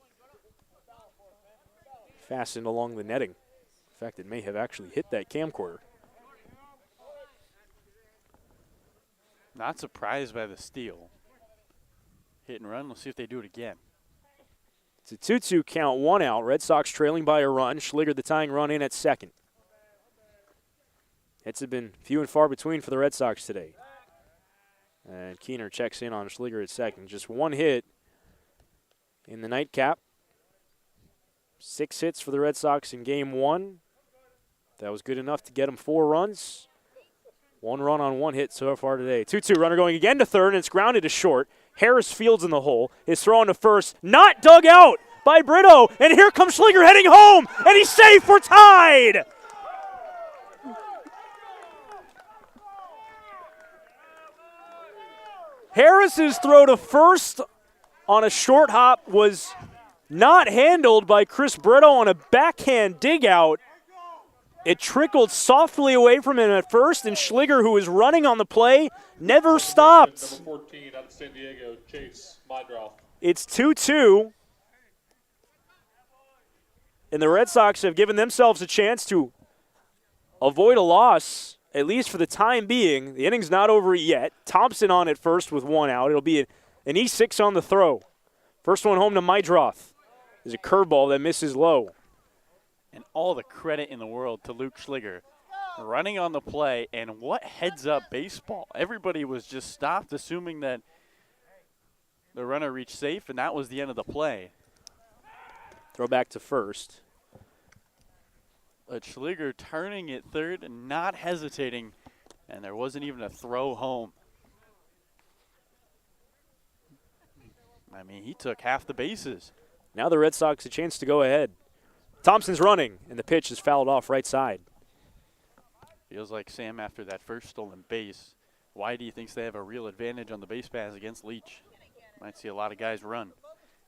fastened along the netting. In fact, it may have actually hit that camcorder. Not surprised by the steal. Hit and run. Let's see if they do it again. It's a 2-2 count, 1 out. Red Sox trailing by a run. Schliger the tying run in at second. Hits have been few and far between for the Red Sox today. And Keener checks in on Schliger at second. Just one hit in the nightcap. 6 hits for the Red Sox in game 1. That was good enough to get them 4 runs. 1 run on 1 hit so far today. 2-2, runner going again to third, and it's grounded to short. Harris fields in the hole. Is thrown to first. Not dug out by Brito. And here comes Schliger heading home, and he's safe. We're tied. Harris's throw to first on a short hop was not handled by Chris Brito on a backhand dig out. It trickled softly away from him at first, and Schliger, who was running on the play, never stopped. Number 14 out of San Diego, Chase Mydroth. It's 2-2. And the Red Sox have given themselves a chance to avoid a loss, at least for the time being. The inning's not over yet. Thompson on at first with 1 out. It'll be an E6 on the throw. First one home to Mydroth. There's a curveball that misses low. And all the credit in the world to Luke Schliger. Running on the play, and what heads-up baseball. Everybody was just stopped, assuming that the runner reached safe, and that was the end of the play. Throw back to first. But Schliger turning at third and not hesitating, and there wasn't even a throw home. I mean, he took half the bases. Now the Red Sox a chance to go ahead. Thompson's running, and the pitch is fouled off right side. Feels like Sam after that first stolen base. Whitey thinks they have a real advantage on the base paths against Leach. Might see a lot of guys run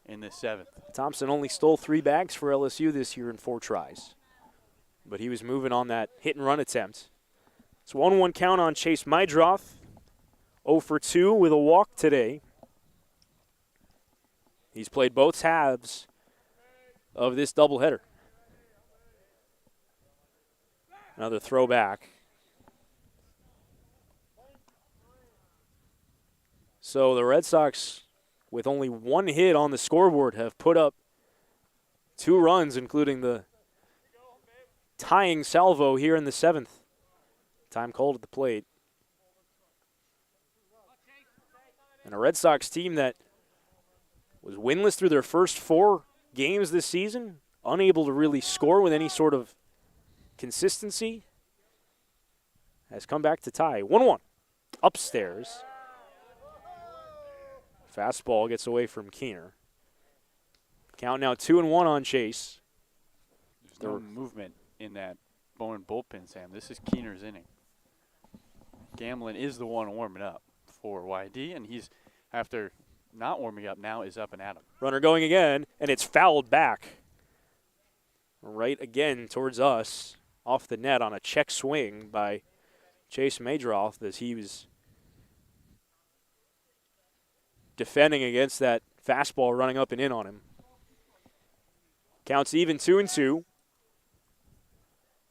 in this 7th. Thompson only stole 3 bags for LSU this year in 4 tries. But he was moving on that hit-and-run attempt. It's 1-1 count on Chase Mydroth. 0 for 2 with a walk today. He's played both halves of this doubleheader. Another throwback. So the Red Sox, with only 1 hit on the scoreboard, have put up 2 runs, including the tying salvo here in the 7th. Time called at the plate. And a Red Sox team that was winless through their first 4 games this season, unable to really score with any sort of consistency, has come back to tie. 1-1. Upstairs. Fastball gets away from Keener. Count now 2-1 on Chase. There's no movement in that Bourne bullpen, Sam. This is Keener's inning. Gamlin is the one warming up for YD, and he's, after not warming up, now is up and at him. Runner going again, and it's fouled back. Right again towards us, off the net on a check swing by Chase Madroth as he was defending against that fastball running up and in on him. Counts even 2-2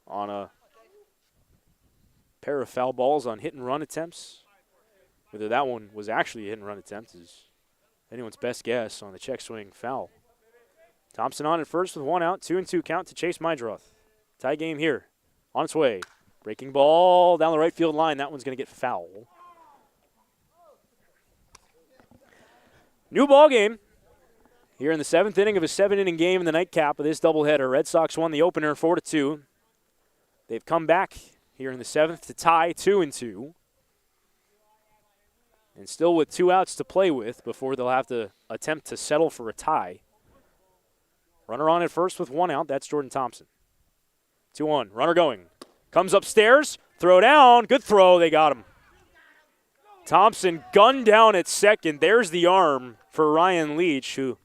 on a pair of foul balls on hit and run attempts. Whether that one was actually a hit and run attempt is anyone's best guess on the check swing foul. Thompson on at first with 1 out, 2-2 count to Chase Madroth. Tie game here, on its way. Breaking ball down the right field line. That one's going to get foul. New ball game here in the 7th inning of a 7-inning game in the nightcap of this doubleheader. Red Sox won the opener 4-2. They've come back here in the 7th to tie 2-2. And still with 2 outs to play with before they'll have to attempt to settle for a tie. Runner on at first with 1 out. That's Jordan Thompson. 2-1. Runner going. Comes upstairs. Throw down. Good throw. They got him. Thompson gunned down at second. There's the arm for Ryan Leach, who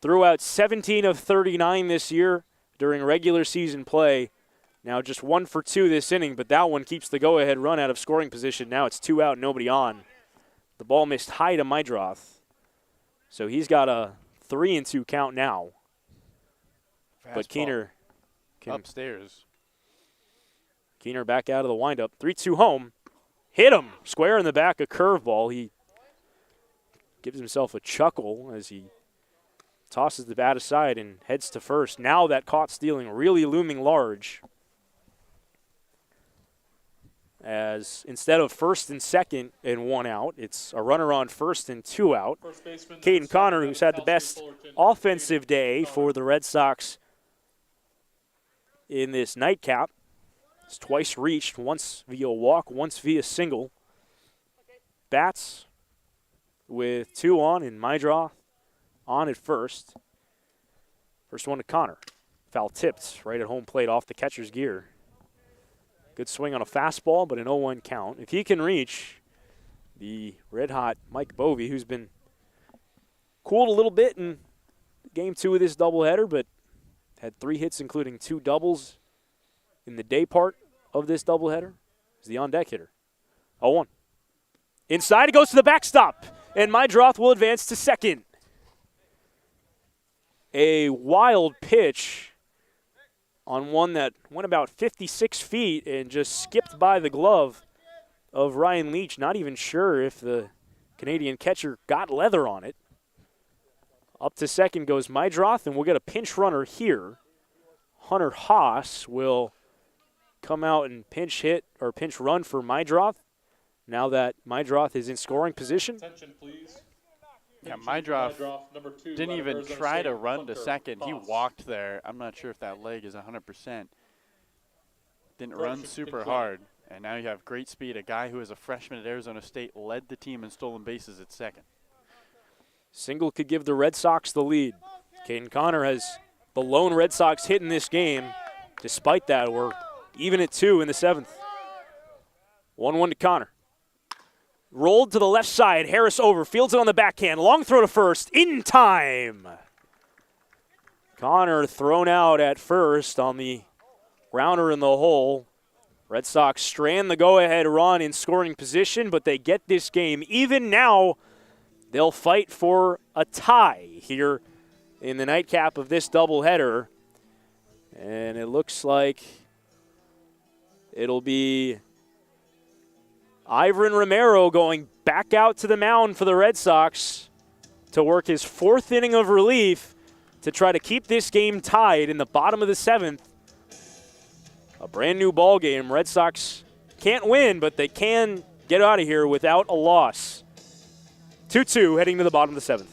threw out 17 of 39 this year during regular season play. Now just 1 for 2 this inning, but that one keeps the go-ahead run out of scoring position. Now it's 2 out, nobody on. The ball missed high to Madroth. So he's got a 3-2 count now. Fastball. But Keener can upstairs. Keener back out of the windup. 3-2 home. Hit him square in the back, a curveball. He gives himself a chuckle as he tosses the bat aside and heads to first. Now that caught stealing really looming large. As instead of first and second and 1 out, it's a runner on first and 2 out. Caden Connor, who's had the best offensive day for the Red Sox in this nightcap, has twice reached, once via walk, once via single. Bats with 2 on and Madroth on at first. First one to Connor. Foul tipped right at home plate off the catcher's gear. Good swing on a fastball, but an 0-1 count. If he can reach the red-hot Mike Bovey, who's been cooled a little bit in game 2 of this doubleheader, but had 3 hits, including 2 doubles in the day part of this doubleheader, is the on-deck hitter. 0-1. Inside, it goes to the backstop, and Madroth will advance to second. A wild pitch on one that went about 56 feet and just skipped by the glove of Ryan Leach. Not even sure if the Canadian catcher got leather on it. Up to second goes Madroth, and we'll get a pinch runner here. Hunter Haas will come out and pinch hit or pinch run for Madroth. Now that Madroth is in scoring position. Attention, please. Yeah, Madroth didn't even try to run to second. He walked there. I'm not sure if that leg is 100%. Didn't run super hard. And now you have great speed. A guy who is a freshman at Arizona State led the team in stolen bases at second. Single could give the Red Sox the lead. Caden Connor has the lone Red Sox hit in this game. Despite that, we're even at 2 in the 7th. 1-1 to Connor. Rolled to the left side. Harris over. Fields it on the backhand. Long throw to first. In time. Connor thrown out at first on the grounder in the hole. Red Sox strand the go-ahead run in scoring position, but they get this game even. Now they'll fight for a tie here in the nightcap of this doubleheader. And it looks like it'll be Ivan Romero going back out to the mound for the Red Sox to work his 4th inning of relief to try to keep this game tied in the bottom of the 7th. A brand new ball game. Red Sox can't win, but they can get out of here without a loss. 2-2 heading to the bottom of the 7th.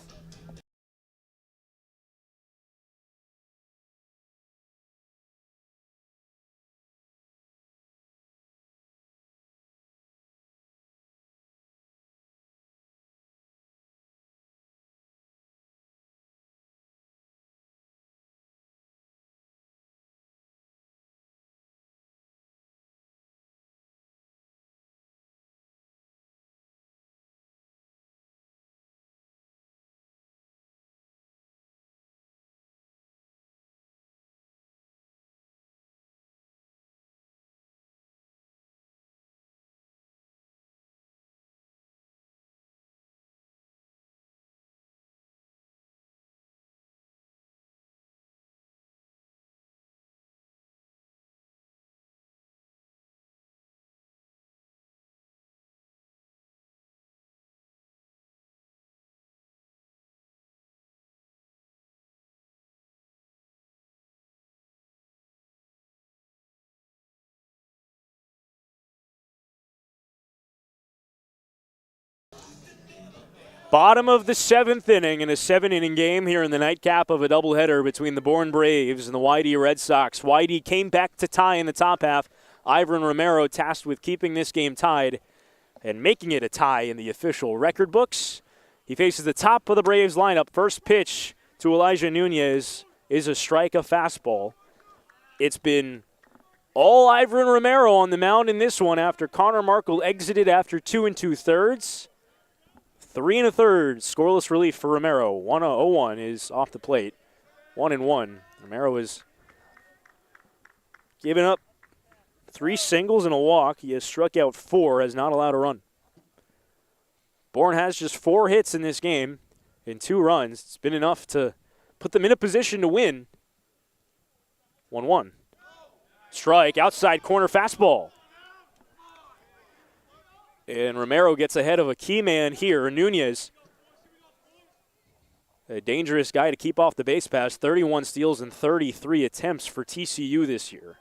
Bottom of the 7th inning in a 7-inning game here in the nightcap of a doubleheader between the Bourne Braves and the YD Red Sox. YD came back to tie in the top half. Ivan Romero tasked with keeping this game tied and making it a tie in the official record books. He faces the top of the Braves lineup. First pitch to Elijah Nunez is a strike, a fastball. It's been all Ivan Romero on the mound in this one after Connor Markle exited after 2 2/3. 3 1/3 scoreless relief for Romero. 1-0-1 is off the plate. 1-1. Romero is given up 3 singles and a walk. He has struck out 4, has not allowed a run. Bourne has just 4 hits in this game and 2 runs. It's been enough to put them in a position to win. 1-1. Strike, outside corner fastball. And Romero gets ahead of a key man here, Nunez. A dangerous guy to keep off the base pass. 31 steals and 33 attempts for TCU this year.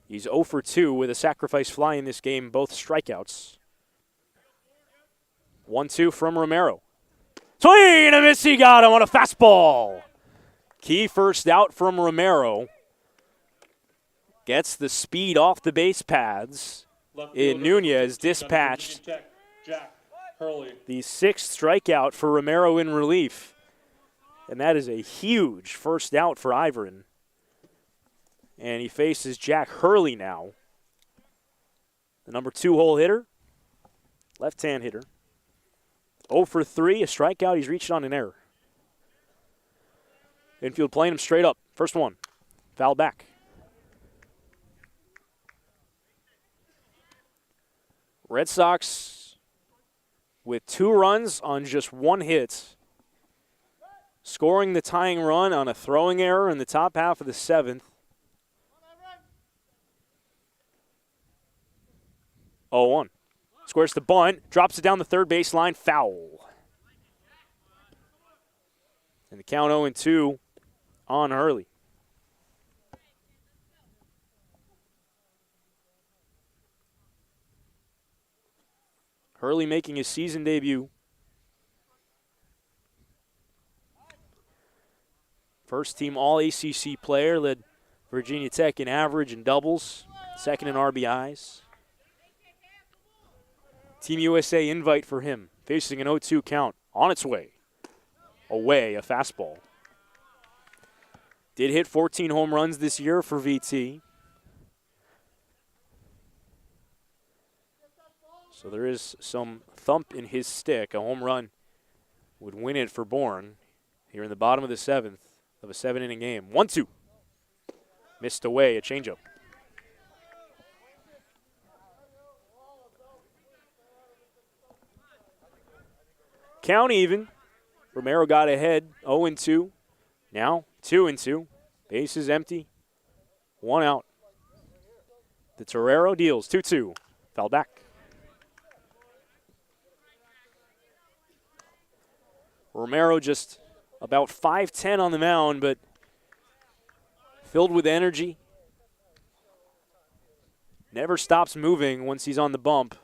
He's 0 for 2 with a sacrifice fly in this game, both strikeouts. 1-2 from Romero. Swing and a miss, he got him on a fastball. Key first out from Romero. Gets the speed off the base paths. In Nunez dispatched the 6th strikeout for Romero in relief. And that is a huge first out for Ivan. And he faces Jack Hurley now. The number 2 hole hitter. Left-hand hitter. 0 for 3, a strikeout. He's reached on an error. Infield playing him straight up. First one. Foul back. Red Sox with 2 runs on just 1 hit. Scoring the tying run on a throwing error in the top half of the 7th. 0-1. Squares the bunt, drops it down the third baseline, foul. And the count 0-2 on Hurley. Hurley making his season debut. First team All-ACC player, led Virginia Tech in average and doubles, second in RBIs. Team USA invite for him, facing an 0-2 count. On its way. Away, a fastball. Did hit 14 home runs this year for VT. So there is some thump in his stick. A home run would win it for Bourne here in the bottom of the 7th of a 7-inning game. 1-2. Missed away, a changeup. Count even. Romero got ahead, 0-2. Now 2-2. Base is empty. 1 out. The Torero deals 2-2. Foul back. Romero just about 5'10" on the mound, but filled with energy. Never stops moving once he's on the bump.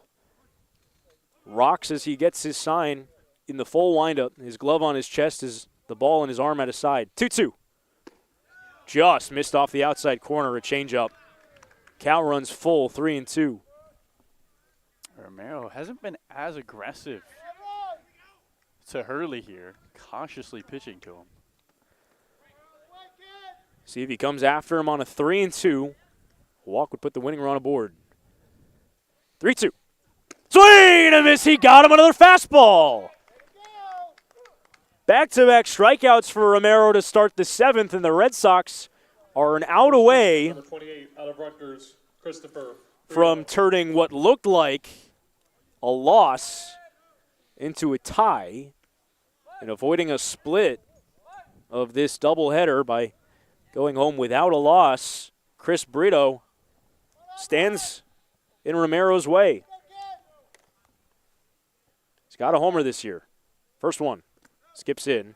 Rocks as he gets his sign in the full windup. His glove on his chest is the ball in his arm at his side. 2-2. Just missed off the outside corner, a changeup. Count runs full, 3-2. Romero hasn't been as aggressive to Hurley here, cautiously pitching to him. See if he comes after him on a 3-2. Walk would put the winning run aboard. 3-2. Swing and a miss. He got him another fastball. Back-to-back strikeouts for Romero to start the 7th, and the Red Sox are an out away Number 28 out of Rutgers, Christopher. from turning what looked like a loss into a tie and avoiding a split of this doubleheader by going home without a loss. Chris Brito stands in Romero's way. He's got a homer this year. First one. Skips in.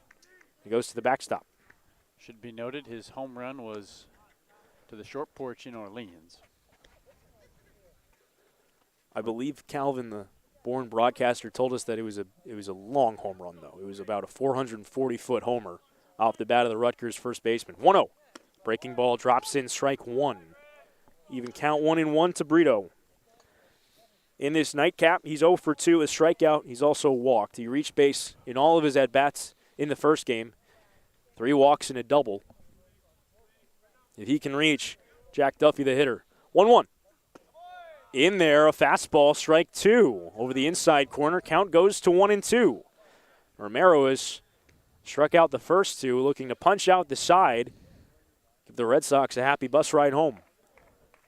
He goes to the backstop. Should be noted his home run was to the short porch in Orleans. I believe Calvin, the Bourne broadcaster told us that it was a long home run, though. It was about a 440-foot homer off the bat of the Rutgers first baseman. 1-0. Breaking ball drops in, strike one. Even count 1-1 to Brito. In this nightcap, he's 0 for 2, a strikeout. He's also walked. He reached base in all of his at-bats in the first game. 3 walks and a double. If he can reach Jack Duffy, the hitter. 1-1. In there, a fastball, strike 2. Over the inside corner, count goes to 1-2. Romero has struck out the first 2, looking to punch out the side. Give the Red Sox a happy bus ride home.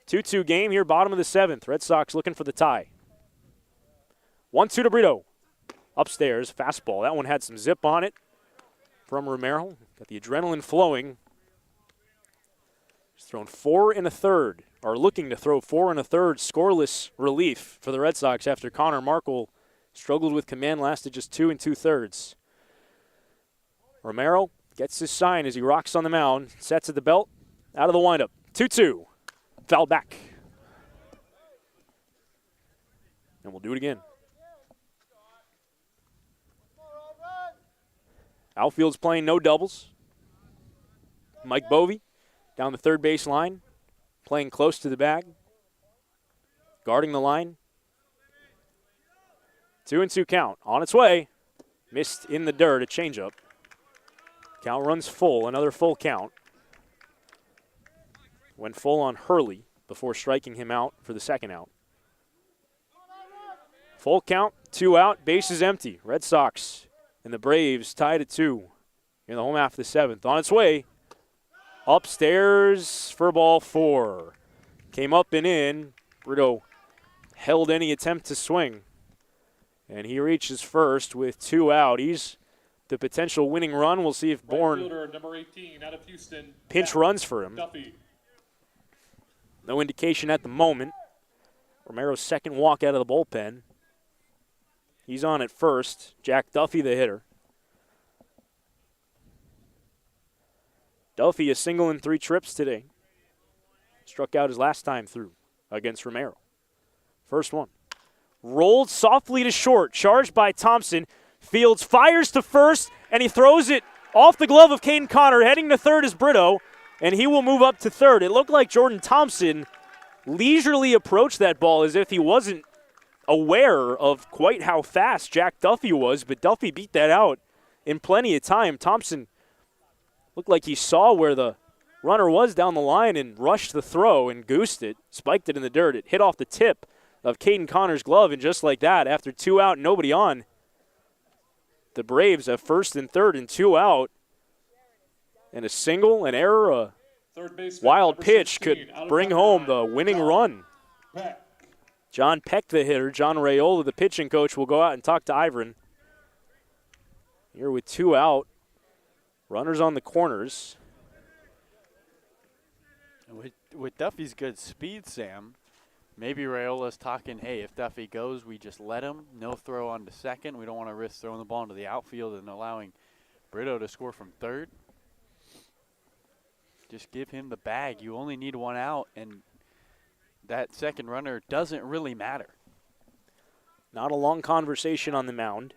2-2 game here, bottom of the 7th. Red Sox looking for the tie. 1-2 to Brito. Upstairs, fastball. That one had some zip on it from Romero. Got the adrenaline flowing. He's thrown 4 1/3, or looking to throw 4 1/3 scoreless relief for the Red Sox after Connor Markle struggled with command, lasted just 2 2/3. Romero gets his sign as he rocks on the mound, sets at the belt, out of the windup. 2-2. Foul back. And we'll do it again. Outfield's playing no doubles. Mike Bovey down the third base line, playing close to the bag, guarding the line. 2-2 count. On its way. Missed in the dirt, a changeup. Count runs full, another full count. Went full on Hurley before striking him out for the second out. Full count, 2 out, bases empty. Red Sox and the Braves tied at 2 in the home half of the 7th. On its way, upstairs for ball 4. Came up and in. Brito held any attempt to swing. And he reaches first with 2 out. He's the potential winning run. We'll see if Bourne number 18 out of Houston, pinch runs for him. Duffy. No indication at the moment. Romero's second walk out of the bullpen. He's on at first. Jack Duffy, the hitter. Duffy, a single in 3 trips today. Struck out his last time through against Romero. First one. Rolled softly to short. Charged by Thompson. Fields fires to first, and he throws it off the glove of Caden Connor. Heading to third is Brito, and he will move up to third. It looked like Jordan Thompson leisurely approached that ball as if he wasn't aware of quite how fast Jack Duffy was, but Duffy beat that out in plenty of time. Thompson looked like he saw where the runner was down the line and rushed the throw and goosed it, spiked it in the dirt. It hit off the tip of Caden Connor's glove, and just like that, after 2 out, nobody on, the Braves have first and third and 2 out, and a single, an error, a wild pitch could bring home the winning run. John Peck, the hitter. John Raiola, the pitching coach, will go out and talk to Ivrin. Here with 2 out. Runners on the corners. With Duffy's good speed, Sam, maybe Raiola's talking, hey, if Duffy goes, we just let him. No throw on to second. We don't want to risk throwing the ball into the outfield and allowing Brito to score from third. Just give him the bag. You only need 1 out, and that second runner doesn't really matter. Not a long conversation on the mound,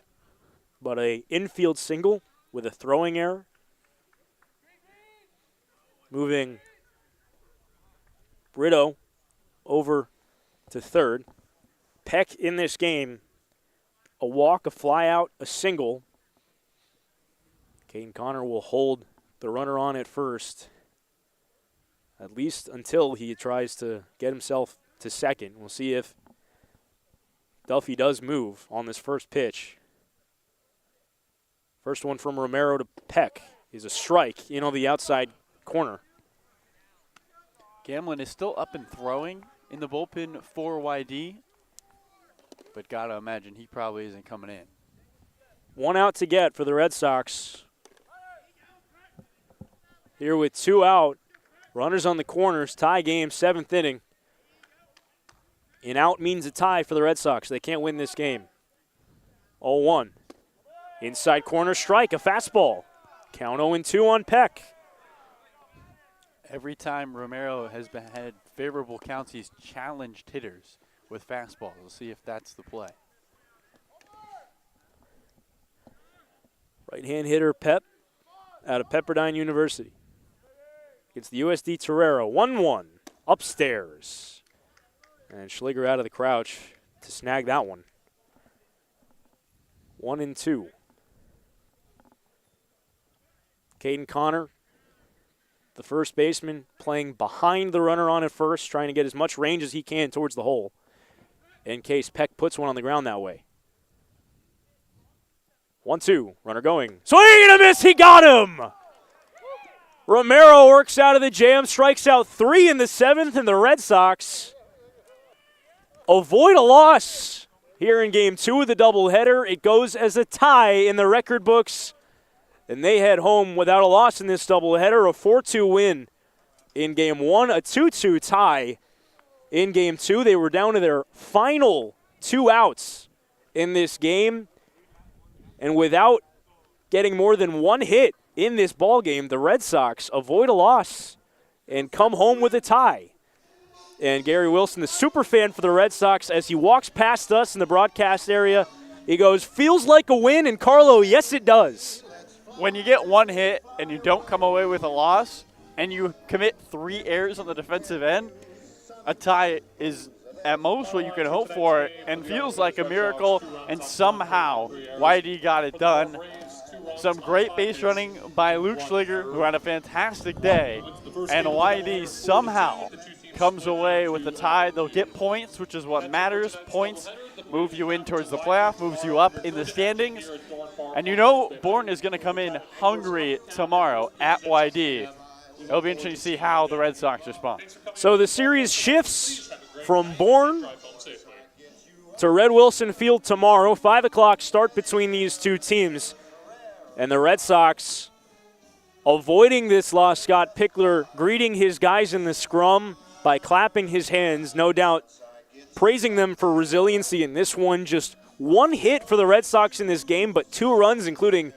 but a infield single with a throwing error. Moving Brito over to third. Peck in this game, a walk, a fly out, a single. Caden Connor will hold the runner on at first, at least until he tries to get himself to second. We'll see if Duffy does move on this first pitch. First one from Romero to Peck is a strike in on the outside corner. Gamlin is still up and throwing in the bullpen for YD, but gotta imagine he probably isn't coming in. 1 out to get for the Red Sox. Here with 2 out. Runners on the corners, tie game, 7th inning. An out means a tie for the Red Sox. They can't win this game. 0-1. Inside corner strike, a fastball. Count 0-2 on Peck. Every time Romero has had favorable counts, he's challenged hitters with fastballs. We'll see if that's the play. Right-hand hitter Pep out of Pepperdine University. Against the USD Torero. 1-1 upstairs. And Schliger out of the crouch to snag that one. 1-2. Caden Connor, the first baseman, playing behind the runner on at first, trying to get as much range as he can towards the hole in case Peck puts one on the ground that way. 1-2, runner going. Swing and a miss, he got him! Romero works out of the jam, strikes out 3 in the 7th, and the Red Sox avoid a loss here in Game 2 of the doubleheader. It goes as a tie in the record books, and they head home without a loss in this doubleheader, a 4-2 win in Game 1, a 2-2 tie in Game 2. They were down to their final 2 outs in this game, and without getting more than 1 hit in this ball game, the Red Sox avoid a loss and come home with a tie. And Gary Wilson, the super fan for the Red Sox, as he walks past us in the broadcast area, he goes, "Feels like a win," and Carlo, yes it does. When you get 1 hit and you don't come away with a loss and you commit 3 errors on the defensive end, a tie is at most what you can hope for and feels like a miracle, and somehow Whitey got it done. Some great base running by Luke Schliger, who had a fantastic day, and Whitey somehow comes away with the tie. They'll get points, which is what matters. Points move you in towards the playoff, moves you up in the standings. And you know Bourne is going to come in hungry tomorrow at YD. It'll be interesting to see how the Red Sox respond. So the series shifts from Bourne to Red Wilson Field tomorrow. 5 o'clock start between these two teams. And the Red Sox avoiding this loss. Scott Pickler greeting his guys in the scrum by clapping his hands, no doubt praising them for resiliency in this one. Just 1 hit for the Red Sox in this game, but 2 runs, including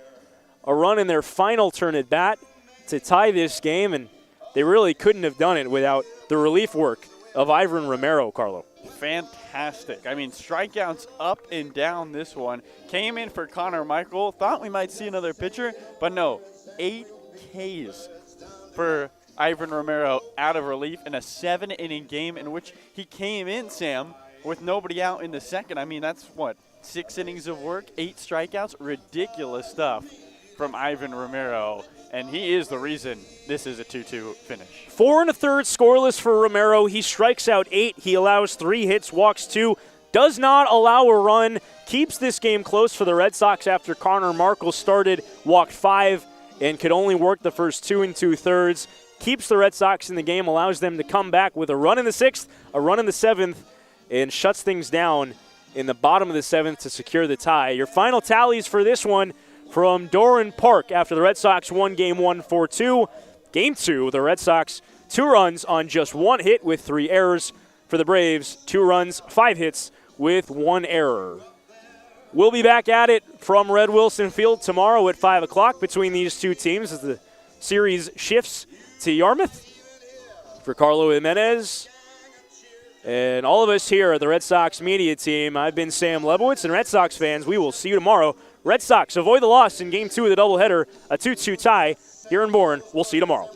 a run in their final turn at bat to tie this game, and they really couldn't have done it without the relief work of Ivan Romero, Carlo. Fantastic. I mean, strikeouts up and down this one. Came in for Connor Michael. Thought we might see another pitcher, but no. 8 Ks for Ivan Romero out of relief in a 7-inning game in which he came in, Sam, with nobody out in the second. I mean, that's what, 6 innings of work, 8 strikeouts? Ridiculous stuff from Ivan Romero, and he is the reason this is a 2-2 finish. 4 1/3 scoreless for Romero. He strikes out 8. He allows 3 hits, walks 2, does not allow a run, keeps this game close for the Red Sox after Connor Markle started, walked 5, and could only work the first 2 2/3. Keeps the Red Sox in the game, allows them to come back with a run in the 6th, a run in the 7th, and shuts things down in the bottom of the 7th to secure the tie. Your final tallies for this one from Doran Park after the Red Sox won Game 1 4-2. Game 2, the Red Sox 2 runs on just 1 hit with 3 errors. For the Braves, 2 runs, 5 hits with 1 error. We'll be back at it from Red Wilson Field tomorrow at 5 o'clock between these two teams as the series shifts to Yarmouth. For Carlo Jimenez and all of us here at the Red Sox media team, I've been Sam Lebowitz, and Red Sox fans, we will see you tomorrow. Red Sox avoid the loss in Game 2 of the doubleheader, a 2-2 tie here in Bourne. We'll see you tomorrow.